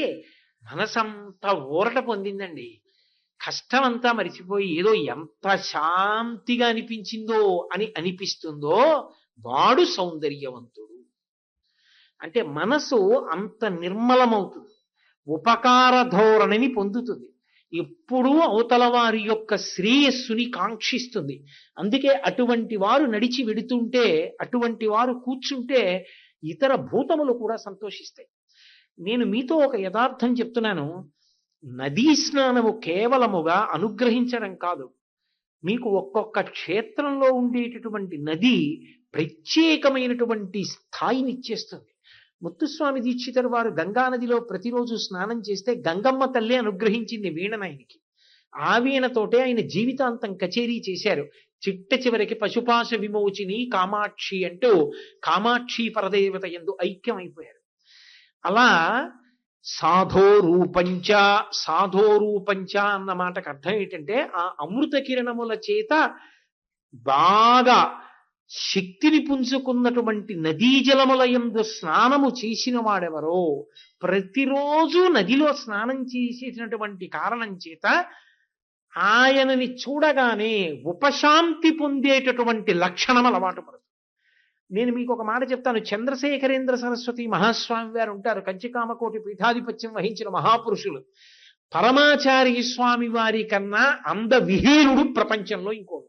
మనసంతా ఊరట పొందిందండి, కష్టం అంతా మరిచిపోయి ఏదో ఎంత శాంతిగా అనిపించిందో అని అనిపిస్తుందో వాడు సౌందర్యవంతుడు. అంటే మనసు అంత నిర్మలమవుతుంది, ఉపకార ధోరణిని పొందుతుంది, ఎప్పుడూ అవతల వారి యొక్క శ్రేయస్సుని కాంక్షిస్తుంది. అందుకే అటువంటి వారు నడిచి వెడుతుంటే, అటువంటి వారు కూర్చుంటే ఇతర భూతములు కూడా సంతోషిస్తాయి. నేను మీతో ఒక యథార్థం చెప్తున్నాను. నదీ స్నానము కేవలముగా అనుగ్రహించడం కాదు, మీకు ఒక్కొక్క క్షేత్రంలో ఉండేటటువంటి నది ప్రత్యేకమైనటువంటి స్థాయిని ఇచ్చేస్తుంది. ముత్తుస్వామి దీక్షితరు వారు గంగానదిలో ప్రతిరోజు స్నానం చేస్తే గంగమ్మ తల్లి అనుగ్రహించింది వీణనాయనికి. ఆ వీణతోటే ఆయన జీవితాంతం కచేరీ చేశారు. చిట్ట చివరికి పశుపాశ విమోచిని కామాక్షి అంటూ కామాక్షి పరదేవత యందు ఐక్యమైపోయారు. అలా సాధోరూపంచ, సాధోరూపంచ అన్న మాటకు అర్థం ఏంటంటే ఆ అమృత కిరణముల చేత బాగా శక్తిని పుంజుకున్నటువంటి నదీ జలముల యందు స్నానము చేసిన వాడెవరో, ప్రతిరోజు నదిలో స్నానం చేసేసినటువంటి కారణం చేత ఆయనని చూడగానే ఉపశాంతి పొందేటటువంటి లక్షణం అలవాటు పడుతుంది. నేను మీకు ఒక మాట చెప్తాను. చంద్రశేఖరేంద్ర సరస్వతి మహాస్వామి వారు ఉంటారు, కంచికామకోటి పీఠాధిపత్యం వహించిన మహాపురుషులు. పరమాచార్య స్వామి వారి కన్నా అందవిహీనుడు ప్రపంచంలో ఇంకోడు.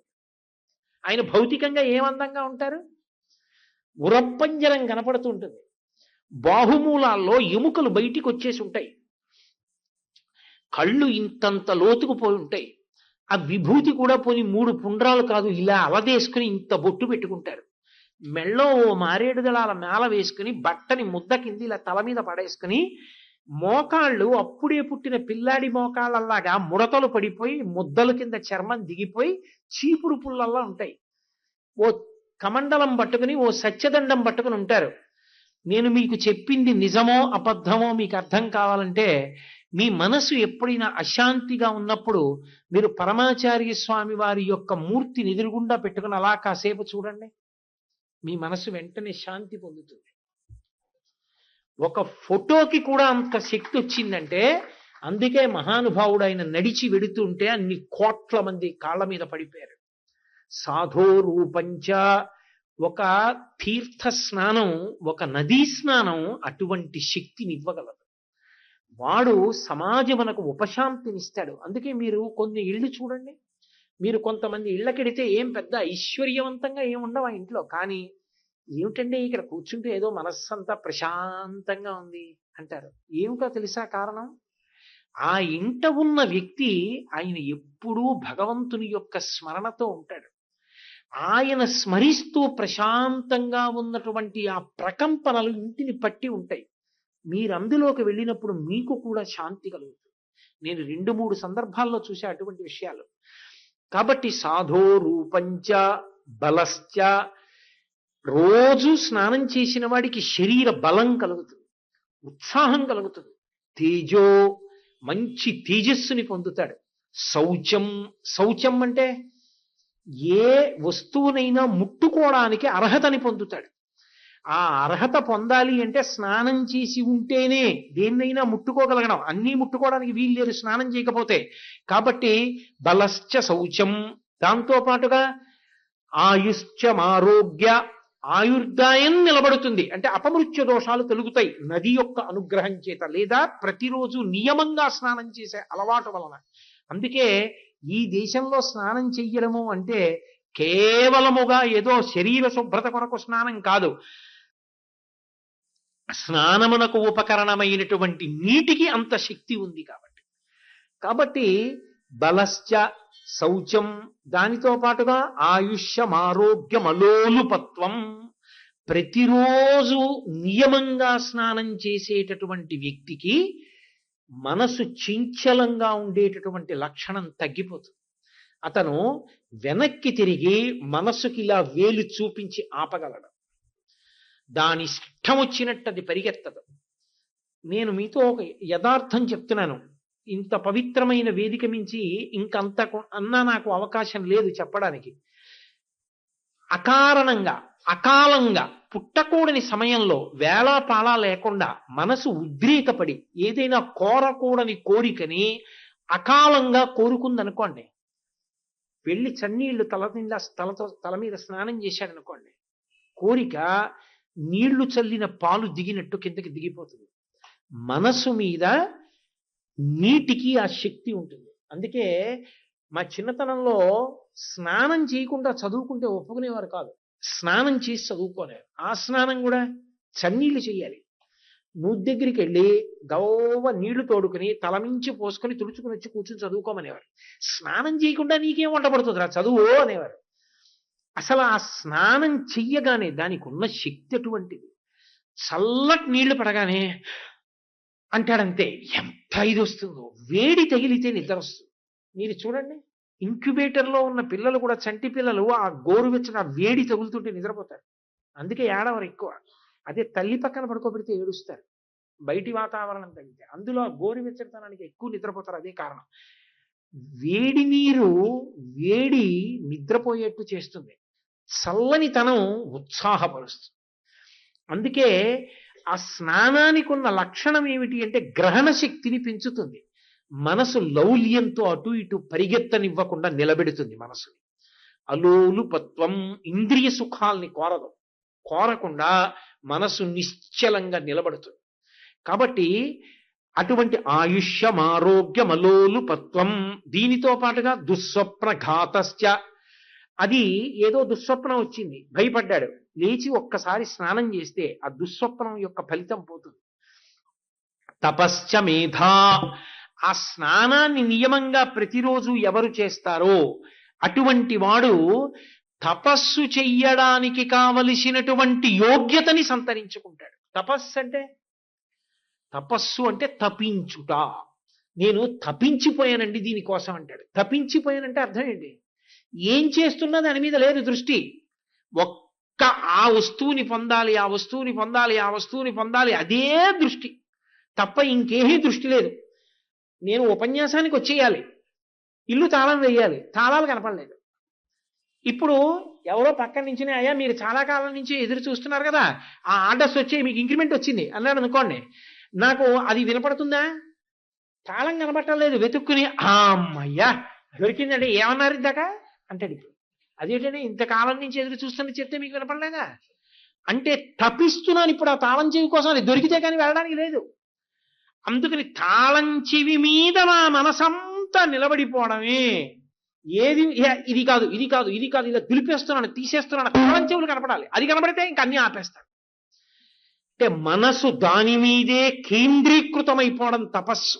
ఆయన భౌతికంగా ఏమందంగా ఉంటారు? ఉరప్పంజరం కనపడుతూ ఉంటుంది, బాహుమూలాల్లో ఎముకలు బయటికి వచ్చేసి ఉంటాయి, కళ్ళు ఇంతంత లోతుకు పోయి ఉంటాయి. ఆ విభూతి కూడా పోని 3 పుండ్రాలు కాదు, ఇలా అలదేసుకుని ఇంత బొట్టు పెట్టుకుంటారు. మెళ్ళో ఓ మారేడు దళాల మేళ వేసుకుని బట్టని ముద్ద కింది ఇలా తల మీద పడేసుకుని, మోకాళ్ళు అప్పుడే పుట్టిన పిల్లాడి మోకాళ్ళలాగా ముడతలు పడిపోయి ముద్దల కింద చర్మం దిగిపోయి చీపురు పుల్లల్లా ఉంటాయి. ఓ కమండలం పట్టుకుని ఓ సత్యదండం పట్టుకుని ఉంటారు. నేను మీకు చెప్పింది నిజమో అబద్ధమో మీకు అర్థం కావాలంటే, మీ మనసు ఎప్పుడైనా అశాంతిగా ఉన్నప్పుడు మీరు పరమాచార్య స్వామి వారి యొక్క మూర్తిని ఎదురుగుండా పెట్టుకుని అలా కాసేపు చూడండి, మీ మనసు వెంటనే శాంతి పొందుతుంది. ఒక ఫోటోకి కూడా అంత శక్తి వచ్చిందంటే అందుకే మహానుభావుడు ఆయన నడిచి వెడుతుంటే అన్ని కోట్ల మంది కాళ్ళ మీద పడిపోయారు. సాధో రూపంచ, ఒక తీర్థ స్నానం, ఒక నదీ స్నానం అటువంటి శక్తిని ఇవ్వగలదు. వాడు సమాజమునకు ఉపశాంతినిస్తాడు. అందుకే మీరు కొన్ని ఇళ్ళు చూడండి, మీరు కొంతమంది ఇళ్ళకెడితే ఏం పెద్ద ఐశ్వర్యవంతంగా ఏం ఉండవు ఆ ఇంట్లో, కానీ ఏమిటండి ఇక్కడ కూర్చుంటే ఏదో మనస్సంతా ప్రశాంతంగా ఉంది అంటారు. ఏమిటో తెలుసా కారణం? ఆ ఇంట ఉన్న వ్యక్తి ఆయన ఎప్పుడూ భగవంతుని యొక్క స్మరణతో ఉంటాడు. ఆయన స్మరిస్తూ ప్రశాంతంగా ఉన్నటువంటి ఆ ప్రకంపనలు ఇంటిని పట్టి ఉంటాయి. మీరు అందులోకి వెళ్ళినప్పుడు మీకు కూడా శాంతి కలుగుతుంది. నేను 2-3 సందర్భాల్లో చూసే అటువంటి విషయాలు. కాబట్టి సాధో రూపంచ బలశ్చ, రోజు స్నానం చేసిన వాడికి శరీర బలం కలుగుతుంది, ఉత్సాహం కలుగుతుంది, తేజో మంచి తేజస్సుని పొందుతాడు. శౌచం, శౌచం అంటే ఏ వస్తువునైనా ముట్టుకోవడానికి అర్హతని పొందుతాడు. ఆ అర్హత పొందాలి అంటే స్నానం చేసి ఉంటేనే దేన్నైనా ముట్టుకోగలగడం. అన్నీ ముట్టుకోవడానికి వీలు లేదు స్నానం చేయకపోతే. కాబట్టి బలశ్చ శౌచం, దాంతో పాటుగా ఆయుశ్చమారోగ్య, ఆయుర్దాయం నిలబడుతుంది. అంటే అపమృత్యు దోషాలు తొలుగుతాయి నది యొక్క అనుగ్రహం చేత, లేదా ప్రతిరోజు నియమంగా స్నానం చేసే అలవాటు వలన. అందుకే ఈ దేశంలో స్నానం చెయ్యడము అంటే కేవలముగా ఏదో శరీర శుభ్రత కొరకు స్నానం కాదు, స్నానమునకు ఉపకరణమైనటువంటి నీటికి అంత శక్తి ఉంది కాబట్టి బలశ్చ శౌచం, దానితో పాటుగా ఆయుష్యమారోగ్యమలోలుపత్వం, ప్రతిరోజు నియమంగా స్నానం చేసేటటువంటి వ్యక్తికి మనసు చంచలంగా ఉండేటటువంటి లక్షణం తగ్గిపోతుంది. అతను వెనక్కి తిరిగి మనసుకి ఇలా వేలు చూపించి ఆపగలడు. దాని ఇష్టం వచ్చినట్టు అది పరిగెత్తదు. నేను మీతో ఒక యథార్థం చెప్తున్నాను. ఇంత పవిత్రమైన వేదిక మించి ఇంకంత అన్నా నాకు అవకాశం లేదు చెప్పడానికి. అకారణంగా అకాలంగా పుట్టకూడని సమయంలో వేళాపాళా లేకుండా మనసు ఉద్రేకపడి ఏదైనా కోరకూడని కోరికని అకాలంగా కోరుకుందనుకోండి, వెళ్ళి చన్నీళ్లు తల మీద స్నానం చేశాడనుకోండి, కోరిక నీళ్లు చల్లిన పాలు దిగినట్టు కిందకి దిగిపోతుంది. మనసు మీద నీటికి ఆ శక్తి ఉంటుంది. అందుకే మా చిన్నతనంలో స్నానం చేయకుండా చదువుకుంటే ఒప్పుకునేవారు కాదు. స్నానం చేసి చదువుకోలేరు. ఆ స్నానం కూడా చన్నీళ్లు చేయాలి. నూతి దగ్గరికి వెళ్ళి గవ్వ నీళ్లు తోడుకుని తలమించి పోసుకొని తుడుచుకుని వచ్చి కూర్చుని చదువుకోమనేవారు. స్నానం చేయకుండా నీకేం వంట పడుతుందిరా చదువు అనేవారు. అసలు ఆ స్నానం చెయ్యగానే దానికి ఉన్న శక్తి అటువంటిది. చల్లటి నీళ్లు పడగానే అంటాడంతే, ఎంత ఇది వస్తుందో, వేడి తగిలితే నిద్ర వస్తుంది. మీరు చూడండి, ఇంక్యుబేటర్లో ఉన్న పిల్లలు కూడా, చంటి పిల్లలు ఆ గోరువెచ్చని ఆ వేడి తగులుతుంటే నిద్రపోతారు. అందుకే ఏడవరు ఎక్కువ. అదే తల్లి పక్కన పడుకోబెడితే ఏడుస్తారు, బయటి వాతావరణం తగ్గితే. అందులో ఆ గోరువెచ్చనితనానికి ఎక్కువ నిద్రపోతారు. అదే కారణం. వేడి నీరు వేడి నిద్రపోయేట్టు చేస్తుంది, చల్లనితనం ఉత్సాహపరుస్తుంది. అందుకే ఆ స్నానానికి ఉన్న లక్షణం ఏమిటి అంటే గ్రహణ శక్తిని పెంచుతుంది. మనసు లౌల్యంతో అటు ఇటు పరిగెత్తనివ్వకుండా నిలబెడుతుంది మనసుని. అలోలుపత్వం, ఇంద్రియ సుఖాల్ని కోరకుండా మనసు నిశ్చలంగా నిలబడుతుంది. కాబట్టి అటువంటి ఆయుష్యమారోగ్యమలోలుపత్వం, దీనితో పాటుగా దుస్వప్నఘాతశ్చ, అది ఏదో దుస్వప్నం వచ్చింది, భయపడ్డాడు, లేచి ఒక్కసారి స్నానం చేస్తే ఆ దుస్వప్నం యొక్క ఫలితం పోతుంది. తపశ్చ మేధా, ఆ స్నానాన్ని నియమంగా ప్రతిరోజు ఎవరు చేస్తారో అటువంటి వాడు తపస్సు చెయ్యడానికి కావలసినటువంటి యోగ్యతని సంతరించుకుంటాడు. తపస్సు అంటే తపించుట. నేను తపించిపోయానండి దీనికోసం అంటాడు. తపించిపోయానంటే అర్థం ఏంటి? ఏం చేస్తున్నా దాని మీద లేదు దృష్టి. ఒక్క ఆ వస్తువుని పొందాలి, ఆ వస్తువుని పొందాలి, ఆ వస్తువుని పొందాలి, అదే దృష్టి తప్ప ఇంకేమీ దృష్టి లేదు. నేను ఉపన్యాసానికి వచ్చేయాలి, ఇల్లు తాళం వేయాలి, తాళాలు కనపడలేదు. ఇప్పుడు ఎవరో పక్కన నుంచి, అయ్యా మీరు చాలా కాలం నుంచి ఎదురు చూస్తున్నారు కదా, ఆ ఆర్డర్స్ వచ్చి మీకు ఇంక్రిమెంట్ వచ్చింది అన్నాడు అనుకోండి, నాకు అది వినపడుతుందా? తాళం కనపట్టలేదు, వెతుక్కుని అమ్మయ్యా దొరికిందండి, ఏమన్నారు ఇందాక అంటాడు. ఇప్పుడు అదేంటంటే ఇంతకాలం నుంచి ఎదురు చూస్తున్న చెప్తే మీకు వినపడలేదా అంటే తపిస్తున్నాను ఇప్పుడు ఆ తాళం చెవి కోసం, అది దొరికితే కానీ వెళ్ళడానికి లేదు. అందుకని తాళం చెవి మీద నా మనసంతా నిలబడిపోవడమే ఇది కాదు ఇది కాదు ఇది కాదు, ఇలా దులిపేస్తున్నాను తీసేస్తున్నాను, కాలం చెవులు కనపడాలి, అది కనపడితే ఇంక అన్ని ఆపేస్తాడు. అంటే మనసు దాని మీదే కేంద్రీకృతమైపోవడం తపస్సు.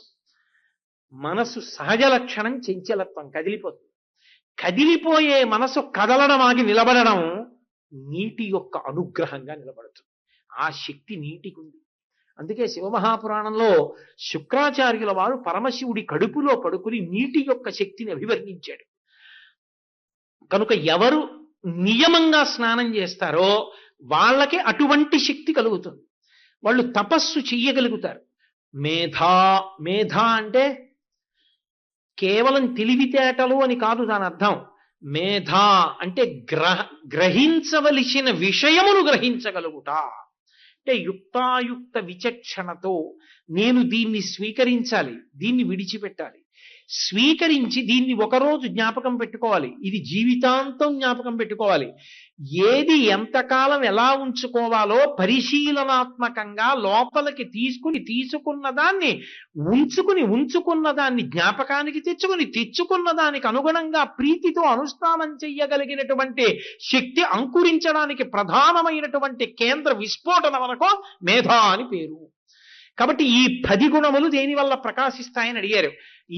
మనసు సహజ లక్షణం చంచలత్వం, కదిలిపోతుంది. కదిలిపోయే మనసు కదలడం ఆగి నిలబడడం నీటి యొక్క అనుగ్రహంగా నిలబడుతుంది. ఆ శక్తి నీటికి ఉంది. అందుకే శివమహాపురాణంలో శుక్రాచార్యుల వారు పరమశివుడి కడుపులో పడుకుని నీటి యొక్క శక్తిని అభివర్ణించాడు. కనుక ఎవరు నియమంగా స్నానం చేస్తారో వాళ్ళకి అటువంటి శక్తి కలుగుతుంది. వాళ్ళు తపస్సు చెయ్యగలుగుతారు. మేధ అంటే కేవలం తెలివితేటలు అని కాదు దాని అర్థం. మేధ అంటే గ్రహించవలసిన విషయమును గ్రహించగలుగుట. అంటే యుక్తాయుక్త విచక్షణతో నేను దీన్ని స్వీకరించాలి, దీన్ని విడిచిపెట్టాలి, స్వీకరించి దీన్ని ఒకరోజు జ్ఞాపకం పెట్టుకోవాలి, ఇది జీవితాంతం జ్ఞాపకం పెట్టుకోవాలి, ఏది ఎంతకాలం ఎలా ఉంచుకోవాలో పరిశీలనాత్మకంగా లోపలికి తీసుకున్న దాన్ని ఉంచుకున్న దాన్ని జ్ఞాపకానికి తెచ్చుకున్న దానికి అనుగుణంగా ప్రీతితో అనుష్ఠానం చెయ్యగలిగినటువంటి శక్తి అంకురించడానికి ప్రధానమైనటువంటి కేంద్ర విస్ఫోటన వరకు మేధ అని పేరు. కాబట్టి ఈ 10 గుణములు దేని వల్ల ప్రకాశిస్తాయని అడిగారు.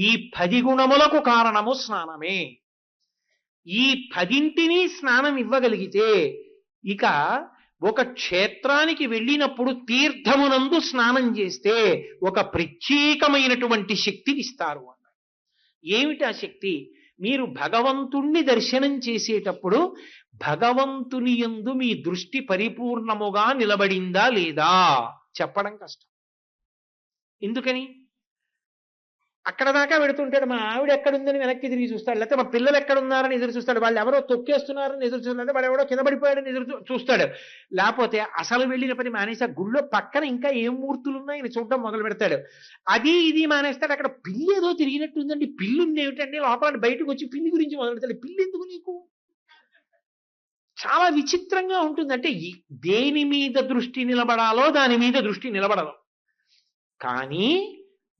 ఈ 10 గుణములకు కారణము స్నానమే. ఈ 10ంటిని స్నానం ఇవ్వగలిగితే ఇక ఒక క్షేత్రానికి వెళ్ళినప్పుడు తీర్థమునందు స్నానం చేస్తే ఒక ప్రత్యేకమైనటువంటి శక్తిని ఇస్తారు అన్నారు. ఏమిటి ఆ శక్తి? మీరు భగవంతుణ్ణి దర్శనం చేసేటప్పుడు భగవంతుని యందు మీ దృష్టి పరిపూర్ణముగా నిలబడిందా లేదా చెప్పడం కష్టం. ఎందుకని? అక్కడ దాకా పెడుతుంటాడు, మా ఆవిడ ఎక్కడుందని వెనక్కి తిరిగి చూస్తాడు, లేకపోతే మా పిల్లలు ఎక్కడున్నారని ఎదురు చూస్తాడు, వాళ్ళు ఎవరో తొక్కేస్తున్నారని ఎదురు చూస్తాడు, వాడు ఎవరో కింద పడిపోయాడని ఎదురు చూస్తాడు, లేకపోతే అసలు వెళ్ళిన పని మానేసి గుళ్ళో పక్కన ఇంకా ఏం మూర్తులు ఉన్నాయని చూడటం మొదలు పెడతాడు. అది ఇది మానేస్తాడు. అక్కడ పిల్లి ఏదో తిరిగినట్టుందండి, పిల్లి ఉంది ఏమిటండి, లోపల బయటకు వచ్చి పిల్లి గురించి మొదలు పెడతాడు. పిల్లి ఎందుకు నీకు? చాలా విచిత్రంగా ఉంటుంది. అంటే దేని మీద దృష్టి నిలబడాలో దాని మీద దృష్టి నిలబడదు. కానీ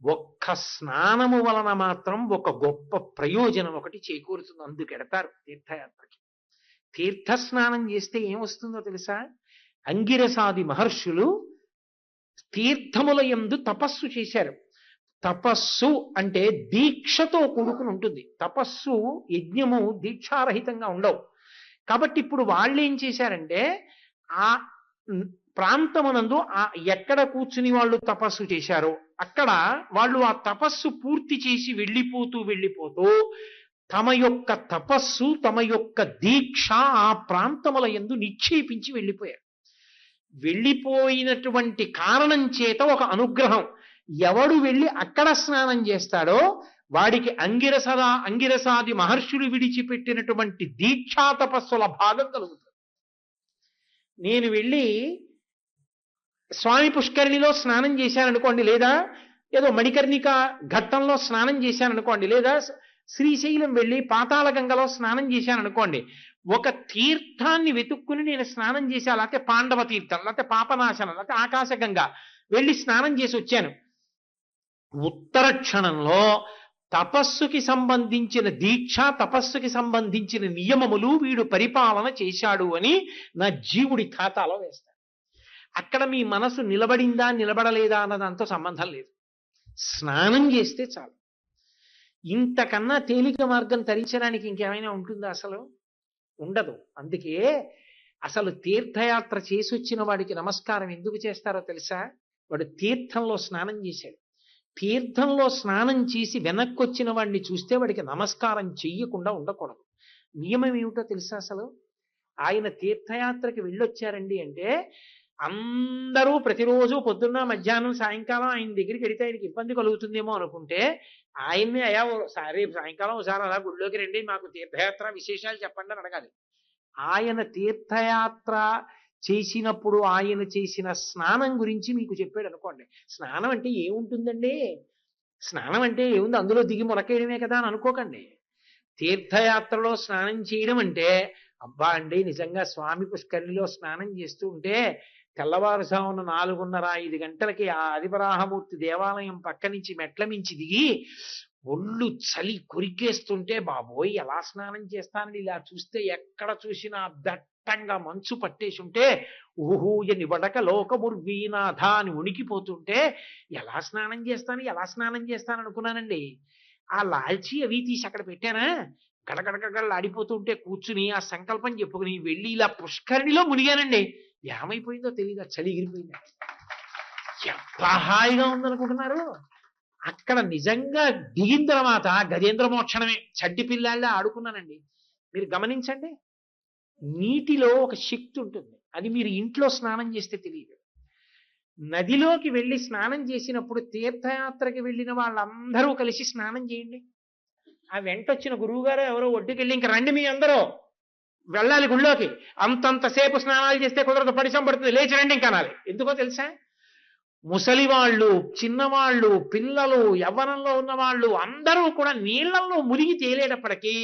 ఒక్క స్నానము వలన మాత్రం ఒక గొప్ప ప్రయోజనం ఒకటి చేకూరుతుంది. అందుకెడతారు తీర్థయాత్రకి. తీర్థ స్నానం చేస్తే ఏమొస్తుందో తెలుసా? అంగిరసాది మహర్షులు తీర్థముల యందు తపస్సు చేశారు. తపస్సు అంటే దీక్షతో కూడుకుని ఉంటుంది. తపస్సు యజ్ఞము దీక్షారహితంగా ఉండవు. కాబట్టి ఇప్పుడు వాళ్ళు ఏం చేశారంటే ఆ ప్రాంతమునందు ఎక్కడ కూర్చుని వాళ్ళు తపస్సు చేశారో అక్కడ వాళ్ళు ఆ తపస్సు పూర్తి చేసి వెళ్ళిపోతూ తమ యొక్క తపస్సు తమ యొక్క దీక్ష ఆ ప్రాంతముల యందు నిక్షేపించి వెళ్ళిపోయారు. వెళ్ళిపోయినటువంటి కారణం చేత ఒక అనుగ్రహం. ఎవడు వెళ్ళి అక్కడ స్నానం చేస్తాడో వాడికి అంగిరసాది మహర్షులు విడిచిపెట్టినటువంటి దీక్షా తపస్సుల భాగం కలుగుతుంది. నేను వెళ్ళి స్వామి పుష్కరిణిలో స్నానం చేశాననుకోండి, లేదా ఏదో మణికర్ణిక ఘట్టంలో స్నానం చేశాననుకోండి, లేదా శ్రీశైలం వెళ్ళి పాతాళ గంగలో స్నానం చేశాననుకోండి, ఒక తీర్థాన్ని వెతుక్కుని నేను స్నానం చేశాను, లేకపోతే పాండవ తీర్థం, లేకపోతే పాపనాశనం, లేకపోతే ఆకాశగంగ వెళ్ళి స్నానం చేసి వచ్చాను. ఉత్తర క్షణంలో తపస్సుకి సంబంధించిన దీక్ష, తపస్సుకి సంబంధించిన నియమములు వీడు పరిపాలన చేశాడు అని నా జీవుడి ఖాతాలో వేస్తాడు. అక్కడ మీ మనసు నిలబడిందా నిలబడలేదా అన్నదాంతో సంబంధం లేదు. స్నానం చేస్తే చాలు. ఇంతకన్నా తేలిక మార్గం తరించడానికి ఇంకేమైనా ఉంటుందా? అసలు ఉండదు. అందుకే అసలు తీర్థయాత్ర చేసి వచ్చిన వాడికి నమస్కారం ఎందుకు చేస్తారో తెలుసా? వాడు తీర్థంలో స్నానం చేశాడు. తీర్థంలో స్నానం చేసి వెనక్కి వచ్చిన వాడిని చూస్తే వాడికి నమస్కారం చెయ్యకుండా ఉండకూడదు. నియమం ఏమిటో తెలుసా? అసలు ఆయన తీర్థయాత్రకి వెళ్ళొచ్చారండి అంటే అందరూ ప్రతిరోజు పొద్దున్న మధ్యాహ్నం సాయంకాలం ఆయన దగ్గరికి వెడితే ఆయనకి ఇబ్బంది కలుగుతుందేమో అనుకుంటే ఆయన్ని అయ్యా సారీ సాయంకాలం ఒకసారి అలా గుళ్ళోకి రండి, మాకు తీర్థయాత్ర విశేషాలు చెప్పండి అని అడగాలి. ఆయన తీర్థయాత్ర చేసినప్పుడు ఆయన చేసిన స్నానం గురించి మీకు చెప్పాడు అనుకోండి. స్నానం అంటే ఏముంటుందండి? స్నానం అంటే ఏముంది, అందులో దిగి మొలకేయడమే కదా అని అనుకోకండి. తీర్థయాత్రలో స్నానం చేయడం అంటే అబ్బా అండి నిజంగా స్వామి పుష్కరిణిలో స్నానం చేస్తూ ఉంటే తెల్లవారుజామున 4:30-5 గంటలకి ఆ ఆదివరాహమూర్తి దేవాలయం పక్క నుంచి మెట్ల మించి దిగి ఒళ్ళు చలి కొరికేస్తుంటే బాబోయ్ ఎలా స్నానం చేస్తానని ఇలా చూస్తే ఎక్కడ చూసినా దట్టంగా మంచు పట్టేసి ఉంటే ఊహూయని వడక లోకముర్వీనాథ అని ఉనికిపోతుంటే ఎలా స్నానం చేస్తాను అనుకున్నానండి. ఆ లాల్చి అవి తీసి అక్కడ పెట్టానా, గడగడగడలాడిపోతుంటే కూర్చుని ఆ సంకల్పం చెప్పుకుని వెళ్ళి ఇలా పుష్కరిణిలో మునిగానండి. ఏమైపోయిందో తెలియదు, ఆ చలి ఎగిరిపోయింది. ఎంత హాయిగా ఉందనుకుంటున్నారు. అక్కడ నిజంగా దిగిన తర్వాత గజేంద్ర మోక్షణమే, చడ్డి పిల్లాళ్ళ ఆడుకున్నానండి. మీరు గమనించండి, నీటిలో ఒక శక్తి ఉంటుంది, అది మీరు ఇంట్లో స్నానం చేస్తే తెలియదు. నదిలోకి వెళ్ళి స్నానం చేసినప్పుడు తీర్థయాత్రకి వెళ్ళిన వాళ్ళందరూ కలిసి స్నానం చేయండి. ఆ వెంటొచ్చిన గురువుగారు ఎవరో ఒడ్డుకెళ్ళి ఇంక రండి మీ అందరూ వెళ్ళాలి గుళ్ళోకి, అంతంతసేపు స్నానాలు చేస్తే కుదరదు, పడిసం పడుతుంది, లేచి రండి ఇంకా అనాలి. ఎందుకో తెలుసా? ముసలివాళ్ళు, చిన్నవాళ్ళు, పిల్లలు, యవ్వనంలో ఉన్నవాళ్ళు అందరూ కూడా నీళ్లలో మునిగి తేలేటప్పటికీ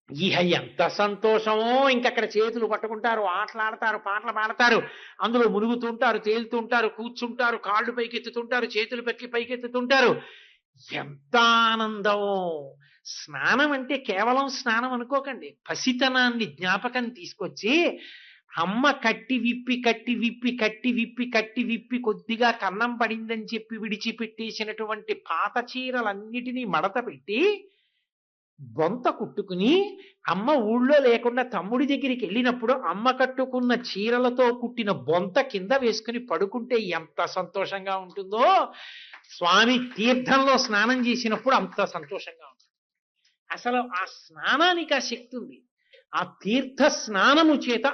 ఇహ ఎంత సంతోషమో. ఇంకక్కడ చేతులు పట్టుకుంటారు, ఆటలాడతారు, పాటలు పాడతారు, అందులో మునుగుతుంటారు, తేలుతుంటారు, కూర్చుంటారు, కాళ్ళు పైకెత్తుతుంటారు, చేతులు పెట్టి పైకెత్తుతుంటారు. ఎంత ఆనందమో. స్నానం అంటే కేవలం స్నానం అనుకోకండి, పసితనాన్ని జ్ఞాపకం తీసుకొచ్చి అమ్మ కట్టి విప్పి కట్టి విప్పి కట్టి విప్పి కట్టి విప్పి కొద్దిగా కన్నం పడిందని చెప్పి విడిచిపెట్టేసినటువంటి పాత చీరలన్నిటినీ మడత పెట్టి బొంత కుట్టుకుని అమ్మ ఊళ్ళో లేకుండా తమ్ముడి దగ్గరికి వెళ్ళినప్పుడు అమ్మ కట్టుకున్న చీరలతో కుట్టిన బొంత కింద వేసుకుని పడుకుంటే ఎంత సంతోషంగా ఉంటుందో. స్వామి తీర్థంలో స్నానం చేసినప్పుడు అంత సంతోషంగా ఉంటుంది. అసలు ఆ స్నానానికి ఆ శక్తి ఉంది. ఆ తీర్థ స్నానము చేత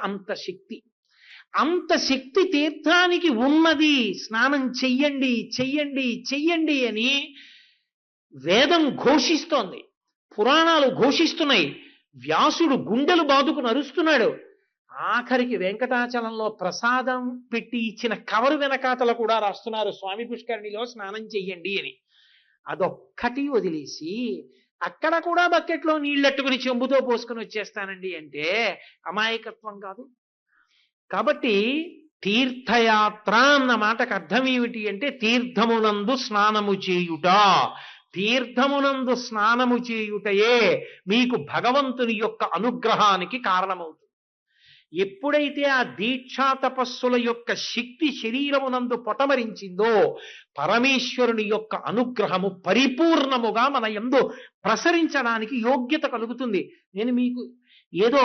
అంత శక్తి తీర్థానికి ఉన్నది. స్నానం చెయ్యండి చెయ్యండి చెయ్యండి అని వేదం ఘోషిస్తోంది, పురాణాలు ఘోషిస్తున్నాయి, వ్యాసుడు గుండెలు బాదుకుని అరుస్తున్నాడు. ఆఖరికి వెంకటాచలంలో ప్రసాదం పెట్టి ఇచ్చిన కవరు వెనకాతల కూడా రాస్తున్నారు స్వామి పుష్కరిణిలో స్నానం చెయ్యండి అని. అదొక్కటి వదిలేసి అక్కడ కూడా బకెట్లో నీళ్ళెట్టుకుని చెంబుతో పోసుకొని వచ్చేస్తానండి అంటే అమాయకత్వం కాదు. కాబట్టి తీర్థయాత్ర అన్న మాటకు అర్థం ఏమిటి అంటే తీర్థమునందు స్నానము చేయుట. తీర్థమునందు స్నానము చేయుటయే మీకు భగవంతుని యొక్క అనుగ్రహానికి కారణమవుతుంది. ఎప్పుడైతే ఆ దీక్షా తపస్సుల యొక్క శక్తి శరీరమునందు పొటమరించిందో పరమేశ్వరుని యొక్క అనుగ్రహము పరిపూర్ణముగా మన యందు ప్రసరించడానికి యోగ్యత కలుగుతుంది. నేను మీకు ఏదో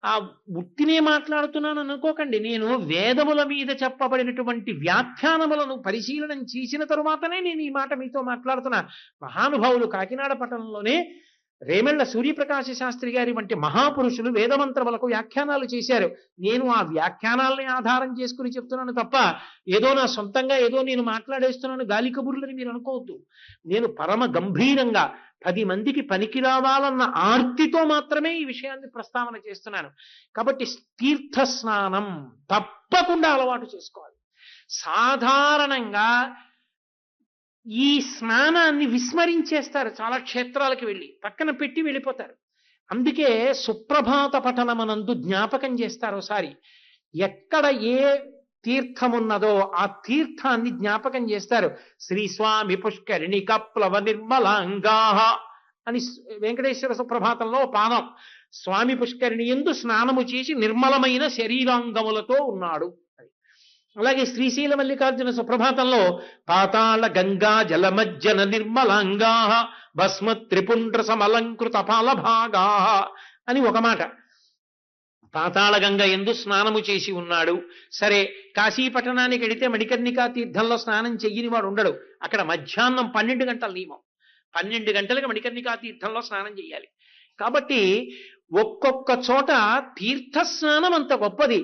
ఆ ఉత్తినే మాట్లాడుతున్నాను అనుకోకండి. నేను వేదముల మీద చెప్పబడినటువంటి వ్యాఖ్యానములను పరిశీలనం చేసిన తరువాతనే నేను ఈ మాట మీతో మాట్లాడుతున్నా. మహానుభావులు కాకినాడ పట్టణంలోనే రేమెళ్ల సూర్యప్రకాశ శాస్త్రి గారి వంటి మహాపురుషులు వేదమంత్రములకు వ్యాఖ్యానాలు చేశారు. నేను ఆ వ్యాఖ్యానాలని ఆధారం చేసుకుని చెప్తున్నాను తప్ప ఏదో నా సొంతంగా ఏదో నేను మాట్లాడేస్తున్నాను గాలి కబుర్లని మీరు అనుకోవద్దు. నేను పరమ గంభీరంగా 10 మందికి పనికి రావాలన్న ఆర్తితో మాత్రమే ఈ విషయాన్ని ప్రస్తావన చేస్తున్నాను. కాబట్టి తీర్థ స్నానం తప్పకుండా అలవాటు చేసుకోవాలి. సాధారణంగా ఈ స్నానాన్ని విస్మరించేస్తారు, చాలా క్షేత్రాలకు వెళ్ళి పక్కన పెట్టి వెళ్ళిపోతారు. అందుకే సుప్రభాత పఠనమనందు జ్ఞాపకం చేస్తారు ఒకసారి. ఎక్కడ ఏ తీర్థమున్నదో ఆ తీర్థాన్ని జ్ఞాపకం చేస్తారు. శ్రీ స్వామి పుష్కరిణి కప్లవ నిర్మలాంగా అని వెంకటేశ్వర సుప్రభాతంలో పాదం. స్వామి పుష్కరిణి యందు స్నానము చేసి నిర్మలమైన శరీరాంగములతో ఉన్నాడు. అలాగే శ్రీశైల మల్లికార్జున సుప్రభాతంలో పాతాళ గంగా జలమజ్జన నిర్మలాంగా భస్మ త్రిపుండ్ర సమలంకృత పాలభాగా అని ఒక మాట. పాతాళ గంగ యందు స్నానము చేసి ఉన్నాడు. సరే, కాశీపట్టణానికి వెడితే మణికర్ణికా తీర్థంలో స్నానం చెయ్యని వాడు ఉండడు. అక్కడ మధ్యాహ్నం 12 గంటల నియమం, 12 గంటలకు మణికర్ణికా తీర్థంలో స్నానం చేయాలి. కాబట్టి ఒక్కొక్క చోట తీర్థ స్నానం అంత గొప్పది.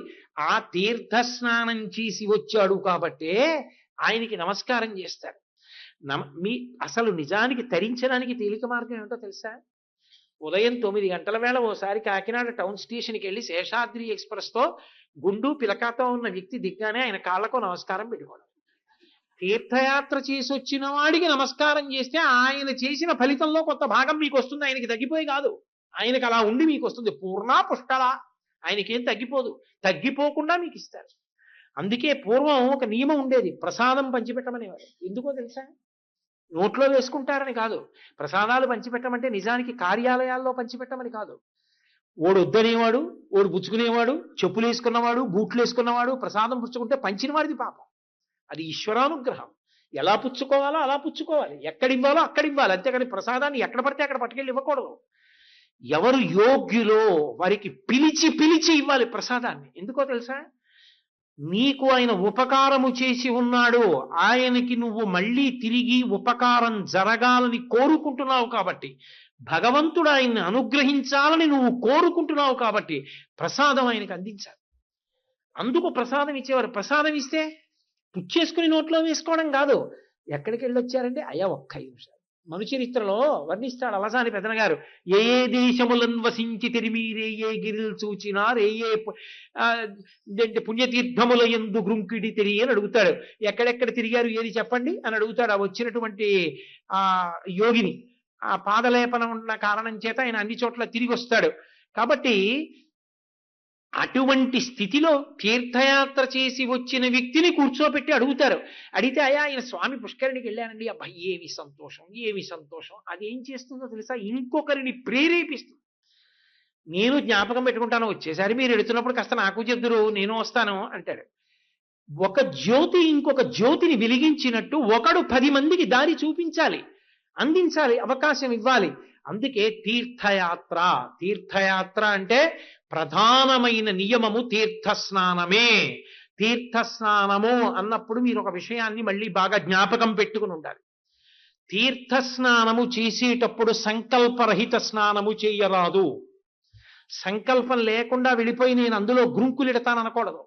ఆ తీర్థ స్నానం చేసి వచ్చాడు కాబట్టే ఆయనకి నమస్కారం చేస్తారు. అసలు నిజానికి తరించడానికి తేలిక మార్గం ఏమిటో తెలుసా? ఉదయం 9 గంటల వేళ ఓసారి కాకినాడ టౌన్ స్టేషన్కి వెళ్ళి శేషాద్రి ఎక్స్ప్రెస్తో గుండు పిలకాతో ఉన్న వ్యక్తి దిగ్గానే ఆయన కాళ్లకు నమస్కారం పెట్టుకోవడం. తీర్థయాత్ర చేసి వచ్చిన వాడికి నమస్కారం చేస్తే ఆయన చేసిన ఫలితంలో కొంత భాగం మీకు వస్తుంది, ఆయనకి తగ్గిపోయి కాదు. ఆయనకి అలా ఉండి మీకు వస్తుంది, పూర్ణ పుష్కళ. ఆయనకేం తగ్గిపోదు, తగ్గిపోకుండా మీకు ఇస్తారు. అందుకే పూర్వం ఒక నియమం ఉండేది, ప్రసాదం పంచిపెట్టమనేవారు. ఎందుకో తెలుసా? నోట్లో వేసుకుంటారని కాదు. ప్రసాదాలు పంచిపెట్టమంటే నిజానికి కార్యాలయాల్లో పంచిపెట్టమని కాదు. ఓడు వద్దనేవాడు, ఓడు పుచ్చుకునేవాడు, చెప్పులు వేసుకున్నవాడు, బూట్లు వేసుకున్నవాడు ప్రసాదం పుచ్చుకుంటే పంచిన వాడిది పాపం. అది ఈశ్వరానుగ్రహం. ఎలా పుచ్చుకోవాలో అలా పుచ్చుకోవాలి, ఎక్కడివ్వాలో అక్కడ ఇవ్వాలి. అంతేగాని ప్రసాదాన్ని ఎక్కడ పడితే అక్కడ పట్టుకెళ్ళి ఇవ్వకూడదు. ఎవరు యోగ్యులో వారికి పిలిచి పిలిచి ఇవ్వాలి ప్రసాదాన్ని. ఎందుకో తెలుసా? నీకు ఆయన ఉపకారము చేసి ఉన్నాడు, ఆయనకి నువ్వు మళ్ళీ తిరిగి ఉపకారం జరగాలని కోరుకుంటున్నావు కాబట్టి, భగవంతుడు ఆయన్ని అనుగ్రహించాలని నువ్వు కోరుకుంటున్నావు కాబట్టి ప్రసాదం ఆయనకి అందించాలి. అందుకు ప్రసాదం ఇచ్చేవారు. ప్రసాదం ఇస్తే పుచ్చేసుకుని నోట్లో వేసుకోవడం కాదు. ఎక్కడికి వెళ్ళొచ్చారంటే అయ్యా ఒక్క 5 నిమిషాలు. మనుచరిత్రలో వర్ణిస్తాడు అలసాని పెద్దన గారు. ఏ ఏ దేశములను వసించి తెరిమీరే ఏ గిరిలు చూచినారు ఏ ఏ పుణ్యతీర్థముల యందు గ్రుంకిడి తిరిగి అని అడుగుతాడు. ఎక్కడెక్కడ తిరిగారు ఏది చెప్పండి అని అడుగుతాడు. ఆ వచ్చినటువంటి ఆ యోగిని. ఆ పాదలేపనం ఉన్న కారణం చేత ఆయన అన్ని చోట్ల తిరిగి వస్తాడు. కాబట్టి అటువంటి స్థితిలో తీర్థయాత్ర చేసి వచ్చిన వ్యక్తిని కూర్చోబెట్టి అడుగుతారు. అడిగితే అయ్యా ఆయన స్వామి పుష్కరిణికి వెళ్ళానండి. అబ్బాయి ఏమి సంతోషం, ఏమి సంతోషం. అది ఏం చేస్తుందో తెలుసా? ఇంకొకరిని ప్రేరేపిస్తుంది. నేను జ్ఞాపకం పెట్టుకుంటాను, వచ్చేసారి మీరు ఎడుతున్నప్పుడు కాస్త నాకు చెప్దురు, నేను వస్తాను అంటాడు. ఒక జ్యోతి ఇంకొక జ్యోతిని వెలిగించినట్టు ఒకడు 10 మందికి దారి చూపించాలి, అందించాలి, అవకాశం ఇవ్వాలి. అందుకే తీర్థయాత్ర. తీర్థయాత్ర అంటే ప్రధానమైన నియమము తీర్థస్నానమే. తీర్థస్నానము అన్నప్పుడు మీరు ఒక విషయాన్ని మళ్ళీ బాగా జ్ఞాపకం పెట్టుకుని ఉండాలి. తీర్థస్నానము చేసేటప్పుడు సంకల్పరహిత స్నానము చేయరాదు. సంకల్పం లేకుండా వెళ్ళిపోయి నేను అందులో గ్రుంకులిడతాననకూడదు.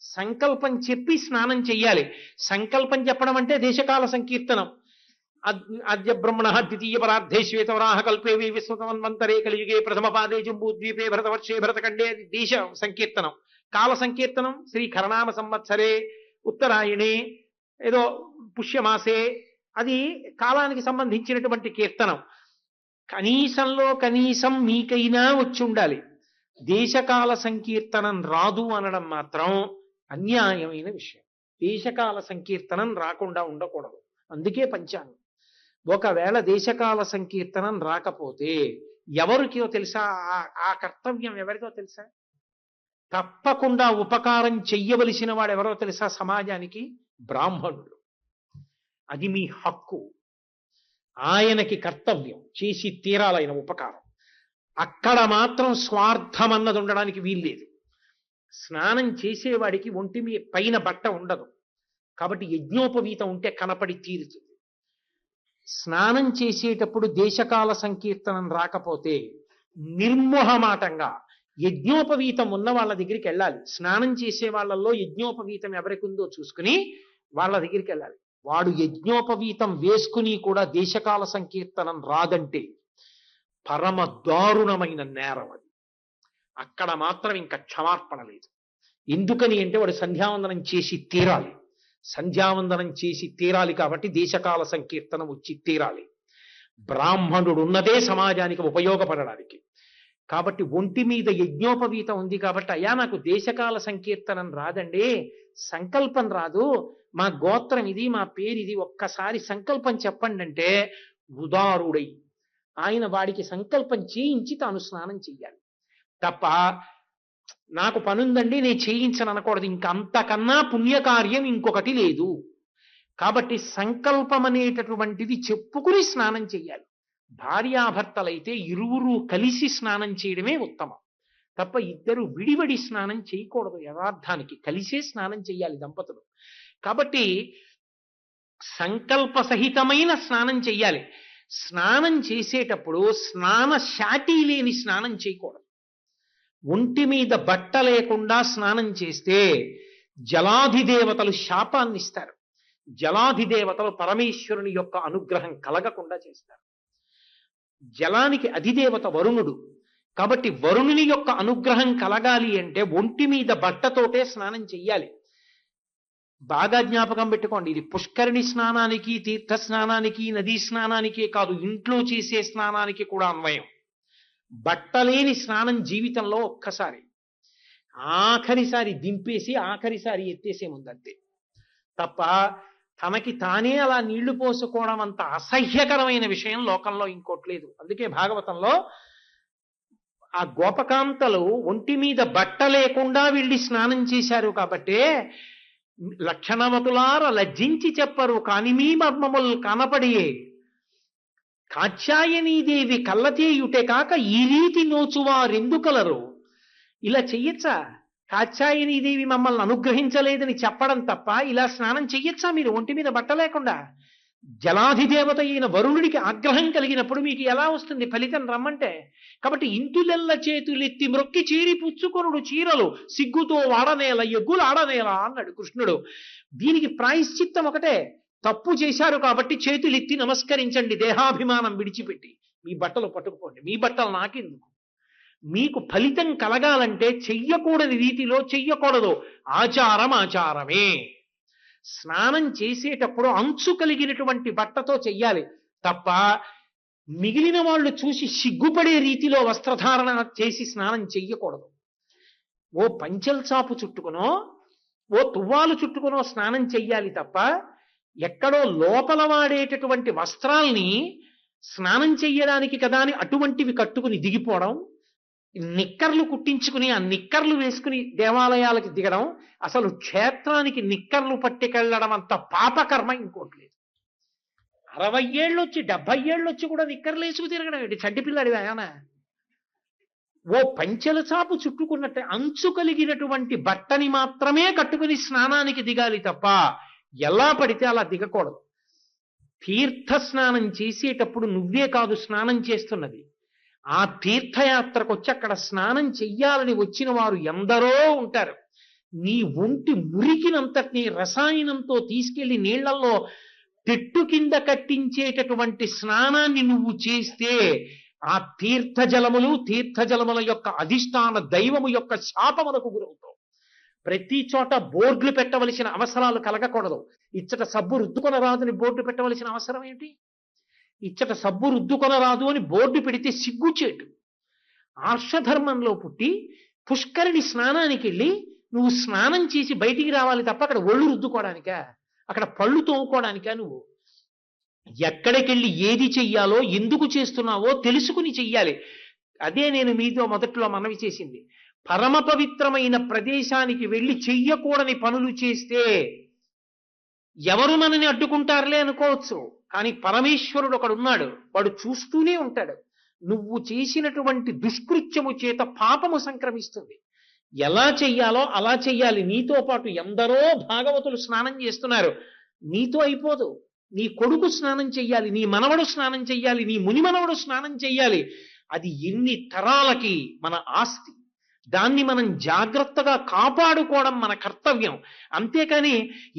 సంకల్పం చెప్పి స్నానం చెయ్యాలి. సంకల్పం చెప్పడం అంటే దేశకాల సంకీర్తనం. అద్య బ్రహ్మణ ద్వితీయ పరార్థే శ్వేతవరాహ కల్పే విశ్వతమన్వంతరే కలియుగే ప్రథమ పాదే జంబూద్వీపే భరతవర్షే భరతఖండే దేశ సంకీర్తనం. కాల సంకీర్తనం శ్రీ ఖరనామ సంవత్సరే ఉత్తరాయణే ఏదో పుష్యమాసే, అది కాలానికి సంబంధించినటువంటి కీర్తనం. కనీసంలో కనీసం మీకైనా వచ్చి ఉండాలి. దేశకాల సంకీర్తనం రాదు అనడం మాత్రం అన్యాయమైన విషయం. దేశకాల సంకీర్తనం రాకుండా ఉండకూడదు. అందుకే పంచాంగం. ఒకవేళ దేశకాల సంకీర్తనం రాకపోతే ఎవరికో తెలుసా? ఆ కర్తవ్యం ఎవరికో తెలుసా? తప్పకుండా ఉపకారం చెయ్యవలసిన వాడు ఎవరో తెలుసా? సమాజానికి బ్రాహ్మణుడు. అది మీ హక్కు. ఆయనకి కర్తవ్యం చేసి తీరాలైన ఉపకారం. అక్కడ మాత్రం స్వార్థం అన్నది ఉండడానికి వీల్లేదు. స్నానం చేసేవాడికి ఒంటి మీ పైన బట్ట ఉండదు కాబట్టి యజ్ఞోపవీతం ఉంటే కనపడి తీరుతుంది. స్నానం చేసేటప్పుడు దేశకాల సంకీర్తనం రాకపోతే నిర్మోహమాటంగా యజ్ఞోపవీతం ఉన్న వాళ్ళ దగ్గరికి వెళ్ళాలి. స్నానం చేసే వాళ్ళల్లో యజ్ఞోపవీతం ఎవరికి ఉందో చూసుకుని వాళ్ళ దగ్గరికి వెళ్ళాలి. వాడు యజ్ఞోపవీతం వేసుకుని కూడా దేశకాల సంకీర్తనం రాదంటే పరమ దారుణమైన నేరం అది. అక్కడ మాత్రం ఇంకా క్షమార్పణ లేదు. ఎందుకని అంటే వాడు సంధ్యావందనం చేసి తీరాలి. సంధ్యావందనం చేసి తీరాలి కాబట్టి దేశకాల సంకీర్తనం వచ్చి తీరాలి. బ్రాహ్మణుడు ఉన్నదే సమాజానికి ఉపయోగపడడానికి. కాబట్టి ఒంటి మీద యజ్ఞోపవీతం ఉంది కాబట్టి అయ్యా నాకు దేశకాల సంకీర్తనం రాదండి, సంకల్పం రాదు, మా గోత్రం ఇది, మా పేరు ఇది, ఒక్కసారి సంకల్పం చెప్పండి అంటే ఉదారుడై ఆయన వాడికి సంకల్పం చేయించి తాను స్నానం చెయ్యాలి తప్ప నాకు పనుందండి నేను చేయించను అనకూడదు. ఇంకా అంతకన్నా పుణ్యకార్యం ఇంకొకటి లేదు. కాబట్టి సంకల్పం అనేటటువంటిది చెప్పుకుని స్నానం చెయ్యాలి. భార్యాభర్తలైతే ఇరువురు కలిసి స్నానం చేయడమే ఉత్తమం తప్ప ఇద్దరు విడివడి స్నానం చేయకూడదు. యథార్థానికి కలిసే స్నానం చెయ్యాలి దంపతులు. కాబట్టి సంకల్ప సహితమైన స్నానం చెయ్యాలి. స్నానం చేసేటప్పుడు స్నాన శాటి లేని స్నానం చేయకూడదు. ఒంటి మీద బట్ట లేకుండా స్నానం చేస్తే జలాధిదేవతలు శాపాన్ని ఇస్తారు. జలాధిదేవతలు పరమేశ్వరుని యొక్క అనుగ్రహం కలగకుండా చేస్తారు. జలానికి అధిదేవత వరుణుడు కాబట్టి వరుణుని యొక్క అనుగ్రహం కలగాలి అంటే ఒంటి మీద బట్టతోటే స్నానం చెయ్యాలి. బాగా జ్ఞాపకం పెట్టుకోండి, ఇది పుష్కరిణి స్నానానికి, తీర్థ స్నానానికి, నదీ స్నానానికే కాదు, ఇంట్లో చేసే స్నానానికి కూడా అన్వయం. బట్టలేని స్నానం జీవితంలో ఒక్కసారి, ఆఖరిసారి దింపేసి ఆఖరిసారి ఎత్తేసే ముందంతే తప్ప తనకి తానే అలా నీళ్లు పోసుకోవడం అంత అసహ్యకరమైన విషయం లోకంలో ఇంకోట్లేదు. అందుకే భాగవతంలో ఆ గోపకాంతలు ఒంటి మీద బట్ట లేకుండా వెళ్ళి స్నానం చేశారు కాబట్టే లక్షణవతులార లజ్జించి చెప్పరు కాని మీ మర్మముల్ కనపడియే కాత్యాయనీదేవి కళ్ళతేయుటే కాక ఈ రీతి నోచువారెందుకలరు. ఇలా చెయ్యొచ్చా? కాత్యాయనీదేవి మమ్మల్ని అనుగ్రహించలేదని చెప్పడం తప్ప ఇలా స్నానం చెయ్యొచ్చా మీరు ఒంటి మీద బట్ట లేకుండా? జలాధిదేవత అయిన వరుణుడికి ఆగ్రహం కలిగినప్పుడు మీకు ఎలా వస్తుంది ఫలితం రమ్మంటే? కాబట్టి ఇంతులెల్ల చేతులెత్తి మ్రొక్కి చీరి పుచ్చుకొనుడు చీరలు సిగ్గుతో వాడనేల ఎగ్గులు ఆడనేల అన్నాడు కృష్ణుడు. దీనికి ప్రాయశ్చిత్తం ఒకటే, తప్పు చేశారు కాబట్టి చేతులెత్తి నమస్కరించండి, దేహాభిమానం విడిచిపెట్టి మీ బట్టలు పట్టుకుపోండి. మీ బట్టలు నాకెందుకు? మీకు ఫలితం కలగాలంటే చెయ్యకూడని రీతిలో చెయ్యకూడదు. ఆచారం ఆచారమే. స్నానం చేసేటప్పుడు అంచు కలిగినటువంటి బట్టతో చెయ్యాలి తప్ప మిగిలిన వాళ్ళు చూసి సిగ్గుపడే రీతిలో వస్త్రధారణ చేసి స్నానం చెయ్యకూడదు. ఓ పంచెల చాపు చుట్టుకునో ఓ తువ్వాలు చుట్టుకునో స్నానం చెయ్యాలి తప్ప ఎక్కడో లోపల వాడేటటువంటి వస్త్రాల్ని స్నానం చెయ్యడానికి కదా అని అటువంటివి కట్టుకుని దిగిపోవడం, నిక్కర్లు కుట్టించుకుని ఆ నిక్కర్లు వేసుకుని దేవాలయాలకి దిగడం, అసలు క్షేత్రానికి నిక్కర్లు పట్టుకెళ్ళడం అంత పాపకర్మ ఇంకోటి లేదు. 60 ఏళ్ళు వచ్చి 70 ఏళ్ళు వచ్చి కూడా నిక్కర్లు వేసుకు తిరగడం ఏంటి? చంటిపిల్లాడి ఆయన ఓ పంచెల చాపు చుట్టుకున్నట్టే అంచు కలిగినటువంటి బట్టని మాత్రమే కట్టుకుని స్నానానికి దిగాలి తప్ప ఎలా పడితే అలా దిగకూడదు. తీర్థ స్నానం చేసేటప్పుడు నువ్వే కాదు స్నానం చేస్తున్నది, ఆ తీర్థయాత్రకు వచ్చి అక్కడ స్నానం చెయ్యాలని వచ్చిన వారు ఎందరో ఉంటారు. నీ ఒంటి మురికినంతటినీ రసాయనంతో తీసుకెళ్లి నీళ్లలో తెట్టు కింద కట్టించేటటువంటి స్నానాన్ని నువ్వు చేస్తే ఆ తీర్థజలముల యొక్క అధిష్టాన దైవము యొక్క శాపములకు గురవుతావు. ప్రతి చోట బోర్డులు పెట్టవలసిన అవసరాలు కలగకూడదు. ఇచ్చట సబ్బు రుద్దుకొనరాదని బోర్డు పెట్టవలసిన అవసరం ఏంటి? ఇచ్చట సబ్బు రుద్దుకొనరాదు అని బోర్డు పెడితే సిగ్గుచేటు. ఆర్షధర్మంలో పుట్టి పుష్కరిణి స్నానానికి వెళ్ళి నువ్వు స్నానం చేసి బయటికి రావాలి తప్ప అక్కడ ఒళ్ళు రుద్దుకోవడానికా, అక్కడ పళ్ళు తోముకోవడానికా? నువ్వు ఎక్కడికెళ్ళి ఏది చెయ్యాలో ఎందుకు చేస్తున్నావో తెలుసుకుని చెయ్యాలి. అదే నేను మీతో మొదట్లో మనవి చేసింది. పరమ పవిత్రమైన ప్రదేశానికి వెళ్ళి చెయ్యకూడని పనులు చేస్తే ఎవరు మనని అడ్డుకుంటారులే అనుకోవచ్చు, కానీ పరమేశ్వరుడు ఒకడున్నాడు, వాడు చూస్తూనే ఉంటాడు. నువ్వు చేసినటువంటి దుష్కృత్యము చేత పాపము సంక్రమిస్తుంది. ఎలా చెయ్యాలో అలా చెయ్యాలి. నీతో పాటు ఎందరో భాగవతులు స్నానం చేస్తున్నారు, నీతో అయిపోదు. నీ కొడుకు స్నానం చెయ్యాలి, నీ మనవడు స్నానం చెయ్యాలి, నీ మునిమనవడు స్నానం చెయ్యాలి. అది ఎన్ని తరాలకి మన ఆస్తి. దాన్ని మనం జాగ్రత్తగా కాపాడుకోవడం మన కర్తవ్యం. అంతేకాని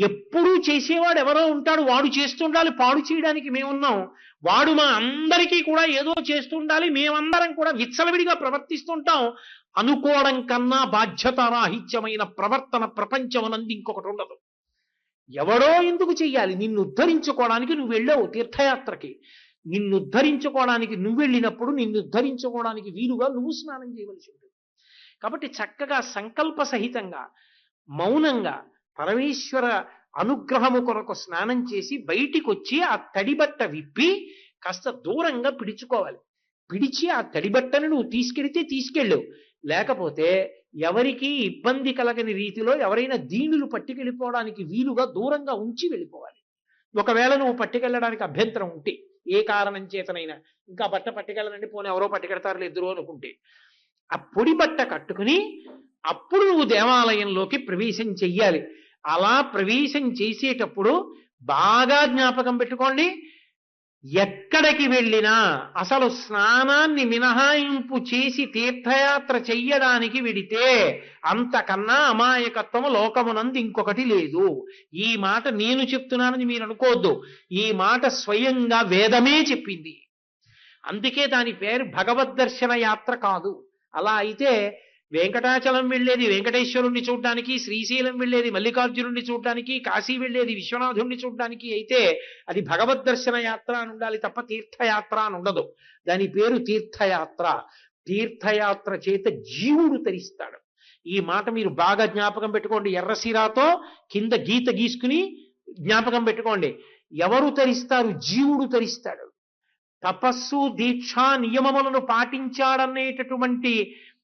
ఎప్పుడూ చేసేవాడు ఎవరో ఉంటాడు, వాడు చేస్తుండాలి, పాడు చేయడానికి మేమున్నాం, వాడు మా అందరికీ కూడా ఏదో చేస్తుండాలి, మేమందరం కూడా విచ్చలవిడిగా ప్రవర్తిస్తుంటాం అనుకోవడం కన్నా బాధ్యతారాహిత్యమైన ప్రవర్తన ప్రపంచమునందు ఇంకొకటి ఉండదు. ఎవడో ఎందుకు చెయ్యాలి? నిన్ను ఉద్ధరించుకోవడానికి నువ్వు వెళ్ళావు తీర్థయాత్రకి. నిన్ను ఉద్ధరించుకోవడానికి నువ్వు వెళ్ళినప్పుడు నిన్ను ఉద్ధరించుకోవడానికి వీలుగా నువ్వు స్నానం చేయవలసి ఉంటుంది. కాబట్టి చక్కగా సంకల్ప సహితంగా మౌనంగా పరమేశ్వర అనుగ్రహము కొరకు స్నానం చేసి బయటికి వచ్చి ఆ తడిబట్ట విప్పి కాస్త దూరంగా పిడుచుకోవాలి. పిడిచి ఆ తడిబట్టను నువ్వు తీసుకెడితే తీసుకెళ్ళవు, లేకపోతే ఎవరికి ఇబ్బంది కలగని రీతిలో ఎవరైనా దీనులు పట్టుకెళ్ళిపోవడానికి వీలుగా దూరంగా ఉంచి వెళ్ళిపోవాలి. ఒకవేళ నువ్వు పట్టుకెళ్ళడానికి అభ్యంతరం ఉంటే ఏ కారణం చేతనైనా, ఇంకా బట్ట పట్టుకెళ్ళనండి పోనీ ఎవరో పట్టుకెడతారు ఇద్దరు అనుకుంటే, ఆ పొడి బట్ట కట్టుకుని అప్పుడు నువ్వు దేవాలయంలోకి ప్రవేశం చెయ్యాలి. అలా ప్రవేశం చేసేటప్పుడు బాగా జ్ఞాపకం పెట్టుకోండి, ఎక్కడికి వెళ్ళినా అసలు స్నానాన్ని మినహాయింపు చేసి తీర్థయాత్ర చెయ్యడానికి విడితే అంతకన్నా అమాయకత్వము లోకమునందు ఇంకొకటి లేదు. ఈ మాట నేను చెప్తున్నానని మీరు అనుకోవద్దు, ఈ మాట స్వయంగా వేదమే చెప్పింది. అందుకే దాని పేరు భగవద్దర్శన యాత్ర కాదు. అలా అయితే వెంకటాచలం వెళ్ళేది వెంకటేశ్వరుణ్ణి చూడడానికి, శ్రీశైలం వెళ్ళేది మల్లికార్జునుడిని చూడడానికి, కాశీ వెళ్ళేది విశ్వనాథుణ్ణి చూడడానికి అయితే అది భగవద్దర్శన యాత్ర అని ఉండాలి తప్ప తీర్థయాత్ర అని ఉండదు. దాని పేరు తీర్థయాత్ర. తీర్థయాత్ర చేత జీవుడు తరిస్తాడు. ఈ మాట మీరు బాగా జ్ఞాపకం పెట్టుకోండి. ఎర్రసిరాతో కింద గీత గీసుకుని జ్ఞాపకం పెట్టుకోండి. ఎవరు తరిస్తారు? జీవుడు తరిస్తాడు. తపస్సు దీక్ష నియమములను పాటించాడనేటటువంటి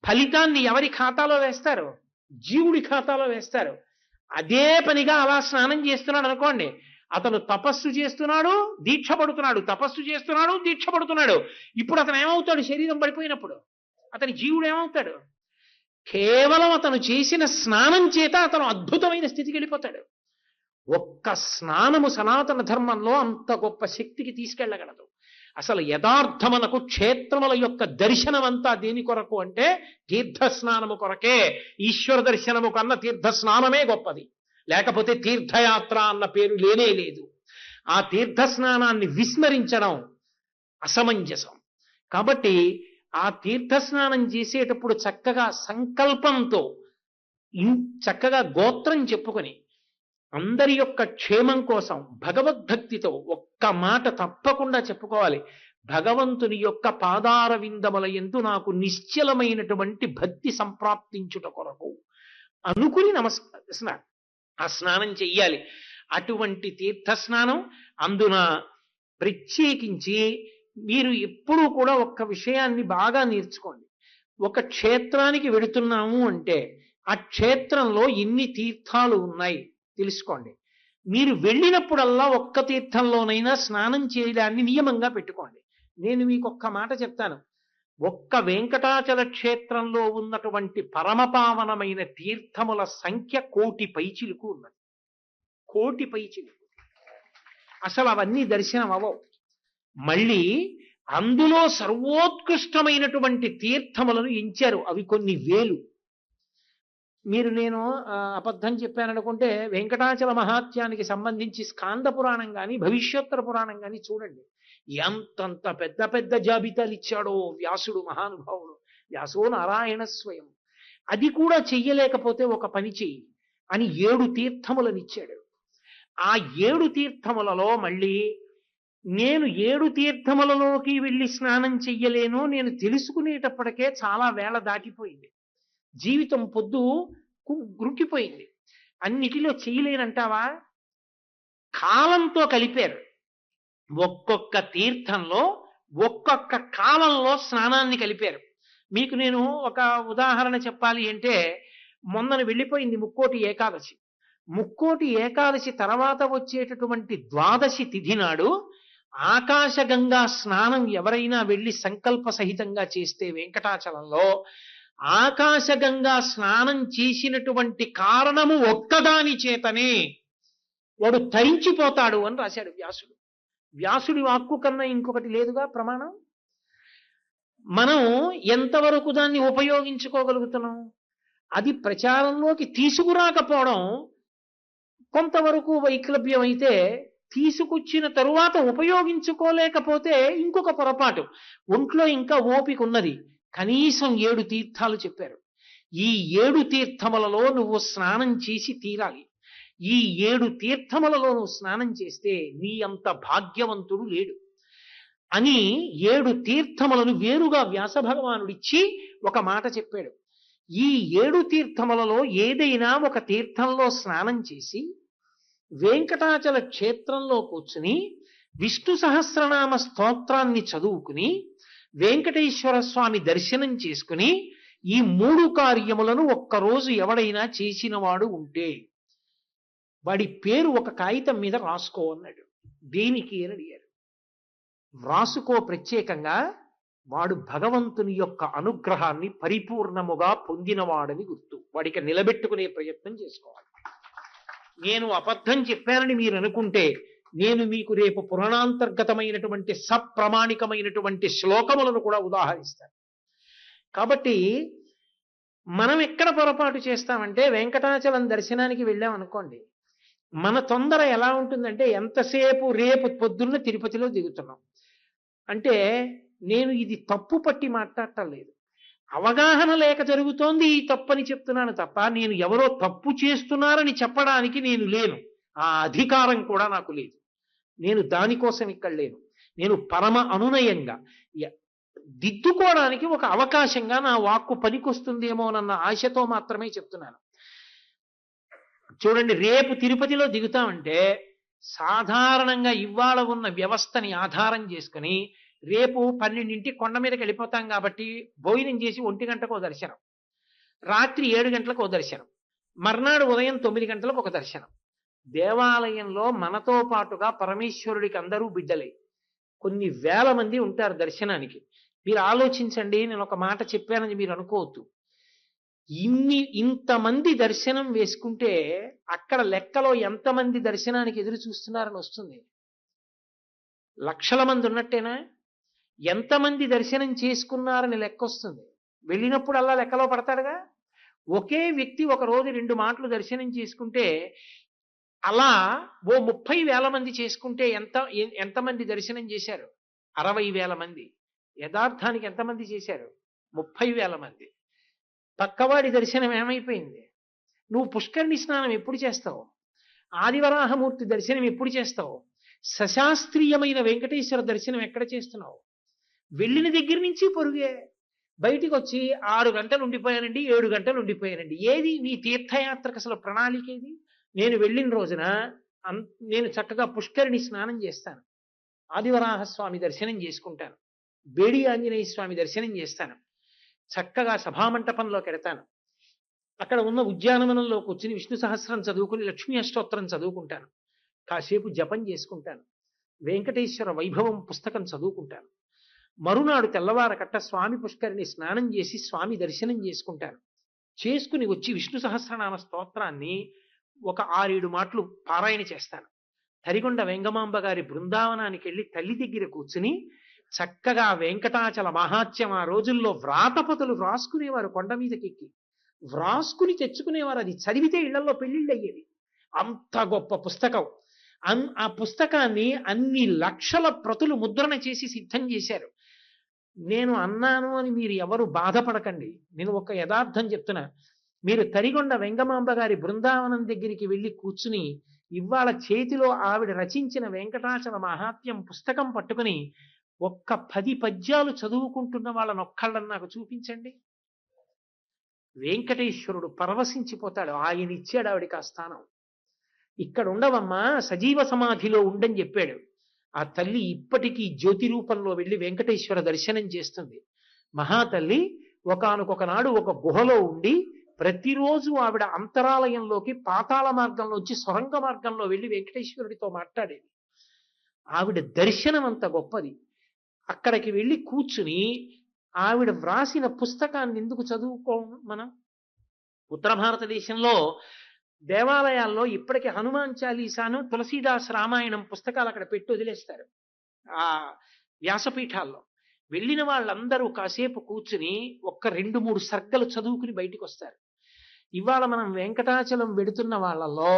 ఫలితాన్ని ఎవరి ఖాతాలో వేస్తారు? జీవుడి ఖాతాలో వేస్తారు. అదే పనిగా అలా స్నానం చేస్తున్నాడు అనుకోండి, అతను తపస్సు చేస్తున్నాడు, దీక్ష పడుతున్నాడు, తపస్సు చేస్తున్నాడు, దీక్ష పడుతున్నాడు. ఇప్పుడు అతను ఏమవుతాడు? శరీరం పడిపోయినప్పుడు అతని జీవుడు ఏమవుతాడు? కేవలం అతను చేసిన స్నానం చేత అతను అద్భుతమైన స్థితికి వెళ్ళిపోతాడు. ఒక్క స్నానము సనాతన ధర్మంలో అంత గొప్ప శక్తికి తీసుకెళ్ళగలదు. అసలు యథార్థమనకు క్షేత్రముల యొక్క దర్శనం అంతా దేని కొరకు అంటే తీర్థస్నానము కొరకే. ఈశ్వర దర్శనము కన్నా తీర్థస్నానమే గొప్పది. లేకపోతే తీర్థయాత్ర అన్న పేరు లేనే లేదు. ఆ తీర్థస్నానాన్ని విస్మరించడం అసమంజసం. కాబట్టి ఆ తీర్థస్నానం చేసేటప్పుడు చక్కగా సంకల్పంతో చక్కగా గోత్రం చెప్పుకొని అందరి యొక్క క్షేమం కోసం భగవద్భక్తితో ఒక్క మాట తప్పకుండా చెప్పుకోవాలి. భగవంతుని యొక్క పాదార విందముల యందు నాకు నిశ్చలమైనటువంటి భక్తి సంప్రాప్తించుట కొరకు అనుకుని ఆ స్నానం చెయ్యాలి. అటువంటి తీర్థస్నానం అందున ప్రత్యేకించి మీరు ఎప్పుడూ కూడా ఒక్క విషయాన్ని బాగా నేర్చుకోండి. ఒక క్షేత్రానికి వెడుతున్నాము అంటే ఆ క్షేత్రంలో ఎన్ని తీర్థాలు ఉన్నాయి తెలుసుకోండి. మీరు వెళ్ళినప్పుడల్లా ఒక్క తీర్థంలోనైనా స్నానం చేయడాన్ని నియమంగా పెట్టుకోండి. నేను మీకు ఒక్క మాట చెప్తాను. ఒక్క వెంకటాచల క్షేత్రంలో ఉన్నటువంటి పరమపావనమైన తీర్థముల సంఖ్య 1,000,000 పైచిలుకు ఉన్నది. 1,000,000 పైచిలుకు. అసలు అవన్నీ దర్శనం అవ్వవు. మళ్ళీ అందులో సర్వోత్కృష్టమైనటువంటి తీర్థములను ఎంచారు. అవి కొన్ని వేలు. నేను అబద్ధం చెప్పాననుకుంటే వెంకటాచల మహాత్యానికి సంబంధించి స్కాంద పురాణం కానీ భవిష్యోత్తర పురాణం కానీ చూడండి. ఎంతంత పెద్ద పెద్ద జాబితాలు ఇచ్చాడో వ్యాసుడు, మహానుభావుడు. వ్యాసో నారాయణ స్వయం. అది కూడా చెయ్యలేకపోతే ఒక పని చెయ్యి అని 7 తీర్థములను ఇచ్చాడు. ఆ 7 తీర్థములలో మళ్ళీ నేను 7 తీర్థములలోకి వెళ్ళి స్నానం చెయ్యలేను, నేను తెలుసుకునేటప్పటికే చాలా వేళ దాటిపోయింది. జీవితం పొద్దు గురుకిపోయింది. అన్నిటిలో చేయలేనంటావా? కాలంతో కలిపారు. ఒక్కొక్క తీర్థంలో ఒక్కొక్క కాలంలో స్నానాన్ని కలిపారు. మీకు నేను ఒక ఉదాహరణ చెప్పాలి అంటే, మొన్నను వెళ్ళిపోయింది ముక్కోటి ఏకాదశి. ముక్కోటి ఏకాదశి తర్వాత వచ్చేటటువంటి ద్వాదశి తిథి నాడు ఆకాశగంగా స్నానం ఎవరైనా వెళ్ళి సంకల్ప సహితంగా చేస్తే వెంకటాచలంలో ఆకాశగంగా స్నానం చేసినటువంటి కారణము ఒక్కదాని చేతనే వాడు తరించిపోతాడు అని రాశాడు వ్యాసుడు. వ్యాసుడి వాక్కు కన్నా ఇంకొకటి లేదుగా ప్రమాణం. మనం ఎంతవరకు దాన్ని ఉపయోగించుకోగలుగుతున్నాం? అది ప్రచారంలోకి తీసుకురాకపోవడం కొంతవరకు వైక్లభ్యం అయితే, తీసుకొచ్చిన తరువాత ఉపయోగించుకోలేకపోతే ఇంకొక పొరపాటు. ఒంట్లో ఇంకా ఓపిక ఉన్నది. కనీసం 7 తీర్థాలు చెప్పారు. ఈ 7 తీర్థములలో నువ్వు స్నానం చేసి తీరాలి. ఈ 7 తీర్థములలో నువ్వు స్నానం చేస్తే నీ అంత భాగ్యవంతుడు లేడు అని 7 తీర్థములను వేరుగా వ్యాస భగవానుడిచ్చి ఒక మాట చెప్పాడు. ఈ 7 తీర్థములలో ఏదైనా ఒక తీర్థంలో స్నానం చేసి వెంకటాచల క్షేత్రంలో కూర్చుని విష్ణు సహస్రనామ స్తోత్రాన్ని చదువుకుని వెంకటేశ్వర స్వామి దర్శనం చేసుకుని ఈ 3 కార్యములను ఒక్కరోజు ఎవడైనా చేసినవాడు ఉంటే వాడి పేరు ఒక కాగితం మీద రాసుకో అన్నాడు. దేనికి అని అడిగారు. వ్రాసుకో, ప్రత్యేకంగా వాడు భగవంతుని యొక్క అనుగ్రహాన్ని పరిపూర్ణముగా పొందినవాడని గుర్తు. వాడికి నిలబెట్టుకునే ప్రయత్నం చేసుకోవాలి. నేను అబద్ధం చెప్పానని మీరు అనుకుంటే నేను మీకు రేపు పురాణాంతర్గతమైనటువంటి సప్రమాణికమైనటువంటి శ్లోకములను కూడా ఉదాహరిస్తాను. కాబట్టి మనం ఎక్కడ పొరపాటు చేస్తామంటే, వెంకటాచలం దర్శనానికి వెళ్ళామనుకోండి, మన తొందర ఎలా ఉంటుందంటే ఎంతసేపు రేపు పొద్దున్న తిరుపతిలో దిగుతున్నాం అంటే, నేను ఇది తప్పు పట్టి మాట్లాడటం లేదు, అవగాహన లేక జరుగుతోంది ఈ తప్పని చెప్తున్నాను తప్ప నేను ఎవరో తప్పు చేస్తున్నారని చెప్పడానికి నేను లేను. ఆ అధికారం కూడా నాకు లేదు. నేను దానికోసం ఇక్కడ లేను. నేను పరమ అనునయంగా దిద్దుకోవడానికి ఒక అవకాశంగా నా వాక్కు పనికొస్తుందేమోనన్న ఆశతో మాత్రమే చెప్తున్నాను. చూడండి, రేపు తిరుపతిలో దిగుతామంటే సాధారణంగా ఇవాళ ఉన్న వ్యవస్థని ఆధారం చేసుకుని రేపు 12ంటికి కొండ మీదకి వెళ్ళిపోతాం కాబట్టి భోజనం చేసి 1 గంటకు ఒక దర్శనం, రాత్రి 7 గంటలకు ఒక దర్శనం, మర్నాడు ఉదయం 9 గంటలకు ఒక దర్శనం. దేవాలయంలో మనతో పాటుగా పరమేశ్వరుడికి అందరూ బిడ్డలే. కొన్ని వేల మంది ఉంటారు దర్శనానికి. మీరు ఆలోచించండి, నేను ఒక మాట చెప్పానని మీరు అనుకోవద్దు. ఇంతమంది దర్శనం వేసుకుంటే అక్కడ లెక్కలో ఎంతమంది దర్శనానికి ఎదురు చూస్తున్నారని వస్తుంది. లక్షల మంది ఉన్నట్టేనా? ఎంతమంది దర్శనం చేసుకున్నారని లెక్క వస్తుంది. వెళ్ళినప్పుడు అలా లెక్కలో పడతాడుగా. ఒకే వ్యక్తి ఒక రోజు 2 మాటలు దర్శనం చేసుకుంటే అలా ఓ 30,000 మంది చేసుకుంటే ఎంతమంది దర్శనం చేశారు? 60,000 మంది. యథార్థానికి ఎంతమంది చేశారు? 30,000 మంది. పక్కవాడి దర్శనం ఏమైపోయింది? నువ్వు పుష్కరిణి స్నానం ఎప్పుడు చేస్తావు? ఆదివరాహమూర్తి దర్శనం ఎప్పుడు చేస్తావు? సశాస్త్రీయమైన వెంకటేశ్వర దర్శనం ఎక్కడ చేస్తున్నావు? వెళ్ళిన దగ్గర నుంచి పొరుగే. బయటికి వచ్చి 6 గంటలు ఉండిపోయానండి, 7 గంటలు ఉండిపోయానండి. ఏది నీ తీర్థయాత్రకు అసలు ప్రణాళిక ఏది? నేను వెళ్ళిన రోజున నేను చక్కగా పుష్కరిణి స్నానం చేస్తాను, ఆదివరాహస్వామి దర్శనం చేసుకుంటాను, బేడి ఆంజనేయ స్వామి దర్శనం చేస్తాను, చక్కగా సభామంటపంలోకి వెడతాను, అక్కడ ఉన్న ఉద్యానవనంలో కూర్చుని విష్ణు సహస్రం చదువుకుని లక్ష్మీ అష్టోత్తరం చదువుకుంటాను, కాసేపు జపం చేసుకుంటాను, వెంకటేశ్వర వైభవం పుస్తకం చదువుకుంటాను. మరునాడు తెల్లవారకట్ట స్వామి పుష్కరిణి స్నానం చేసి స్వామి దర్శనం చేసుకుంటాను. చేసుకుని వచ్చి విష్ణు సహస్రనామ స్తోత్రాన్ని ఒక 6-7 మాటలు పారాయణ చేస్తాను. తరిగొండ వెంగమాంబ గారి బృందావనానికి వెళ్ళి తల్లి దగ్గర కూర్చుని చక్కగా వెంకటాచల మహాత్యం ఆ రోజుల్లో వ్రాతపతులు వ్రాసుకునేవారు. కొండ మీదకెక్కి వ్రాసుకుని తెచ్చుకునేవారు. అది చదివితే ఇళ్లలో పెళ్లిళ్ళు అయ్యేవి. అంత గొప్ప పుస్తకం. ఆ పుస్తకాన్ని అన్ని లక్షల ప్రతులు ముద్రణ చేసి సిద్ధం చేశారు. నేను అన్నాను అని మీరు ఎవరు బాధపడకండి. నేను ఒక యథార్థం చెప్తున్నా. మీరు తరిగొండ వెంగమాంబ గారి బృందావనం దగ్గరికి వెళ్ళి కూర్చుని ఇవాళ చేతిలో ఆవిడ రచించిన వెంకటాచల మహాత్యం పుస్తకం పట్టుకుని ఒక్క 10 పద్యాలు చదువుకుంటున్న వాళ్ళని ఒక్కళ్ళని నాకు చూపించండి. వెంకటేశ్వరుడు పరవశించిపోతాడు. ఆయన ఇచ్చాడు ఆవిడికి ఆ స్థానం. ఇక్కడ ఉండవమ్మా, సజీవ సమాధిలో ఉండని చెప్పాడు. ఆ తల్లి ఇప్పటికీ జ్యోతి రూపంలో వెళ్ళి వెంకటేశ్వర దర్శనం చేస్తుంది. మహాతల్లి ఒకానొక నాడు ఒక గుహలో ఉండి ప్రతిరోజు ఆవిడ అంతరాలయంలోకి పాతాళ మార్గంలోంచి సొరంగ మార్గంలో వెళ్ళి వెంకటేశ్వరుడితో మాట్లాడేది. ఆవిడ దర్శనం అంత గొప్పది. అక్కడికి వెళ్ళి కూర్చుని ఆవిడ వ్రాసిన పుస్తకాన్ని ఎందుకు చదువుకోం మనం? ఉత్తర భారతదేశంలో దేవాలయాల్లో ఇప్పటికీ హనుమాన్ చాలీసాను, తులసీదాస్ రామాయణం పుస్తకాలు అక్కడ పెట్టి వదిలేస్తారు. ఆ వ్యాసపీఠాల్లో వెళ్ళిన వాళ్ళందరూ కాసేపు కూర్చుని ఒక్క 2-3 సర్గలు చదువుకుని బయటికి వస్తారు. ఇవాళ మనం వెంకటాచలం వెడుతున్న వాళ్ళలో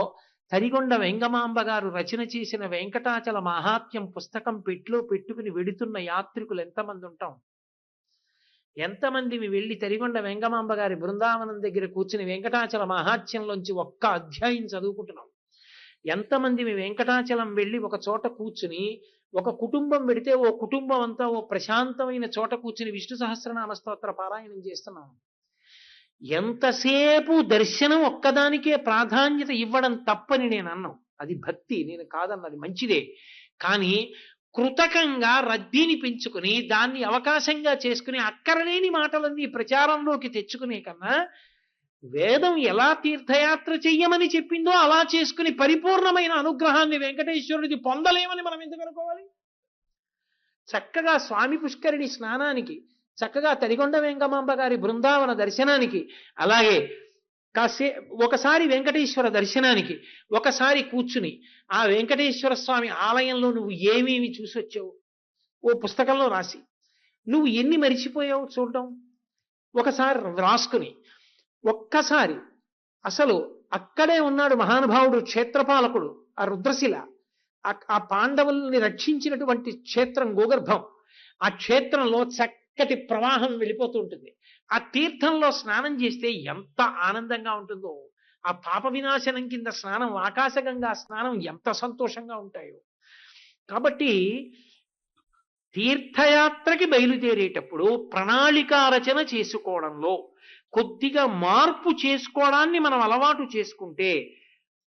తరిగొండ వెంగమాంబ గారు రచన చేసిన వెంకటాచల మహాత్యం పుస్తకం పెట్టులో పెట్టుకుని వెడుతున్న యాత్రికులు ఎంతమంది ఉంటాం? ఎంతమంది వెళ్ళి తరిగొండ వెంగమాంబ గారి బృందావనం దగ్గర కూర్చుని వెంకటాచల మహాత్యంలోంచి ఒక్క అధ్యాయం చదువుకుంటున్నాం? ఎంతమంది వెంకటాచలం వెళ్ళి ఒక చోట కూర్చుని ఒక కుటుంబం పెడితే ఓ కుటుంబం అంతా ఓ ప్రశాంతమైన చోట కూర్చుని విష్ణు సహస్రనామ స్తోత్ర పారాయణం చేస్తున్నాం? ఎంతసేపు దర్శనం ఒక్కదానికే ప్రాధాన్యత ఇవ్వడం తప్పని నేను అన్నాం. అది భక్తి, నేను కాదన్నది మంచిదే. కానీ కృతకంగా రద్దీని పెంచుకుని దాన్ని అవకాశంగా చేసుకుని అక్కరలేని మాటలన్నీ ప్రచారంలోకి తెచ్చుకునే కన్నా వేదం ఎలా తీర్థయాత్ర చెయ్యమని చెప్పిందో అలా చేసుకుని పరిపూర్ణమైన అనుగ్రహాన్ని వెంకటేశ్వరుడికి పొందలేమని మనం ఎందుకు అనుకోవాలి? చక్కగా స్వామి పుష్కరిణి స్నానానికి, చక్కగా తరిగొండ వెంగమాంబ గారి బృందావన దర్శనానికి, అలాగే ఒకసారి వెంకటేశ్వర దర్శనానికి ఒకసారి కూర్చుని ఆ వెంకటేశ్వర స్వామి ఆలయంలో నువ్వు ఏమేమి చూసొచ్చావు ఓ పుస్తకంలో రాసి, నువ్వు ఎన్ని మరిచిపోయావు చూడటం ఒకసారి రాసుకుని, ఒక్కసారి అసలు అక్కడే ఉన్నాడు మహానుభావుడు క్షేత్రపాలకుడు ఆ రుద్రశిల, ఆ పాండవుల్ని రక్షించినటువంటి క్షేత్రం గోగర్భం. ఆ క్షేత్రంలో చక్కటి ప్రవాహం వెళ్ళిపోతూ ఉంటుంది. ఆ తీర్థంలో స్నానం చేస్తే ఎంత ఆనందంగా ఉంటుందో, ఆ పాప వినాశనం కింద స్నానం, ఆకాశగంగా స్నానం ఎంత సంతోషంగా ఉంటాయో. కాబట్టి తీర్థయాత్రకి బయలుదేరేటప్పుడు ప్రణాళికా రచన చేసుకోవడంలో కొద్దిగా మార్పు చేసుకోవడాన్ని మనం అలవాటు చేసుకుంటే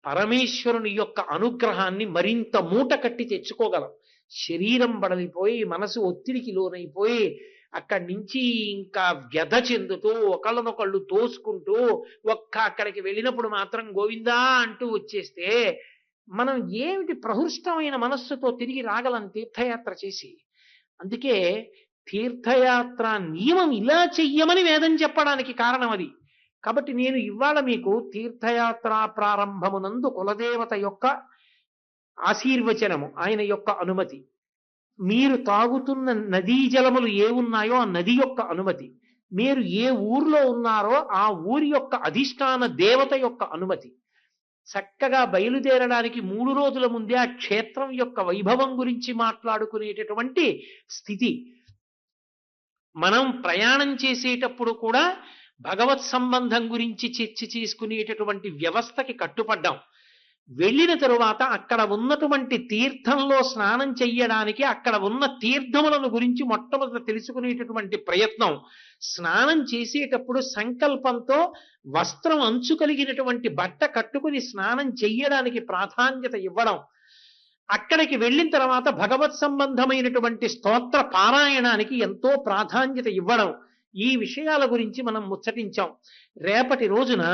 పరమేశ్వరుని యొక్క అనుగ్రహాన్ని మరింత మూట కట్టి తెచ్చుకోగలం. శరీరం బడలిపోయి మనసు ఒత్తిడికి లోనైపోయి అక్కడి నుంచి ఇంకా వ్యధ చెందుతూ ఒకళ్ళనొకళ్ళు తోసుకుంటూ అక్కడికి వెళ్ళినప్పుడు మాత్రం గోవిందా అంటూ వచ్చేస్తే మనం ఏమిటి ప్రహృష్టమైన మనస్సుతో తిరిగి రాగలం తీర్థయాత్ర చేసి? అందుకే తీర్థయాత్ర నియమం ఇలా చెయ్యమని వేదం చెప్పడానికి కారణం అది. కాబట్టి నేను ఇవాళ మీకు తీర్థయాత్ర ప్రారంభమునందు కులదేవత యొక్క ఆశీర్వచనము, ఆయన యొక్క అనుమతి, మీరు తాగుతున్న నదీ జలములు ఏ ఉన్నాయో ఆ నది యొక్క అనుమతి, మీరు ఏ ఊర్లో ఉన్నారో ఆ ఊరి యొక్క అధిష్టాన దేవత యొక్క అనుమతి, చక్కగా బయలుదేరడానికి 3 రోజుల ముందే ఆ క్షేత్రం యొక్క వైభవం గురించి మాట్లాడుకునేటటువంటి స్థితి, మనం ప్రయాణం చేసేటప్పుడు కూడా భగవత్ సంబంధం గురించి చర్చ చేసుకునేటటువంటి వ్యవస్థకి కట్టుపడ్డాం. వెళ్ళిన తరువాత అక్కడ ఉన్నటువంటి తీర్థంలో స్నానం చెయ్యడానికి అక్కడ ఉన్న తీర్థములను గురించి మొట్టమొదట తెలుసుకునేటటువంటి ప్రయత్నం, స్నానం చేసేటప్పుడు సంకల్పంతో వస్త్రం అంచు కలిగినటువంటి బట్ట కట్టుకుని స్నానం చెయ్యడానికి ప్రాధాన్యత ఇవ్వడం, అక్కడికి వెళ్ళిన తర్వాత భగవత్ సంబంధమైనటువంటి స్తోత్ర పారాయణానికి ఎంతో ప్రాధాన్యత ఇవ్వడం, ఈ విషయాల గురించి మనం ముచ్చటించాం. రేపటి రోజున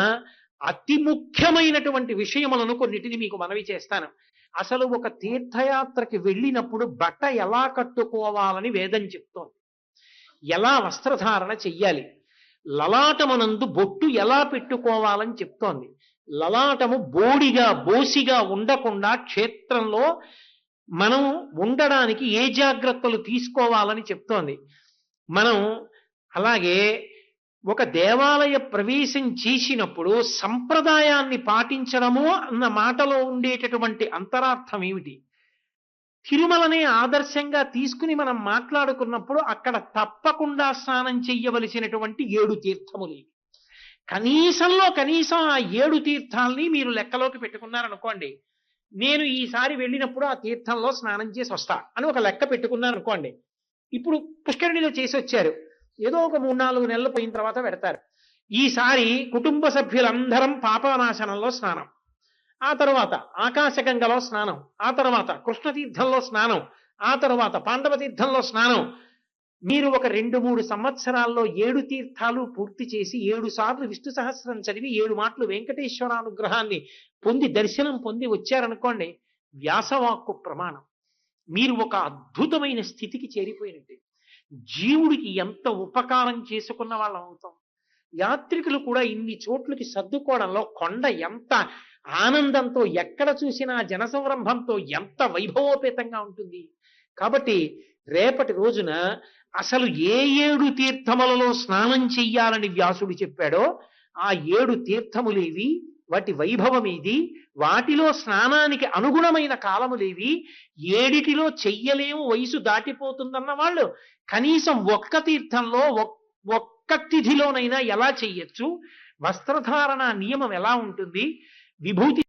అతి ముఖ్యమైనటువంటి విషయములను కొన్నిటిని మీకు మనవి చేస్తాను. అసలు ఒక తీర్థయాత్రకి వెళ్ళినప్పుడు బట్ట ఎలా కట్టుకోవాలని వేదం చెప్తోంది, ఎలా వస్త్రధారణ చెయ్యాలి, లలాటమునందు బొట్టు ఎలా పెట్టుకోవాలని చెప్తోంది. లలాటము బోసిగా ఉండకుండా క్షేత్రంలో మనం ఉండడానికి ఏ జాగ్రత్తలు తీసుకోవాలని చెప్తోంది. మనం అలాగే ఒక దేవాలయ ప్రవేశం చేసినప్పుడు సంప్రదాయాన్ని పాటించడము అన్న మాటలో ఉండేటటువంటి అంతరార్థం ఏమిటి? తిరుమలనే ఆదర్శంగా తీసుకుని మనం మాట్లాడుకున్నప్పుడు అక్కడ తప్పకుండా స్నానం చెయ్యవలసినటువంటి 7 తీర్థములు. కనీసం ఆ 7 తీర్థాలని మీరు లెక్కలోకి పెట్టుకున్నారనుకోండి, నేను ఈసారి వెళ్ళినప్పుడు ఆ తీర్థంలో స్నానం చేసి వస్తా అని ఒక లెక్క పెట్టుకున్నారనుకోండి. ఇప్పుడు పుష్కరిణిలో చేసి వచ్చారు, ఏదో ఒక 3-4 నెలలు పోయిన తర్వాత పెడతారు. ఈసారి కుటుంబ సభ్యులందరం పాపనాశనంలో స్నానం, ఆ తర్వాత ఆకాశగంగలో స్నానం, ఆ తర్వాత కృష్ణతీర్థంలో స్నానం, ఆ తర్వాత పాండవ తీర్థంలో స్నానం. మీరు ఒక 2-3 సంవత్సరాల్లో 7 తీర్థాలు పూర్తి చేసి 7 సార్లు విష్ణు సహస్రం చదివి 7 మాటలు వెంకటేశ్వర అనుగ్రహాన్ని పొంది దర్శనం పొంది వచ్చారనుకోండి, వ్యాసవాక్కు ప్రమాణం. మీరు ఒక అద్భుతమైన స్థితికి చేరిపోయినట్టే. జీవుడికి ఎంత ఉపకారం చేసుకున్న వాళ్ళం అవుతాం. యాత్రికులు కూడా ఇన్ని చోట్లకి సర్దుకోవడంలో కొండ ఎంత ఆనందంతో, ఎక్కడ చూసినా జనసంరంభంతో ఎంత వైభవోపేతంగా ఉంటుంది. కాబట్టి రేపటి రోజున అసలు ఏ 7 తీర్థములలో స్నానం చెయ్యాలని వ్యాసుడు చెప్పాడో ఆ 7 తీర్థములేవి, వాటి వైభవం ఏది, వాటిలో స్నానానికి అనుగుణమైన కాలములేవి, 7టిలో చెయ్యలేము వయసు దాటిపోతుందన్న వాళ్ళు కనీసం ఒక్క తీర్థంలో ఒక్క తిథిలోనైనా ఎలా చెయ్యొచ్చు, వస్త్రధారణ నియమం ఎలా ఉంటుంది, విభూతి